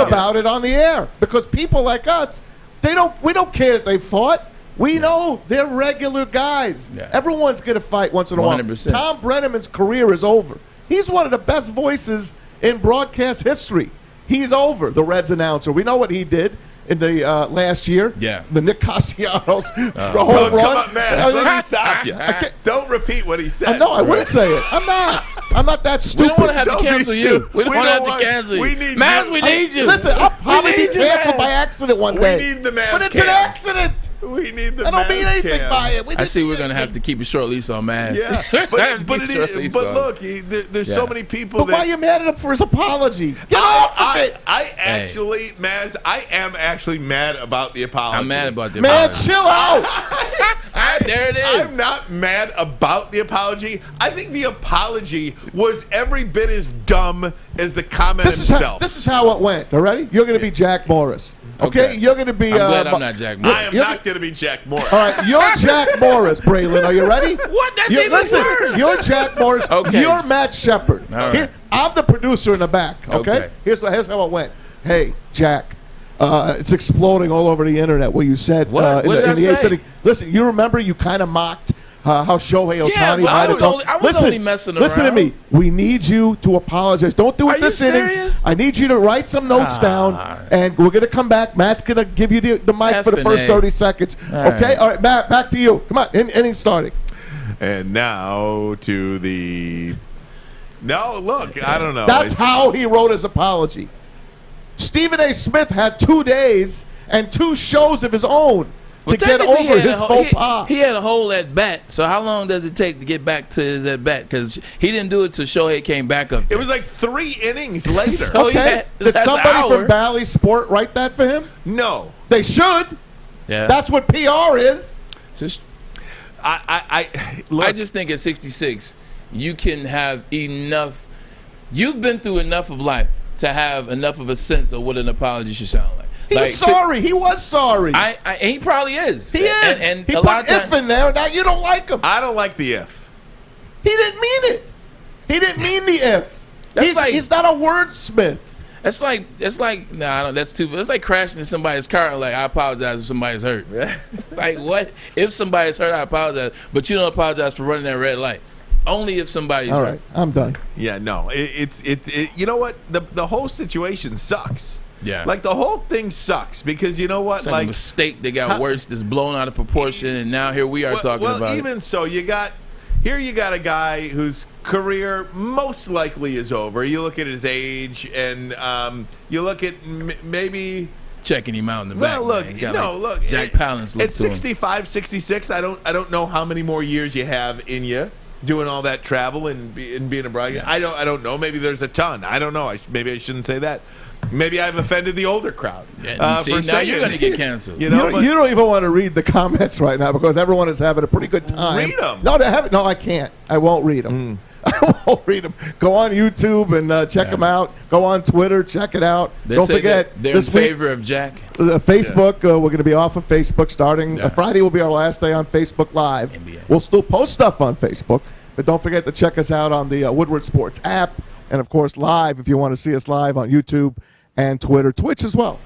about it on the air. Because people like us, we don't care that they fought. We know they're regular guys. Yeah. Everyone's going to fight once in a while. 100%. Tom Brenneman's career is over. He's one of the best voices in broadcast history. He's over, the Reds announcer. We know what he did in the last year. Yeah. The Nick Castellanos home run. Come on, man. Let me stop you. Don't repeat what he said. No, I wouldn't say it. I'm not that stupid. We don't want to have to cancel you. We don't want to have to cancel you. Maz, we need you. Listen, I'll probably be canceled by accident one day. We need the Maz But it's an accident. We need the Maz. I don't mean anything by it. I see we're going to have to keep a short lease on Maz. Yeah, but look, there's so many people But why are you mad at him for his apology? Get off of it. Maz, I am actually mad about the apology. I'm mad about the apology. Man, chill out. There it is. I'm not mad about the apology. I think the apology was every bit as dumb as the comment itself. This is how it went. All right? You're going to be Jack Morris. Okay, you're going to be. I'm glad I'm not Jack Morris. I am not going to be Jack Morris. All right, you're Jack Morris, Braylon. Are you ready? What? That's even worse. You're Jack Morris. Okay. You're Matt Shepard. Right. I'm the producer in the back. Okay. Here's how it went. Hey, Jack. It's exploding all over the internet. What you said what did I say? 8th inning. Listen, you remember you kind of mocked how Shohei Ohtani I was only messing around. Listen to me. We need you to apologize. Don't do it this inning. Serious? I need you to write some notes down, and we're going to come back. Matt's going to give you the mic for the first 30 seconds. Okay? All right, Matt, back to you. Come on. Inning starting. And now to the... No, look, I don't know. That's how he wrote his apology. Stephen A. Smith had 2 days and 2 shows of his own to get technically, over his faux pas. He had a whole at bat. So how long does it take to get back to his at bat? Because he didn't do it till Shohei came back up there. It was like 3 innings later. So Okay. Did somebody from Bally Sport write that for him? No. They should. Yeah. That's what PR is. Just, Look, I just think at 66, you can have enough. You've been through enough of life to have enough of a sense of what an apology should sound like. He's sorry. He was sorry. He probably is. He is. And he a put lot of if in there. Now you don't like him. I don't like the if. He didn't mean it. He didn't mean the if. He's not a wordsmith. It's like that's too. It's like crashing in somebody's car. Like, I apologize if somebody's hurt. Like, what if somebody's hurt? I apologize, but you don't apologize for running that red light. Only if somebody's All hurt. right, I'm done. Yeah, no. It's you know what? The whole situation sucks. Yeah. Like, the whole thing sucks because you know what? It's like a mistake that got worse, that's blown out of proportion, and now here we are talking about Well, it. even so, you got a guy whose career most likely is over. You look at his age, and you look at maybe checking him out in the back. Well, look, look, Jack Palance looked at to him. 65, 66. I don't know how many more years you have in you doing all that travel and being a broadcaster. Yeah. I don't know. Maybe there's a ton. I don't know. Maybe I shouldn't say that. Maybe I've offended the older crowd. See, now you're going to get canceled. You don't even want to read the comments right now because everyone is having a pretty good time. Read them. No, I can't. I won't read them. I won't read them. Go on YouTube and check them out. Go on Twitter, check it out. Don't forget, they're in favor of Jack. Facebook, we're going to be off of Facebook starting Friday will be our last day on Facebook Live. NBA. We'll still post stuff on Facebook, but don't forget to check us out on the Woodward Sports app and, of course, live if you want to see us live on YouTube and Twitter, Twitch as well.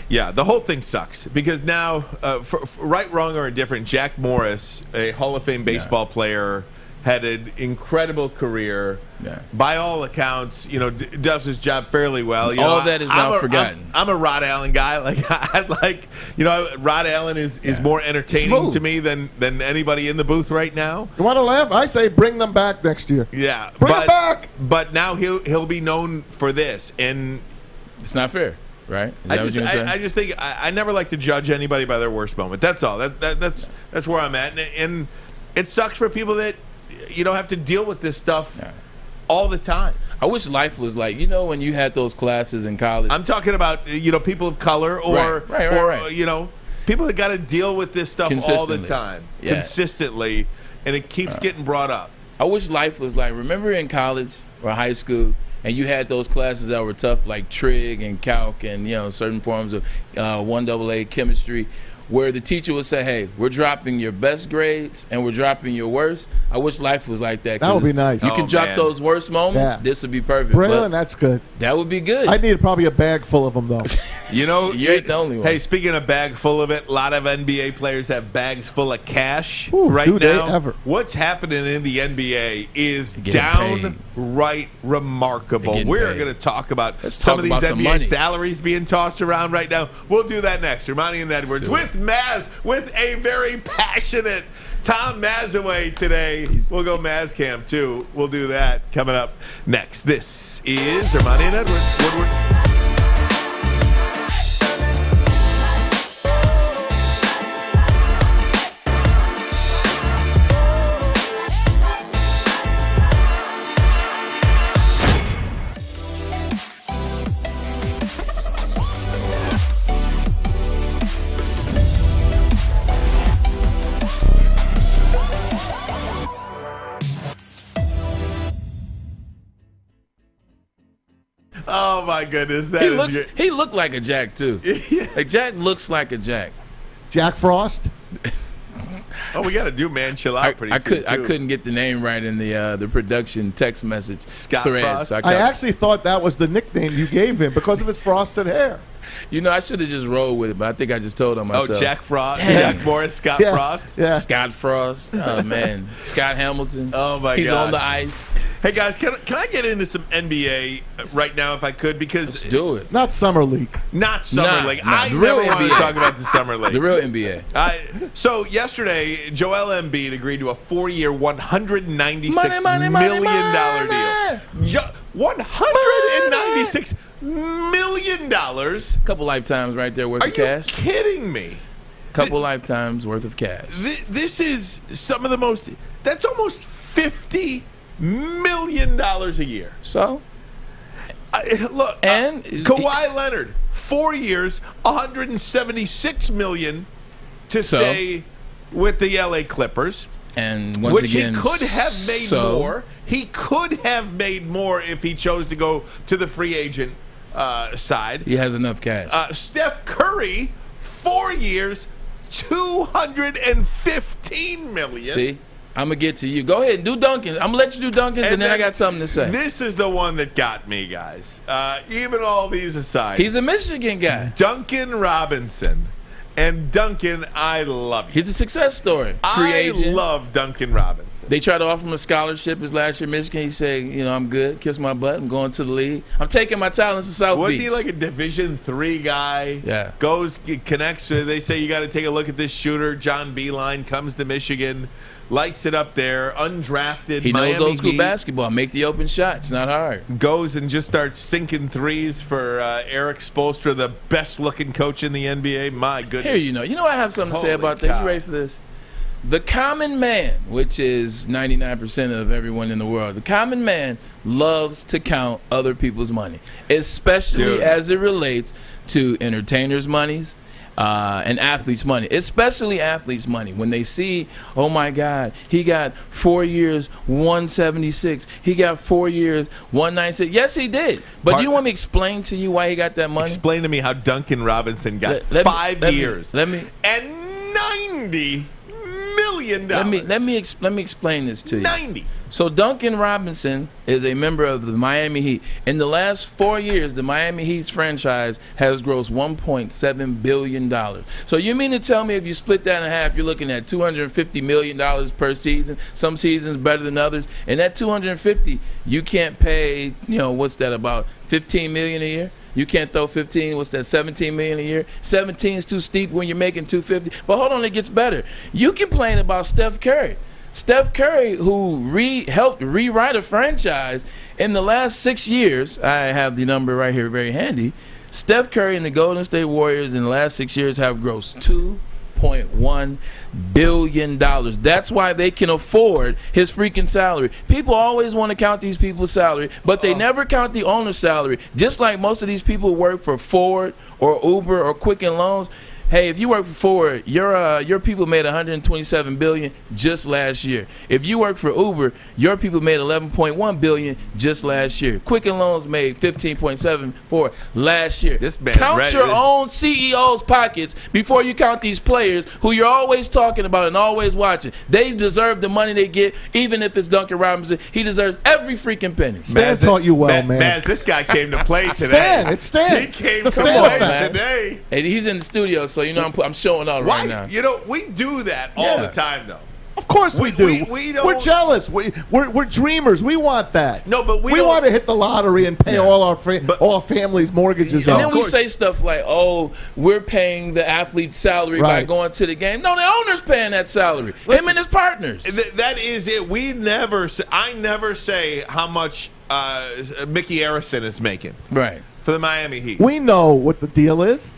Yeah, the whole thing sucks because now, for right, wrong, or indifferent, Jack Morris, a Hall of Fame baseball player, had an incredible career. Yeah. By all accounts, does his job fairly well. All of that is now forgotten. I'm a Rod Allen guy. Rod Allen is more entertaining to me than anybody in the booth right now. You want to laugh? I say bring them back next year. Yeah, bring them back. But now he'll be known for this, and it's not fair, right? I just think I never like to judge anybody by their worst moment. That's all. That's where I'm at, and it sucks for people that have to deal with this stuff all the time. I wish life was like, when you had those classes in college. I'm talking about people of color or people that got to deal with this stuff all the time, consistently, and it keeps getting brought up. I wish life was like, remember in college or high school, and you had those classes that were tough, like trig and calc and certain forms of 1AA chemistry, where the teacher would say, hey, we're dropping your best grades and we're dropping your worst. I wish life was like that. That would be nice. You can drop those worst moments. Yeah. This would be perfect. Braylon, that's good. That would be good. I need probably a bag full of them, though. You ain't the only one. Hey, speaking of bag full of it, a lot of NBA players have bags full of cash Ooh, right do they now. ever. What's happening in the NBA is paid. downright remarkable. We're going to talk about some of these NBA salaries being tossed around right now. We'll do that next. Romani and Edwards with Maz, with a very passionate Tom Mazaway today. We'll go Maz Cam too. We'll do that coming up next. This is Romani and Edwards. Woodward. Oh my goodness, he looked like a Jack too. Like Jack looks like a Jack. Jack Frost. Oh, we got to do man chill out pretty soon. I couldn't get the name right in the production text message thread. Frost. So I actually thought that was the nickname you gave him because of his frosted hair. I should have just rolled with it, but I think I just told him myself. Oh, Jack Frost, Jack Morris, Scott Frost. Yeah. Scott Frost. Oh, man. Scott Hamilton. Oh, my God. He's on the ice. Hey, guys, can I get into some NBA right now if I could? Because let's do it. Not Summer League. Not Summer League. I the never real want to NBA. talk about the Summer League. The real NBA. So yesterday, Joel Embiid agreed to a 4-year, $196 million deal. $196 million. Couple lifetimes right there worth of cash. Are you kidding me? Couple lifetimes worth of cash. This is some of the most. That's almost $50 million a year. So, look, and Kawhi Leonard, 4 years, $176 million to stay with the LA Clippers. And once which again, he could have made more. He could have made more if he chose to go to the free agent side. He has enough cash. Steph Curry, 4 years, $215 million. See, I'm gonna get to you. Go ahead and do Duncan. I'm gonna let you do Duncan's, and then I got something to say. This is the one that got me, guys. Even all these aside, he's a Michigan guy, Duncan Robinson. And Duncan, I love you. He's a success story. Free agent. I love Duncan Robinson. They tried to offer him a scholarship his last year in Michigan. He said, I'm good. Kiss my butt. I'm going to the league. I'm taking my talents to South Beach. Wasn't he like a Division III guy? Yeah. Goes, connects. They say you got to take a look at this shooter. John Beilein comes to Michigan, lights it up there, undrafted. He Miami knows old school Heat. Basketball. Make the open shot. It's not hard. Goes and just starts sinking threes for Eric Spoelstra, the best-looking coach in the NBA. My goodness. Here, I have something to say about that. You ready for this? The common man, which is 99% of everyone in the world, the common man loves to count other people's money, especially as it relates to entertainers' monies, and athletes' money, especially athletes' money. When they see, oh my God, he got 4 years, 176. He got 4 years, 196. Yes, he did. But you want me to explain to you why he got that money? Explain to me how Duncan Robinson got 5 years and $90 million. Let me explain this to you. 90. So Duncan Robinson is a member of the Miami Heat. In the last 4 years, the Miami Heat's franchise has grossed $1.7 billion. So you mean to tell me if you split that in half, you're looking at $250 million per season? Some seasons better than others. And that $250, you can't pay, what's that, about $15 million a year? You can't throw 15. What's that? $17 million a year. 17 is too steep when you're making $250. But hold on, it gets better. You complain about Steph Curry. Steph Curry, who helped rewrite a franchise in the last 6 years. I have the number right here, very handy. Steph Curry and the Golden State Warriors in the last 6 years have grossed $2.1 billion. That's why they can afford his freaking salary. People always want to count these people's salary, but they never count the owner's salary. Just like most of these people who work for Ford or Uber or Quicken Loans. Hey, if you work for Ford, your people made $127 billion just last year. If you work for Uber, your people made $11.1 billion just last year. Quicken Loans made $15.7 for last year. This man's count ready. your own CEO's pockets before you count these players who you're always talking about and always watching. They deserve the money they get, even if it's Duncan Robinson. He deserves every freaking penny. Stan taught you well, man. Maz, this guy came to play today. It's Stan. He came The to Stan play effect. today. And he's in the studio, so I'm showing out right now. We do that all the time, though. Of course we do. We don't, we're jealous. We're dreamers. We want that. No, but we don't want to hit the lottery and pay all our family's mortgages And off. then we say stuff like, "Oh, we're paying the athlete's salary by going to the game." No, the owner's paying that salary. Him and his partners. That is it. I never say how much Mickey Arison is making. Right. For the Miami Heat. We know what the deal is.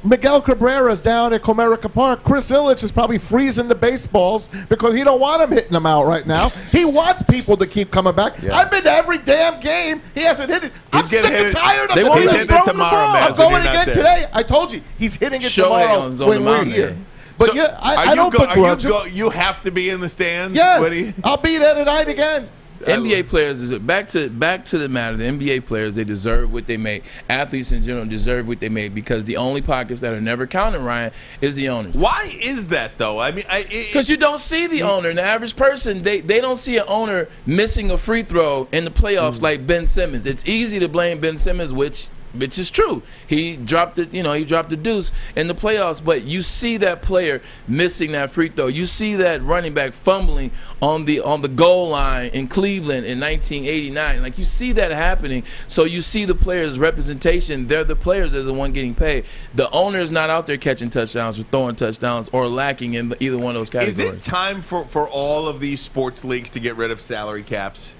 Miguel Cabrera's down at Comerica Park. Chris Ilitch is probably freezing the baseballs because he don't want him hitting them out right now. He wants people to keep coming back. Yeah. I've been to every damn game. He hasn't hit it. I'm sick and tired of it. They won't even throw him the ball. I'm going again today. I told you. He's hitting it tomorrow when we're here. But so I don't begrudge him. You have to be in the stands? Yes. I'll be there tonight again. NBA players deserve, back to the matter. The NBA players, they deserve what they make. Athletes in general deserve what they make because the only pockets that are never counted, Ryan, is the owners. Why is that though? I mean, because you don't see the owner. The average person, they don't see an owner missing a free throw in the playoffs like Ben Simmons. It's easy to blame Ben Simmons, which is true. He dropped it, he dropped the deuce in the playoffs, but you see that player missing that free throw. You see that running back fumbling on the goal line in Cleveland in 1989. Like, you see that happening. So you see the players' representation. They're the players as the one getting paid. The owner is not out there catching touchdowns or throwing touchdowns or lacking in either one of those categories. Is it time for all of these sports leagues to get rid of salary caps?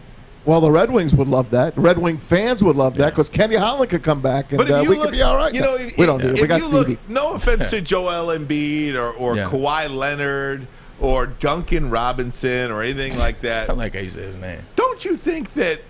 Well, the Red Wings would love that. Red Wing fans would love that because Kenny Holland could come back and we could be all right. You know, we don't need it. We got Stevie. No offense to Joel Embiid or Kawhi Leonard or Duncan Robinson or anything like that. I like how you say his name. Don't you think that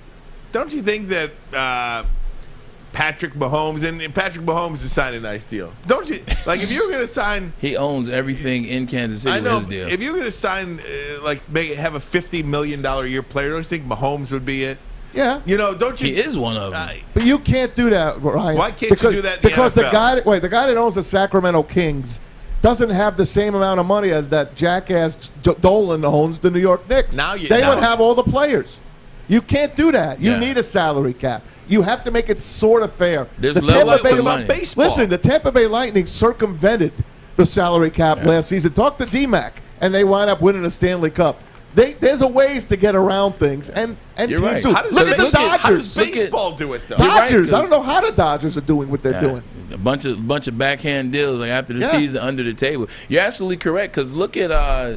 Patrick Mahomes and Patrick Mahomes is signing a nice deal? Don't you? Like, if you're going to sign, he owns everything in Kansas City. I know. With his deal. If you're going to sign, have a $50 million a year player, don't you think Mahomes would be it? Yeah. You know, don't you? He is one of them. But you can't do that, Ryan. Why can't you do that in the because NFL? the guy that owns the Sacramento Kings doesn't have the same amount of money as that jackass Dolan owns the New York Knicks. They would have all the players. You can't do that. You need a salary cap. You have to make it sort of fair. There's levels to money. Baseball. Listen, the Tampa Bay Lightning circumvented the salary cap last season. Talk to D-Mac, and they wind up winning a Stanley Cup. There's a ways to get around things, and teams right. do. Look at the Dodgers. How does baseball do it, though? Dodgers. I don't know how the Dodgers are doing what they're doing. A bunch of backhand deals like after the season under the table. You're absolutely correct because look at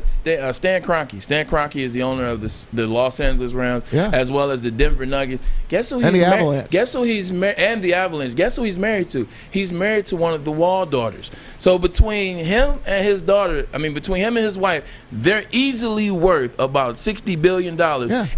Stan Kroenke. Stan Kroenke is the owner of the Los Angeles Rams as well as the Denver Nuggets. Guess who he's the Avalanche. Guess who he's and the Avalanche. Guess who he's married to? He's married to one of the Wall daughters. So between him and his daughter, between him and his wife, they're easily worth about $60 billion.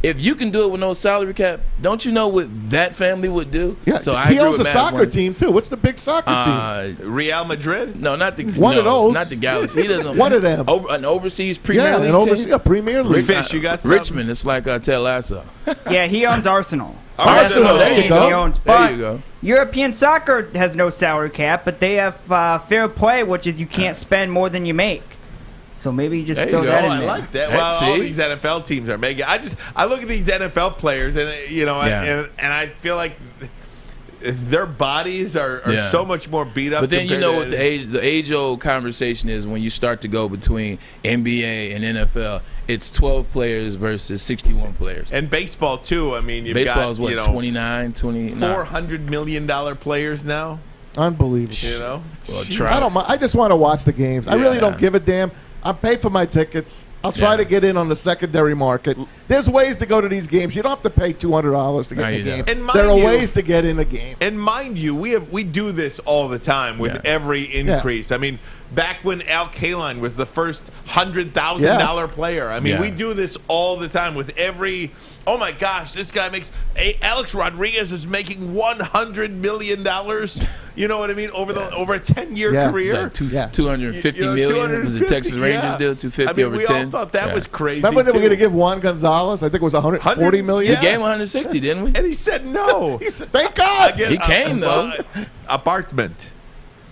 If you can do it with no salary cap, don't you know what that family would do? Yeah. So he owns a soccer team too. What's the big soccer team? Real Madrid? No, not the one of those. Not the Galaxy. He doesn't. One of them. An overseas Premier League team. Premier League. Fish, you got Richmond. It's like Ted Lasso. Yeah, he owns Arsenal. Arsenal. There you go. He owns, there you go. European soccer has no salary cap, but they have fair play, which is you can't spend more than you make. So maybe you just throw that in there. I like that. Well, all these NFL teams are making. I look at these NFL players, and and I feel like their bodies are so much more beat up. But then you know what the age-old conversation is when you start to go between NBA and NFL. It's 12 players versus 61 players. And baseball too. You've Baseball's got 29, $400 million players now. Unbelievable. You know, I don't. I just want to watch the games. I really don't give a damn. I pay for my tickets. I'll try to get in on the secondary market. There's ways to go to these games. You don't have to pay $200 to get in the game. And there are ways to get in a game. And mind you, we do this all the time with every increase. Back when Al Kaline was the first $100,000 player. We do this all the time with every. Oh my gosh, this guy makes. Alex Rodriguez is making $100 million. You know what I mean? Over a 10-year career. Like $250 million. Was the Texas Rangers deal? $250 over 10. We all thought that was crazy. Remember they were going to give Juan Gonzalez? I think it was $140 million. We gave him $160, didn't we? And he said no. He said, "Thank God." He came though. Apartment.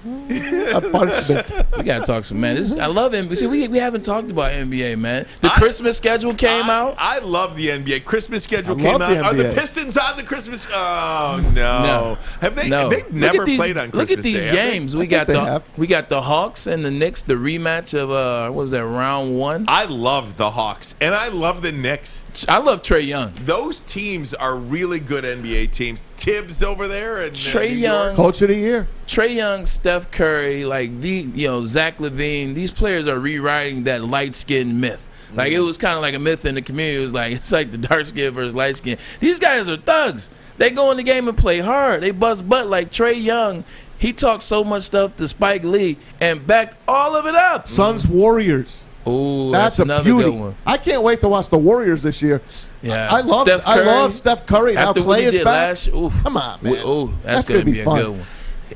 Apartment. We gotta talk some I love NBA. See, we haven't talked about NBA, man. The Christmas schedule came out. I love the NBA. Christmas schedule came out. Are the Pistons on the Christmas? Oh no. Have they? No. They've never played on Christmas Look at these Day, games. We got the Hawks and the Knicks. The rematch of what was that, round 1? I love the Hawks and I love the Knicks. I love Trae Young. Those teams are really good NBA teams. Tibbs over there and Trae Young, Coach of the Year. Trae Young, Steph Curry, Zach LaVine. These players are rewriting that light skin myth. Like it was kind of like a myth in the community. It was like it's like the dark skin versus light skin. These guys are thugs. They go in the game and play hard. They bust butt like Trae Young. He talked so much stuff to Spike Lee and backed all of it up. Suns Warriors. Oh, that's another beauty. good one. I can't wait to watch the Warriors this year. Yeah, I love Steph Curry. Now Clay is back. Come on, man. Oh, that's gonna be a good one.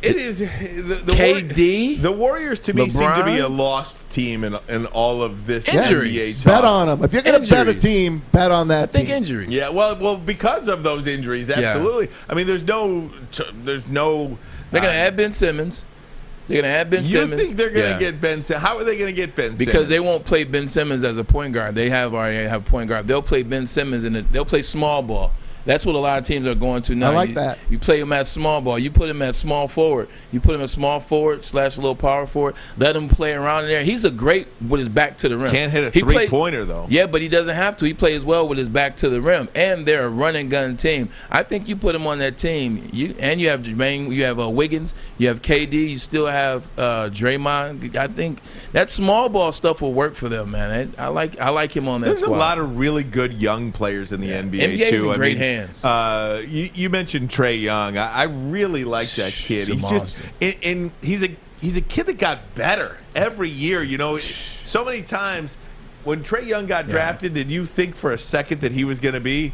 It is the KD. The Warriors to me seem to be a lost team in all of this NBA talk. Bet on them. If you're going to bet a team, bet on that team. I think injuries. Yeah, well, because of those injuries, absolutely. Yeah. There's no. They're going to add Ben Simmons. They're going to add Ben Simmons. You think they're going to get Ben Simmons? How are they going to get Ben Simmons? Because they won't play Ben Simmons as a point guard. They already have a point guard. They'll play Ben Simmons they'll play small ball. That's what a lot of teams are going to now. I like that. You play him at small ball. You put him at small forward. You put him at small forward / a little power forward. Let him play around in there. He's a great with his back to the rim. Can't hit a three-pointer, though. Yeah, but he doesn't have to. He plays well with his back to the rim. And they're a run-and-gun team. I think you put him on that team. You have Jermaine. You have Wiggins. You have KD. You still have Draymond. I think that small ball stuff will work for them, man. I like him on that There's squad. a lot of really good young players in the NBA, NBA's too. in great hands. You mentioned Trae Young. I really like that kid. He's just and he's a kid that got better every year. You know, so many times when Trae Young got drafted, did you think for a second that he was going to be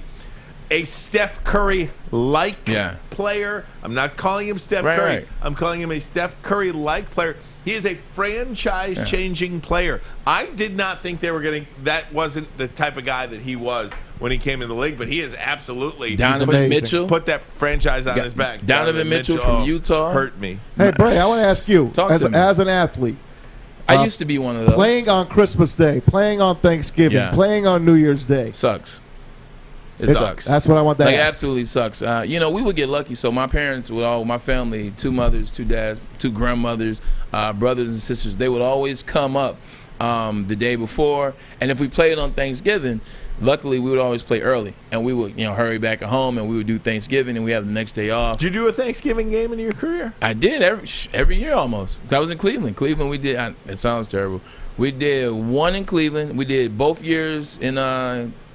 a Steph Curry-like player? I'm not calling him Steph Curry. Right. I'm calling him a Steph Curry-like player. He is a franchise-changing player. I did not think they were going to – that wasn't the type of guy that he was when he came in the league, but he is absolutely – Donovan Mitchell. Put that franchise on his back. Donovan Mitchell from Utah. Hurt me. Hey, Bray, I want to ask you, as an athlete. I used to be one of those. Playing on Christmas Day, playing on Thanksgiving, playing on New Year's Day. Sucks. It sucks. That's what I want to ask. It absolutely sucks. We would get lucky. So my parents my family, 2 mothers, 2 dads, 2 grandmothers, brothers and sisters, they would always come up the day before. And if we played on Thanksgiving, luckily we would always play early. And we would, hurry back at home and we would do Thanksgiving and we have the next day off. Did you do a Thanksgiving game in your career? I did every year almost. I was in Cleveland. Cleveland we did, it sounds terrible. We did one in Cleveland. We did both years in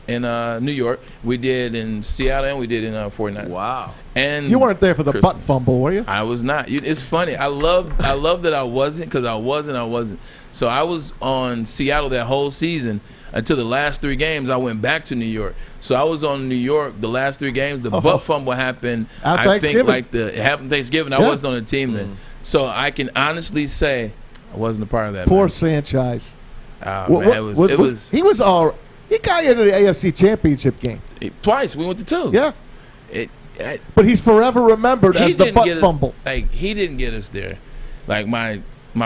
New York. We did in Seattle and we did in 49. Wow. And you weren't there for the butt fumble, were you? I was not. It's funny. I love that I wasn't, because I wasn't. So I was on Seattle that whole season until the last 3 games. I went back to New York. So I was on New York the last 3 games. The butt fumble happened. I think it happened Thanksgiving. I wasn't on the team then. So I can honestly say I wasn't a part of that. Poor Sanchez. He was all. He got into the AFC Championship game twice. We went to 2. Yeah. But he's forever remembered as the butt fumble. He didn't get us there. Like my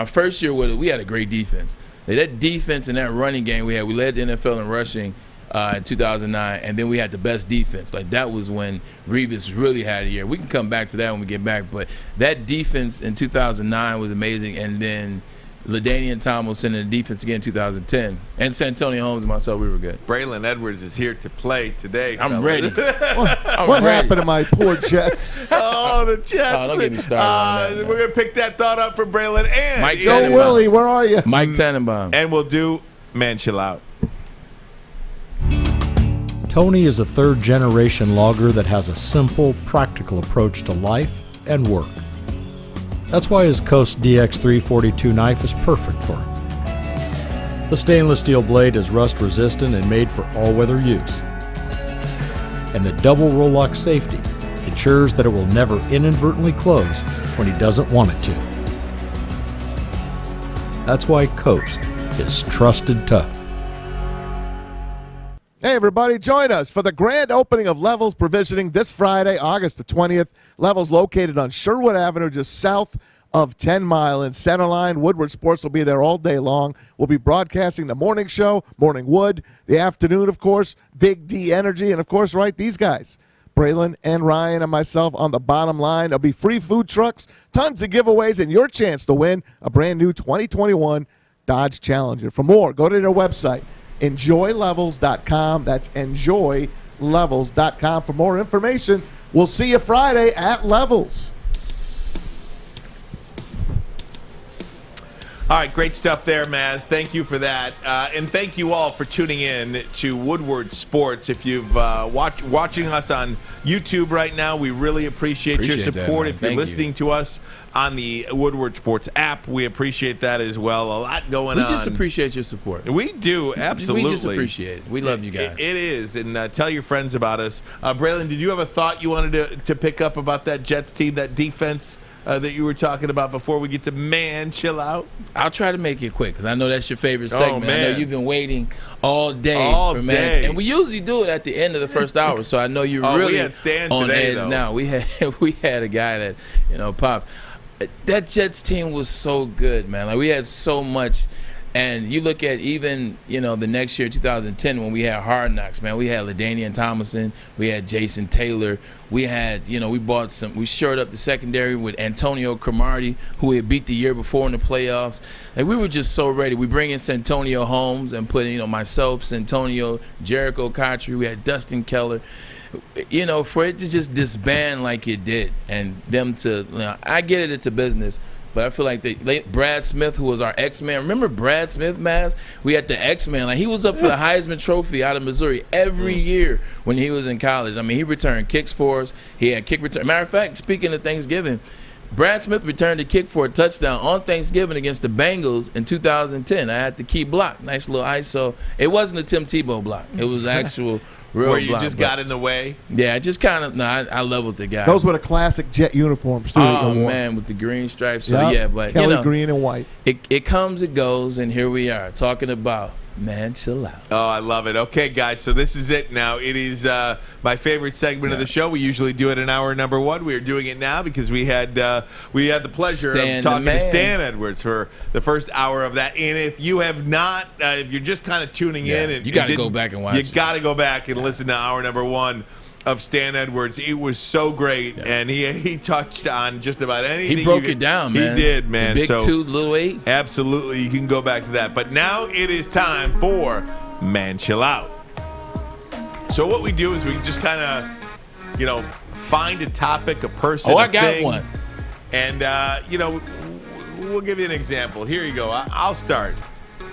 first year with it, we had a great defense. That defense and that running game we led the NFL in rushing in 2009, and then we had the best defense. Like that was when Revis really had a year. We can come back to that when we get back, but that defense in 2009 was amazing, and then LaDainian Tomlinson in the defense again in 2010. And Santonio Holmes and myself, we were good. Braylon Edwards is here to play today. I'm ready. What happened to my poor Jets? Oh, the Jets. Oh, don't get me started on that. We're going to pick that thought up from Braylon and Mike Joe Willie, where are you? Mike Tannenbaum. And we'll do Man Chill Out. Tony is a third-generation logger that has a simple, practical approach to life and work. That's why his Coast DX342 knife is perfect for him. The stainless steel blade is rust-resistant and made for all-weather use. And the double roll-lock safety ensures that it will never inadvertently close when he doesn't want it to. That's why Coast is trusted tough. Hey, everybody, join us for the grand opening of Levels Provisioning this Friday, August the 20th. Levels located on Sherwood Avenue, just south of 10 Mile in Centerline. Woodward Sports will be there all day long. We'll be broadcasting the morning show, Morning Wood, the afternoon, of course, Big D Energy, and, of course, these guys, Braylon and Ryan and myself on the bottom line. There'll be free food trucks, tons of giveaways, and your chance to win a brand new 2021 Dodge Challenger. For more, go to their website, enjoylevels.com. That's enjoylevels.com for more information. We'll see you Friday at Levels. All right, great stuff there, Maz. Thank you for that. And thank you all for tuning in to Woodward Sports. If you've watching us on YouTube right now, we really appreciate your support. That, if you're listening to us on the Woodward Sports app, we appreciate that as well. A lot going on. We just appreciate your support. We do, absolutely. We just appreciate it. We love you guys. It is. And tell your friends about us. Braylon, did you have a thought you wanted to pick up about that Jets team, that defense that you were talking about before we get to Man Chill Out? I'll try to make it quick because I know that's your favorite segment. Man. I know you've been waiting all day for Man. And we usually do it at the end of the first hour, so I know you're really we had Stan on today, edge though. now. We had a guy that, pops. That Jets team was so good, man. Like we had so much And you look at even, the next year, 2010, when we had Hard Knocks, man, we had LaDainian Tomlinson, we had Jason Taylor, we had, we shored up the secondary with Antonio Cromartie, who we had beat the year before in the playoffs. Like, we were just so ready. We bring in Santonio Holmes and put, myself, Santonio, Jericho Cotchery, we had Dustin Keller. For it to just disband like it did, and them to, I get it, it's a business. But I feel like Brad Smith, who was our X-Man. Remember Brad Smith, Maz? We had the X-Man. Like, he was up for the Heisman Trophy out of Missouri every year when he was in college. I mean, he returned kicks for us. He had kick return. Matter of fact, speaking of Thanksgiving, Brad Smith returned a kick for a touchdown on Thanksgiving against the Bengals in 2010. I had the key block. Nice little ISO. It wasn't a Tim Tebow block. It was actual real where you block, just got in the way? Yeah, I just kind of, I leveled the guy. Those were the classic Jet uniforms, too. Oh, man, with the green stripes. So, yep. But, Kelly green and white. It comes, it goes, and here we are talking about, man, chill out. Oh, I love it. Okay, guys, so this is it now. It is my favorite segment of the show. We usually do it in hour number 1. We are doing it now because we had the pleasure of talking to Stan Edwards for the first hour of that. And if you have not, if you're just kind of tuning in, and you got to go back and watch it. You got to go back and listen to hour number 1 of Stan Edwards. It was so great, and he touched on just about anything. He broke it down, man. He did, man. The big 2, little 8. Absolutely, you can go back to that. But now it is time for Man Chill Out. So what we do is we just kind of, find a topic, a person, I got one. And, we'll give you an example. Here you go. I'll start.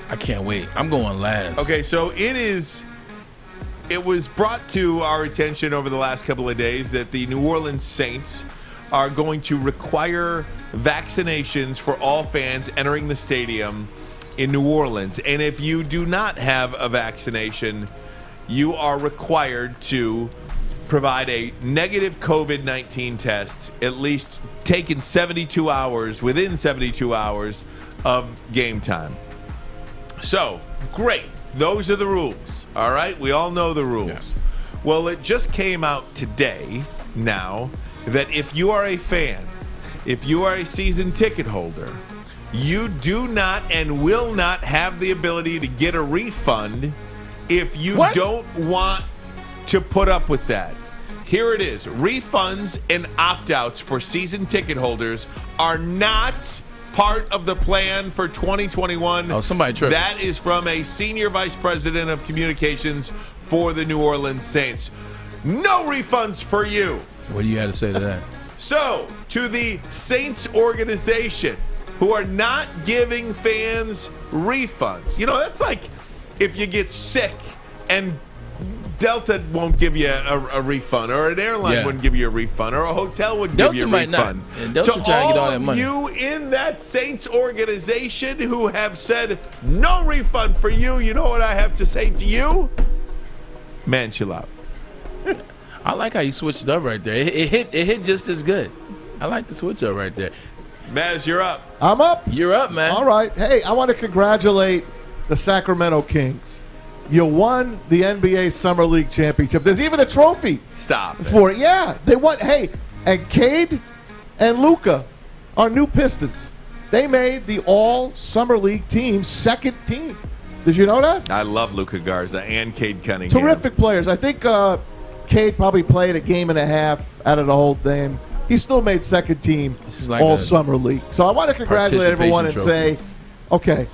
I can't wait. I'm going last. Okay, so it was brought to our attention over the last couple of days that the New Orleans Saints are going to require vaccinations for all fans entering the stadium in New Orleans. And if you do not have a vaccination, you are required to provide a negative COVID-19 test, at least taken within 72 hours of game time. So, great. Those are the rules, all right? We all know the rules. Yeah. Well, it just came out today now that if you are a fan, if you are a season ticket holder, you do not and will not have the ability to get a refund if you don't want to put up with that. Here it is. Refunds and opt-outs for season ticket holders are not part of the plan for 2021. Oh, somebody tripped. That is from a senior vice president of communications for the New Orleans Saints. No refunds for you. What do you have to say to that? So, to the Saints organization who are not giving fans refunds. That's like if you get sick and Delta won't give you a refund, or an airline wouldn't give you a refund, or a hotel wouldn't give you a refund. Delta to trying to get all that all money. of you in that Saints organization who have said no refund for you, you know what I have to say to you? Man, chill out. I like how you switched it up right there. It hit just as good. I like the switch up right there. Maz, you're up. I'm up. You're up, man. All right. Hey, I want to congratulate the Sacramento Kings. You won the NBA Summer League Championship. There's even a trophy. Stop for it. Yeah, they won. Hey, and Cade and Luka are new Pistons. They made the All Summer League team's second team. Did you know that? I love Luka Garza and Cade Cunningham. Terrific players. I think Cade probably played a game and a half out of the whole thing. He still made second team like All Summer League. So I want to congratulate everyone and say, okay,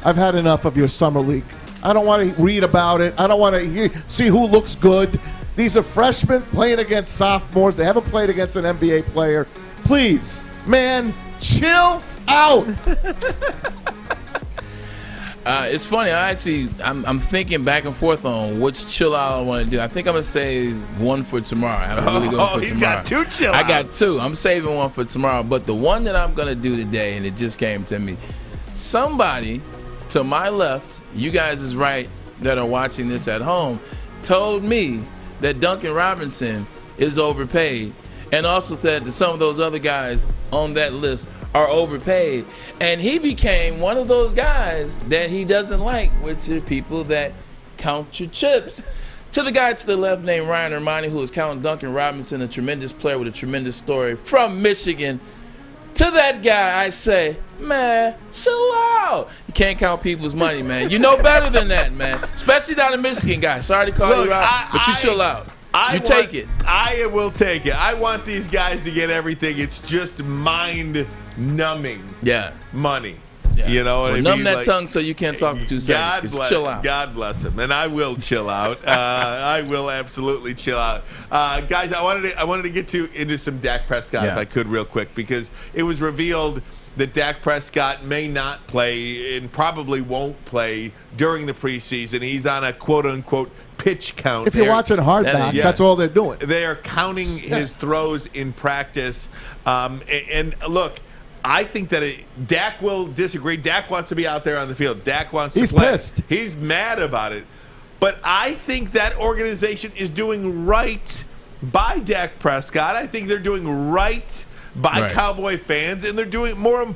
I've had enough of your Summer League. I don't want to read about it. I don't want to see who looks good. These are freshmen playing against sophomores. They haven't played against an NBA player. Please, man, chill out. It's funny. I'm thinking back and forth on which chill out I want to do. I think I'm going to save one for tomorrow. I have a really good one for tomorrow. You got two chill outs. I got two. I'm saving one for tomorrow. But the one that I'm going to do today, and it just came to me, somebody to my left, you guys is right that are watching this at home, told me that Duncan Robinson is overpaid, and also said that some of those other guys on that list are overpaid. And he became one of those guys that he doesn't like, which are people that count your chips. To the guy to the left named Ryan Ermani, who is counting Duncan Robinson, a tremendous player with a tremendous story from Michigan. To that guy, I say, man, chill out. You can't count people's money, man. You know better than that, man. Especially down in Michigan, guy. Sorry to call you out, but you chill out. Take it. I will take it. I want these guys to get everything. It's just mind-numbing money. Yeah. You know what I mean? Numb that tongue so you can't talk for 2 seconds. Chill out. God bless him, and I will chill out. I will absolutely chill out, guys. I wanted to get into some Dak Prescott if I could real quick, because it was revealed that Dak Prescott may not play and probably won't play during the preseason. He's on a quote-unquote pitch count. If you're watching Hard Knocks, that's all they're doing. They are counting his throws in practice, and look. I think that Dak will disagree. Dak wants to be out there on the field. Dak wants to play. He's pissed. He's mad about it. But I think that organization is doing right by Dak Prescott. I think they're doing right by Cowboy fans. And they're doing, most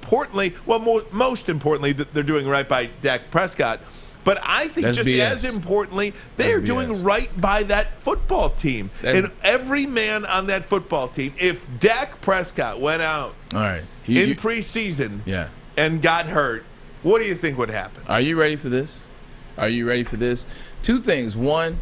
importantly, they're doing right by Dak Prescott. But I think just as importantly, they are doing right by that football team. And every man on that football team, if Dak Prescott went out in preseason and got hurt, what do you think would happen? Are you ready for this? Two things. One,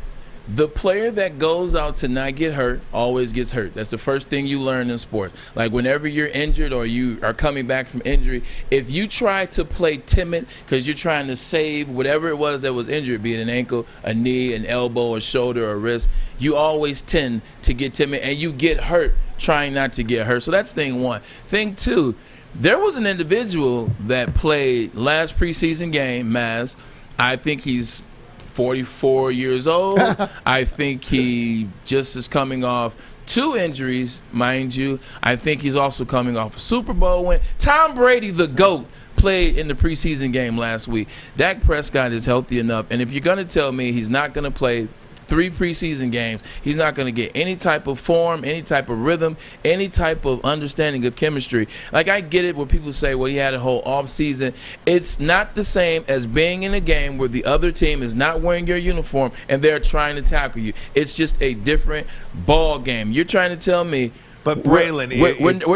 the player that goes out to not get hurt always gets hurt. That's the first thing you learn in sports. Like whenever you're injured or you are coming back from injury, if you try to play timid because you're trying to save whatever it was that was injured, be it an ankle, a knee, an elbow, a shoulder, or a wrist, you always tend to get timid and you get hurt trying not to get hurt. So that's thing one. Thing two, there was an individual that played last preseason game, Maz. I think he's 44 years old. I think he just is coming off 2 injuries, mind you. I think he's also coming off a Super Bowl win. Tom Brady, the GOAT, played in the preseason game last week. Dak Prescott is healthy enough, and if you're going to tell me he's not going to play 3 preseason games, he's not going to get any type of form, any type of rhythm, any type of understanding of chemistry. Like, I get it where people say, well, he had a whole off season. It's not the same as being in a game where the other team is not wearing your uniform and they're trying to tackle you. It's just a different ball game. You're trying to tell me, but Braylon,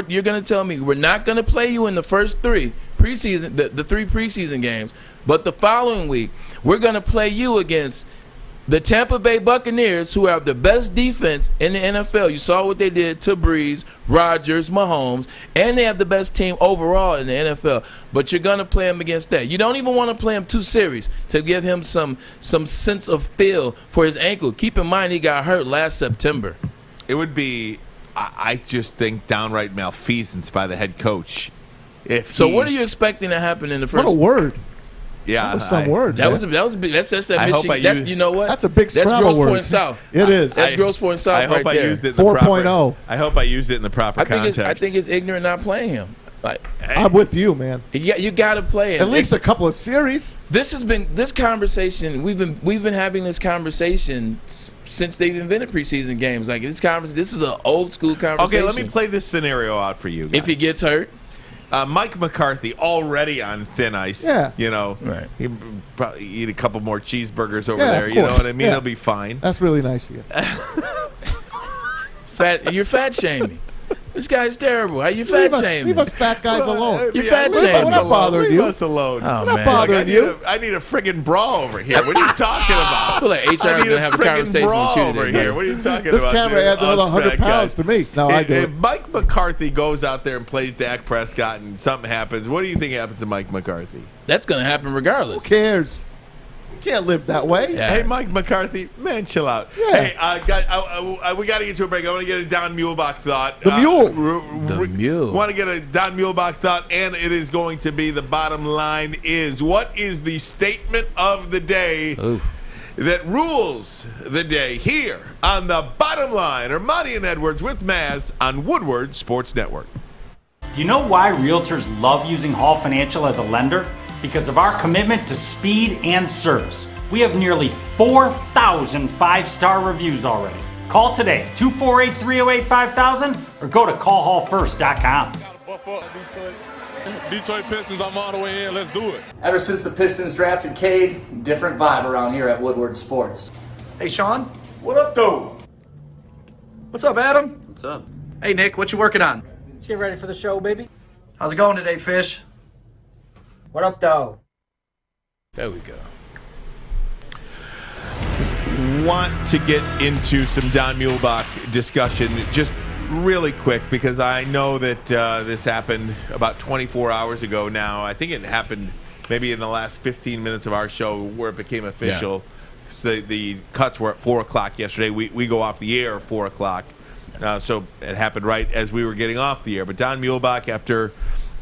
you're going to tell me we're not going to play you in the first 3 preseason, the 3 preseason games, but the following week we're going to play you against the Tampa Bay Buccaneers, who have the best defense in the NFL. You saw what they did to Breeze, Rodgers, Mahomes, and they have the best team overall in the NFL. But you're going to play him against that. You don't even want to play him 2 series to give him some sense of feel for his ankle. Keep in mind he got hurt last September. It would be, I just think, downright malfeasance by the head coach. What are you expecting to happen in the first? What a word. Yeah, that was some word. That was big. That's that Michigan. You know what? That's a big That's Scrabble Grosse word. Point South. It is. That's Grosse Point South. I hope I used it in the 4.0. I hope I used it in the proper context. I think it's ignorant not playing him. Like, I'm with you, man. You got to play him. At least a couple of series. This conversation. We've been having this conversation since they've invented preseason games. Like this is an old school conversation. Okay, let me play this scenario out for you guys. If he gets hurt. Mike McCarthy already on thin ice. Yeah. You know, he probably eat a couple more cheeseburgers over Yeah, there. of You know course. what I mean? Yeah. He'll be fine. That's really nice of you. You're fat shaming. This guy's terrible. How you fat shaming? Leave us fat guys alone. You're fat shaming. We're not bothering you. Leave us alone. Oh, We're not man. bothering you. I need a friggin' bra over here. What are you talking about? I feel like HR is going to have a conversation with you over today. here. What are you talking This about? camera adds another 100 pounds to me. No, I do If it. Mike McCarthy goes out there and plays Dak Prescott and something happens, what do you think happens to Mike McCarthy? That's going to happen regardless. Who cares? You can't live that way. Yeah. Hey, Mike McCarthy, man, chill out. Yeah. Hey, we got to get to a break. I want to get a Don Muhlbach thought. The mule. The mule. Want to get a Don Muhlbach thought, and it is going to be the bottom line is, what is the statement of the day that rules the day here on the bottom line? Armani and Edwards with Maz on Woodward Sports Network. Do you know why realtors love using Hall Financial as a lender? Because of our commitment to speed and service. We have nearly 4,000 5-star reviews already. Call today, 248-308-5000, or go to callhallfirst.com. Detroit Pistons, I'm all the way in. Let's do it. Ever since the Pistons drafted Cade, different vibe around here at Woodward Sports. Hey, Sean. What up, though? What's up, Adam? What's up? Hey, Nick. What you working on? Get ready for the show, baby. How's it going today, Fish? What up, though? There we go. Want to get into some Don Muhlbach discussion just really quick because I know that this happened about 24 hours ago now. I think it happened maybe in the last 15 minutes of our show where it became official. Yeah. So the cuts were at 4 o'clock yesterday. We go off the air at 4 o'clock. So it happened right as we were getting off the air. But Don Muhlbach, after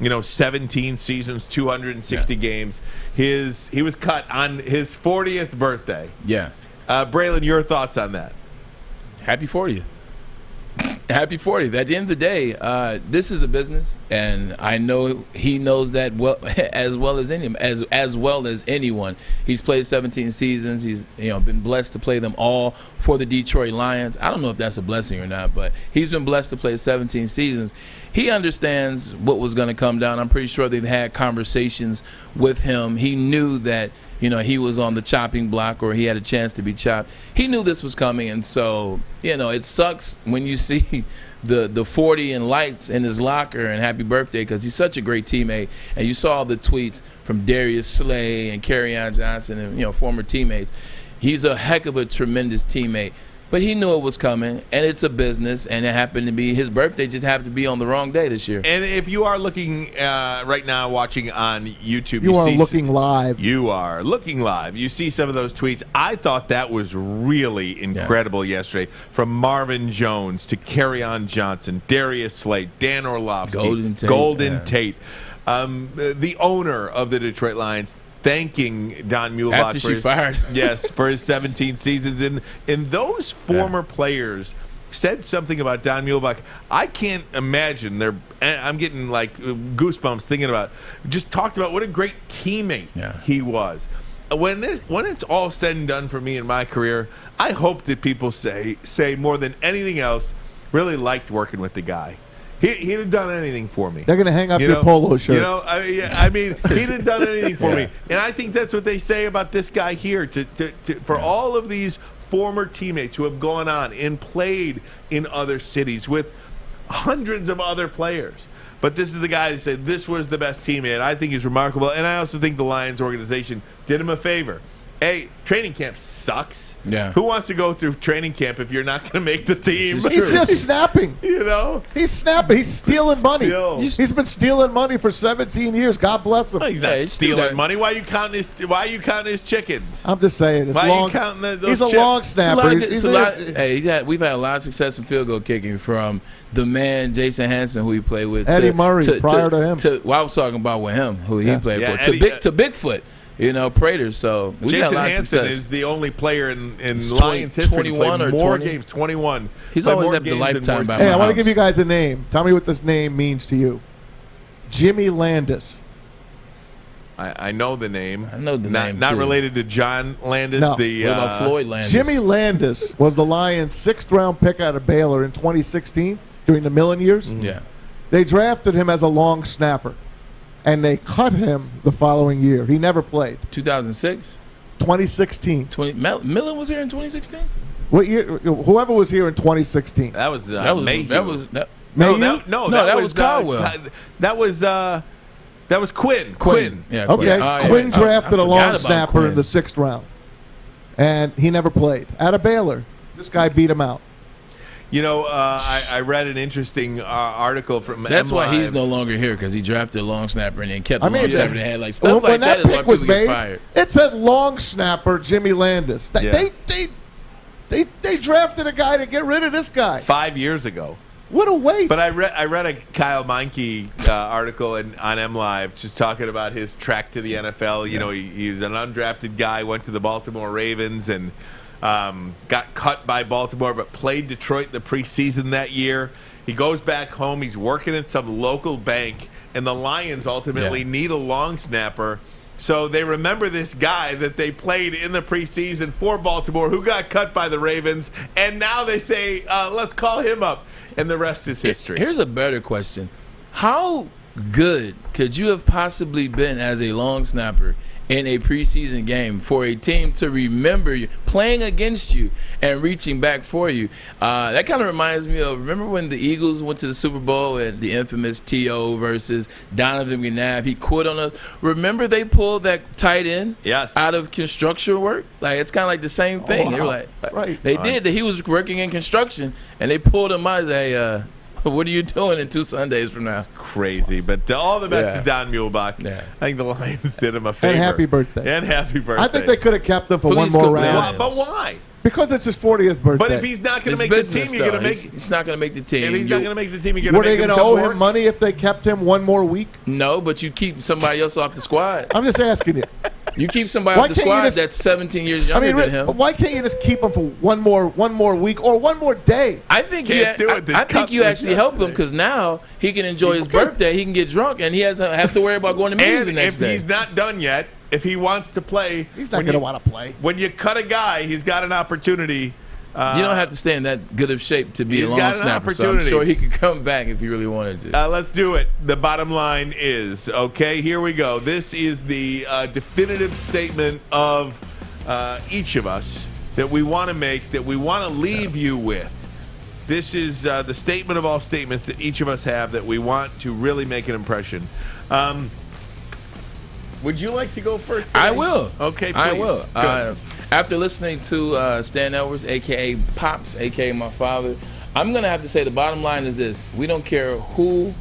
17 seasons, 260 games, he was cut on his 40th birthday. Yeah. Braylon, your thoughts on that? Happy 40th. Happy 40th. At the end of the day, this is a business, and I know he knows that as well as anyone. He's played 17 seasons. He's been blessed to play them all for the Detroit Lions. I don't know if that's a blessing or not, but he's been blessed to play 17 seasons. He understands what was going to come down. I'm pretty sure they've had conversations with him. He knew that he was on the chopping block, or he had a chance to be chopped. He knew this was coming, and so it sucks when you see the 40 and lights in his locker and happy birthday, because he's such a great teammate. And you saw the tweets from Darius Slay and Kerryon Johnson and former teammates. He's a heck of a tremendous teammate. But he knew it was coming, and it's a business, and it happened to be his birthday just happened to be on the wrong day this year. And if you are looking right now, watching on YouTube, you are looking live. You are looking live. You see some of those tweets. I thought that was really incredible yesterday. From Marvin Jones to Kerryon Johnson, Darius Slay, Dan Orlovsky, Golden Tate. The owner of the Detroit Lions thanking Don Muhlbach for his 17 seasons. And those former players said something about Don Muhlbach. I can't imagine. I'm getting like goosebumps thinking about it. Just talked about what a great teammate he was. When it's all said and done for me in my career, I hope that people say more than anything else, really liked working with the guy. He'd have done anything for me. They're going to hang up your polo shirt. I mean, he'd have done anything for me. And I think that's what they say about this guy here. For all of these former teammates who have gone on and played in other cities with hundreds of other players. But this is the guy that said this was the best teammate. I think he's remarkable. And I also think the Lions organization did him a favor. Hey, training camp sucks. Yeah. Who wants to go through training camp if you're not going to make the team? He's just snapping. He's snapping. He's stealing money. He's been stealing money for 17 years. God bless him. Well, he's not stealing money. Why are you counting his chickens? I'm just saying. Why are you counting those He's chips? A long snapper. We've had a lot of success in field goal kicking from the man Jason Hansen, who he played with, Eddie Murray prior to him. I was talking about with him, who he played for, to Bigfoot. Prater. So Jason Hansen is the only player in Lions history to play more games. 21. He's always at the lifetime. Hey, I want to give you guys a name. Tell me what this name means to you. Jimmy Landis. I know the name. I know the name. Not related to John Landis. No. What about Floyd Landis? Jimmy Landis was the Lions' 6th-round pick out of Baylor in 2016 during the Millen years. Yeah. They drafted him as a long snapper. And they cut him the following year. He never played. 2006? 2016. Millen was here in 2016? What year? Whoever was here in 2016. That was Mayhew. that was Caldwell. That was Quinn. Quinn. Yeah, okay. Quinn drafted a long snapper in the 6th round. And he never played. Out of Baylor. This guy beat him out. I read an interesting article from That's why he's no longer here, because he drafted a long snapper and then kept the long snapper. They had stuff like that is why people get fired. It said long snapper Jimmy Landis. They drafted a guy to get rid of this guy 5 years ago. What a waste! But I read a Kyle Meinke article on MLive just talking about his track to the NFL. He's an undrafted guy, went to the Baltimore Ravens and got cut by Baltimore, but played Detroit the preseason that year. He goes back home. He's working at some local bank, and the Lions ultimately need a long snapper. So they remember this guy that they played in the preseason for Baltimore, who got cut by the Ravens, and now they say, let's call him up, and the rest is history. Here's a better question. How good could you have possibly been as a long snapper in a preseason game for a team to remember you, playing against you and reaching back for you? That kind of reminds me of, remember when the Eagles went to the Super Bowl and the infamous T.O. versus Donovan McNabb? He quit on us. Remember they pulled that tight end out of construction work? Like, it's kind of like the same thing. They were like, right. They did. He was working in construction, and they pulled him out as a what are you doing in 2 Sundays from now? Crazy, but all the best Yeah. to Don Muhlbach. Yeah. I think the Lions did him a favor. And happy birthday. And happy birthday. I think they could have kept him for Please one more go round. But why? Because it's his 40th birthday. But if he's not going It's to make the business, team, you're going to though. make. He's not going to make the team. If he's not You- going to make the team, you're Were going they to going to owe him money if they kept him one more week? No, but you keep somebody else off the squad. I'm just asking you. You keep somebody Why off the can't you squad just- that's 17 years younger than him. Why can't you just keep him for one more week or one more day? I think Can't do it. I think you actually help him because now he can enjoy his birthday. He can get drunk and he doesn't have to worry about going to meetings the And next if day. he's not done yet, if he wants to play, He's not when going to you- want to play. When you cut a guy, he's got an opportunity. You don't have to stay in that good of shape to be He's a long got an snapper. So I'm opportunity. sure he could come back if he really wanted to. Let's do it. The bottom line is, okay, here we go. This is the definitive statement of each of us that we want to make, that we want to leave you with. This is the statement of all statements that each of us have that we want to really make an impression. Would you like to go first today? I will. Okay, please. I will. Good. After listening to Stan Edwards, a.k.a. Pops, a.k.a. my father, I'm going to have to say the bottom line is this. We don't care who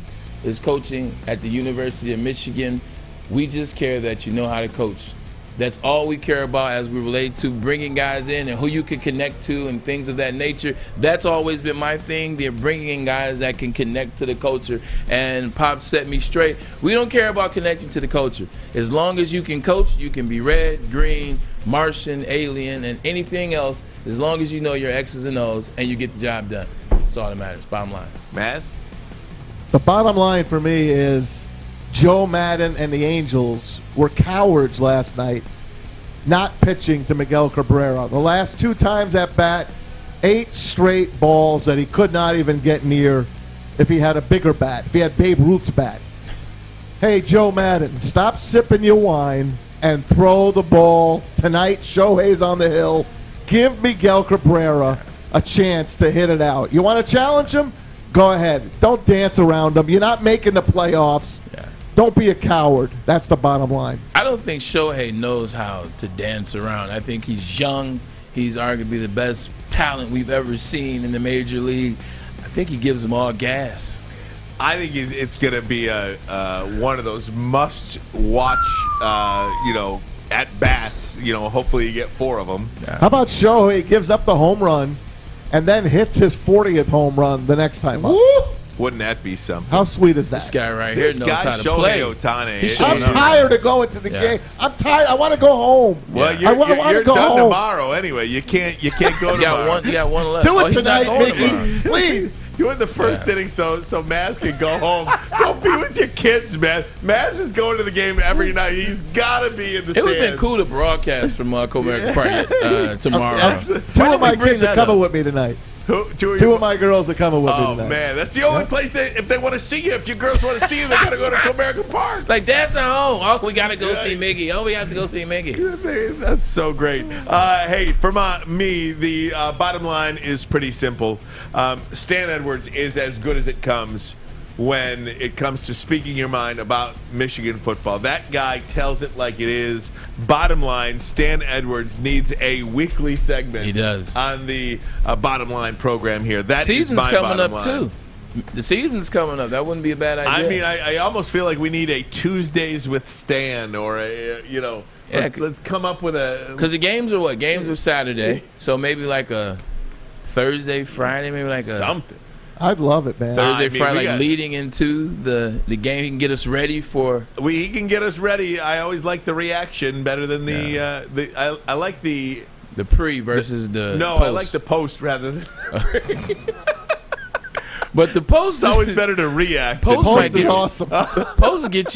is coaching at the University of Michigan. We just care that you know how to coach. That's all we care about as we relate to bringing guys in and who you can connect to and things of that nature. That's always been my thing. They're bringing in guys that can connect to the culture. And Pop set me straight. We don't care about connecting to the culture. As long as you can coach, you can be red, green, Martian, alien, and anything else, as long as you know your X's and O's and you get the job done. That's all that matters. Bottom line. Maz? The bottom line for me is Joe Madden and the Angels were cowards last night, not pitching to Miguel Cabrera. The last 2 times at bat, 8 straight balls that he could not even get near if he had a bigger bat, if he had Babe Ruth's bat. Hey, Joe Madden, stop sipping your wine and throw the ball. Tonight, Shohei's on the hill. Give Miguel Cabrera a chance to hit it out. You want to challenge him? Go ahead. Don't dance around him. You're not making the playoffs. Don't be a coward. That's the bottom line. I don't think Shohei knows how to dance around. I think he's young. He's arguably the best talent we've ever seen in the major league. I think he gives them all gas. I think it's going to be one of those must-watch, at-bats. Hopefully you get 4 of them. How about Shohei gives up the home run and then hits his 40th home run the next time up? Woo! Wouldn't that be something? How sweet is that? This guy right here This knows guy, how to Shohei play. Ohtani. He's I'm showing up. tired of going to the game. I'm tired. I want to go home. Well, I wanna you're go done home. tomorrow anyway. You can't go You tomorrow. got one left. Do it he's not tonight, going Mickey. tomorrow. Please. Do it the first inning so Maz can go home. Go be with your kids, man. Maz is going to the game every night. He's got to be in the It stands. would have been cool to broadcast from Co-American Park tomorrow. 2 of my kids are coming with me tonight. Two of my girls are coming with me Oh, tonight. man. That's the only place that, if they want to see you, if your girls want to see you, they got to go to American Park. Like, that's at home. Oh, we got to go see Mickey. Oh, we have to go see Mickey. That's so great. Hey, for me, the bottom line is pretty simple. Stan Edwards is as good as it comes when it comes to speaking your mind about Michigan football. That guy tells it like it is. Bottom line, Stan Edwards needs a weekly segment. He does. On the Bottom Line program here. That Season's is my coming bottom up, line. too. The season's coming up. That wouldn't be a bad idea. I mean, I almost feel like we need a Tuesdays with Stan or let's come up with a. Because the games are what? Games are Saturday. So maybe like a Thursday, Friday, maybe like a. Something. I'd love it, man. Thursday, Friday, like leading into the game. He can get us ready for. He can get us ready. I always like the reaction better than I like the pre versus the. No, post. I like the post rather than. But the post is always better to react. Post is awesome. Post to get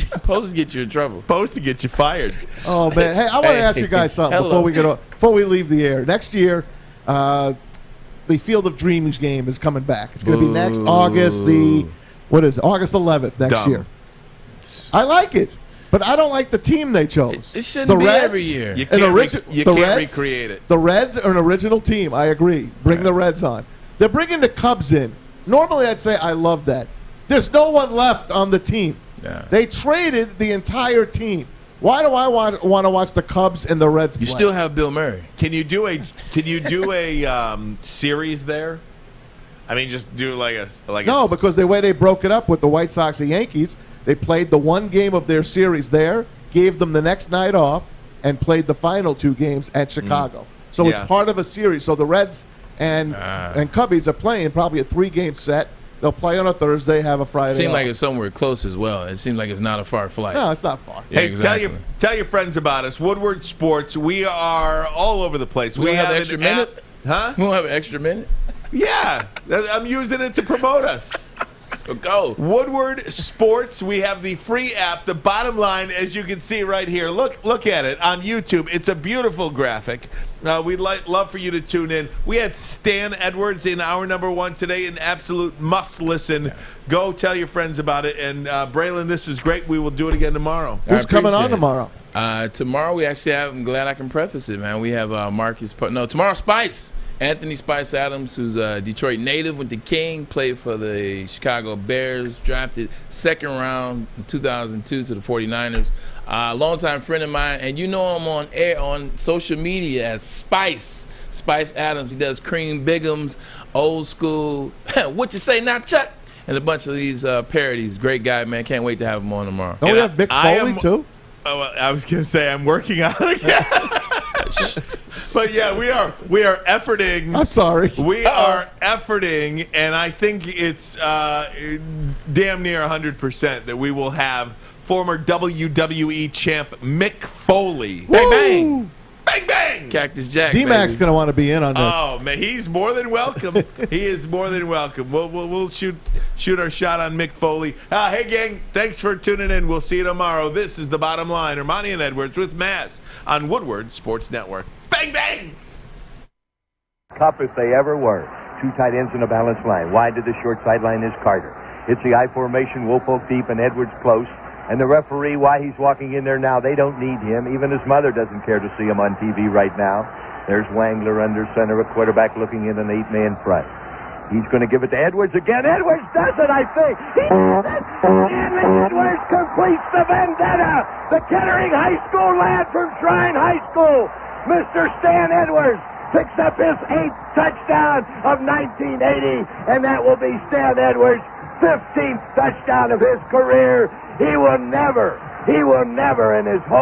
you in trouble. Post to get you fired. Oh man! Hey, I want to ask you guys something before we leave the air. Next year, the Field of Dreams game is coming back. It's going to be next August. August 11th next year. I like it. But I don't like the team they chose. It shouldn't be every year. You can't recreate it. The Reds are an original team. I agree. Bring the Reds on. They're bringing the Cubs in. Normally, I'd say I love that. There's no one left on the team. Yeah. They traded the entire team. Why do I want to watch the Cubs and the Reds play? You still have Bill Murray. Can you do a series there? I mean, just do because the way they broke it up with the White Sox and Yankees, they played the one game of their series there, gave them the next night off, and played the final 2 games at Chicago. So it's part of a series. So the Reds and Cubbies are playing probably a 3-game set. They'll play on a Thursday, have a Friday. It seems off. like it's somewhere close as well. It seems like it's not a far flight. No, it's not far. Yeah, Hey, exactly. tell your friends about us. Woodward Sports. We are all over the place. We have an extra minute? Huh? We won't have an extra minute? Yeah. I'm using it to promote us. Go. Woodward Sports. We have the free app. The bottom line, as you can see right here, look at it on YouTube. It's a beautiful graphic. We'd love for you to tune in. We had Stan Edwards in hour number 1 today, an absolute must listen. Yeah. Go tell your friends about it. And Braylon, this was great. We will do it again tomorrow. Who's coming on tomorrow? Tomorrow we actually have, I'm glad I can preface it, man. We have tomorrow Spice. Anthony Spice Adams, who's a Detroit native, went to King, played for the Chicago Bears, drafted 2nd round in 2002 to the 49ers. Longtime friend of mine, and you know him on air on social media as Spice Adams. He does Cream Bigums, Old School, What You Say Now, Chuck, and a bunch of these parodies. Great guy, man. Can't wait to have him on tomorrow. Don't we have Mick Foley, too? Oh, I was going to say I'm working on it again. But yeah, we are efforting. I'm sorry. We are efforting, and I think it's damn near 100% that we will have former WWE champ Mick Foley. Bang, bang. Bang, bang. Cactus Jack. D-Mac's going to want to be in on this. Oh, man, he's more than welcome. He is more than welcome. We'll shoot our shot on Mick Foley. Hey, gang, thanks for tuning in. We'll see you tomorrow. This is The Bottom Line. Armani and Edwards with Maz on Woodward Sports Network. Bang, bang! Cup if they ever were. 2 tight ends in a balanced line. Wide to the short sideline is Carter. It's the I formation, Woolfolk deep and Edwards close. And the referee, why he's walking in there now, they don't need him. Even his mother doesn't care to see him on TV right now. There's Wangler under center, a quarterback looking in an 8-man front. He's going to give it to Edwards again. Edwards does it, I think. He does it. And Edwards completes the vendetta. The Kettering High School lad from Shrine High School, Mr. Stan Edwards, picks up his 8th touchdown of 1980, and that will be Stan Edwards' 15th touchdown of his career. He will never in his whole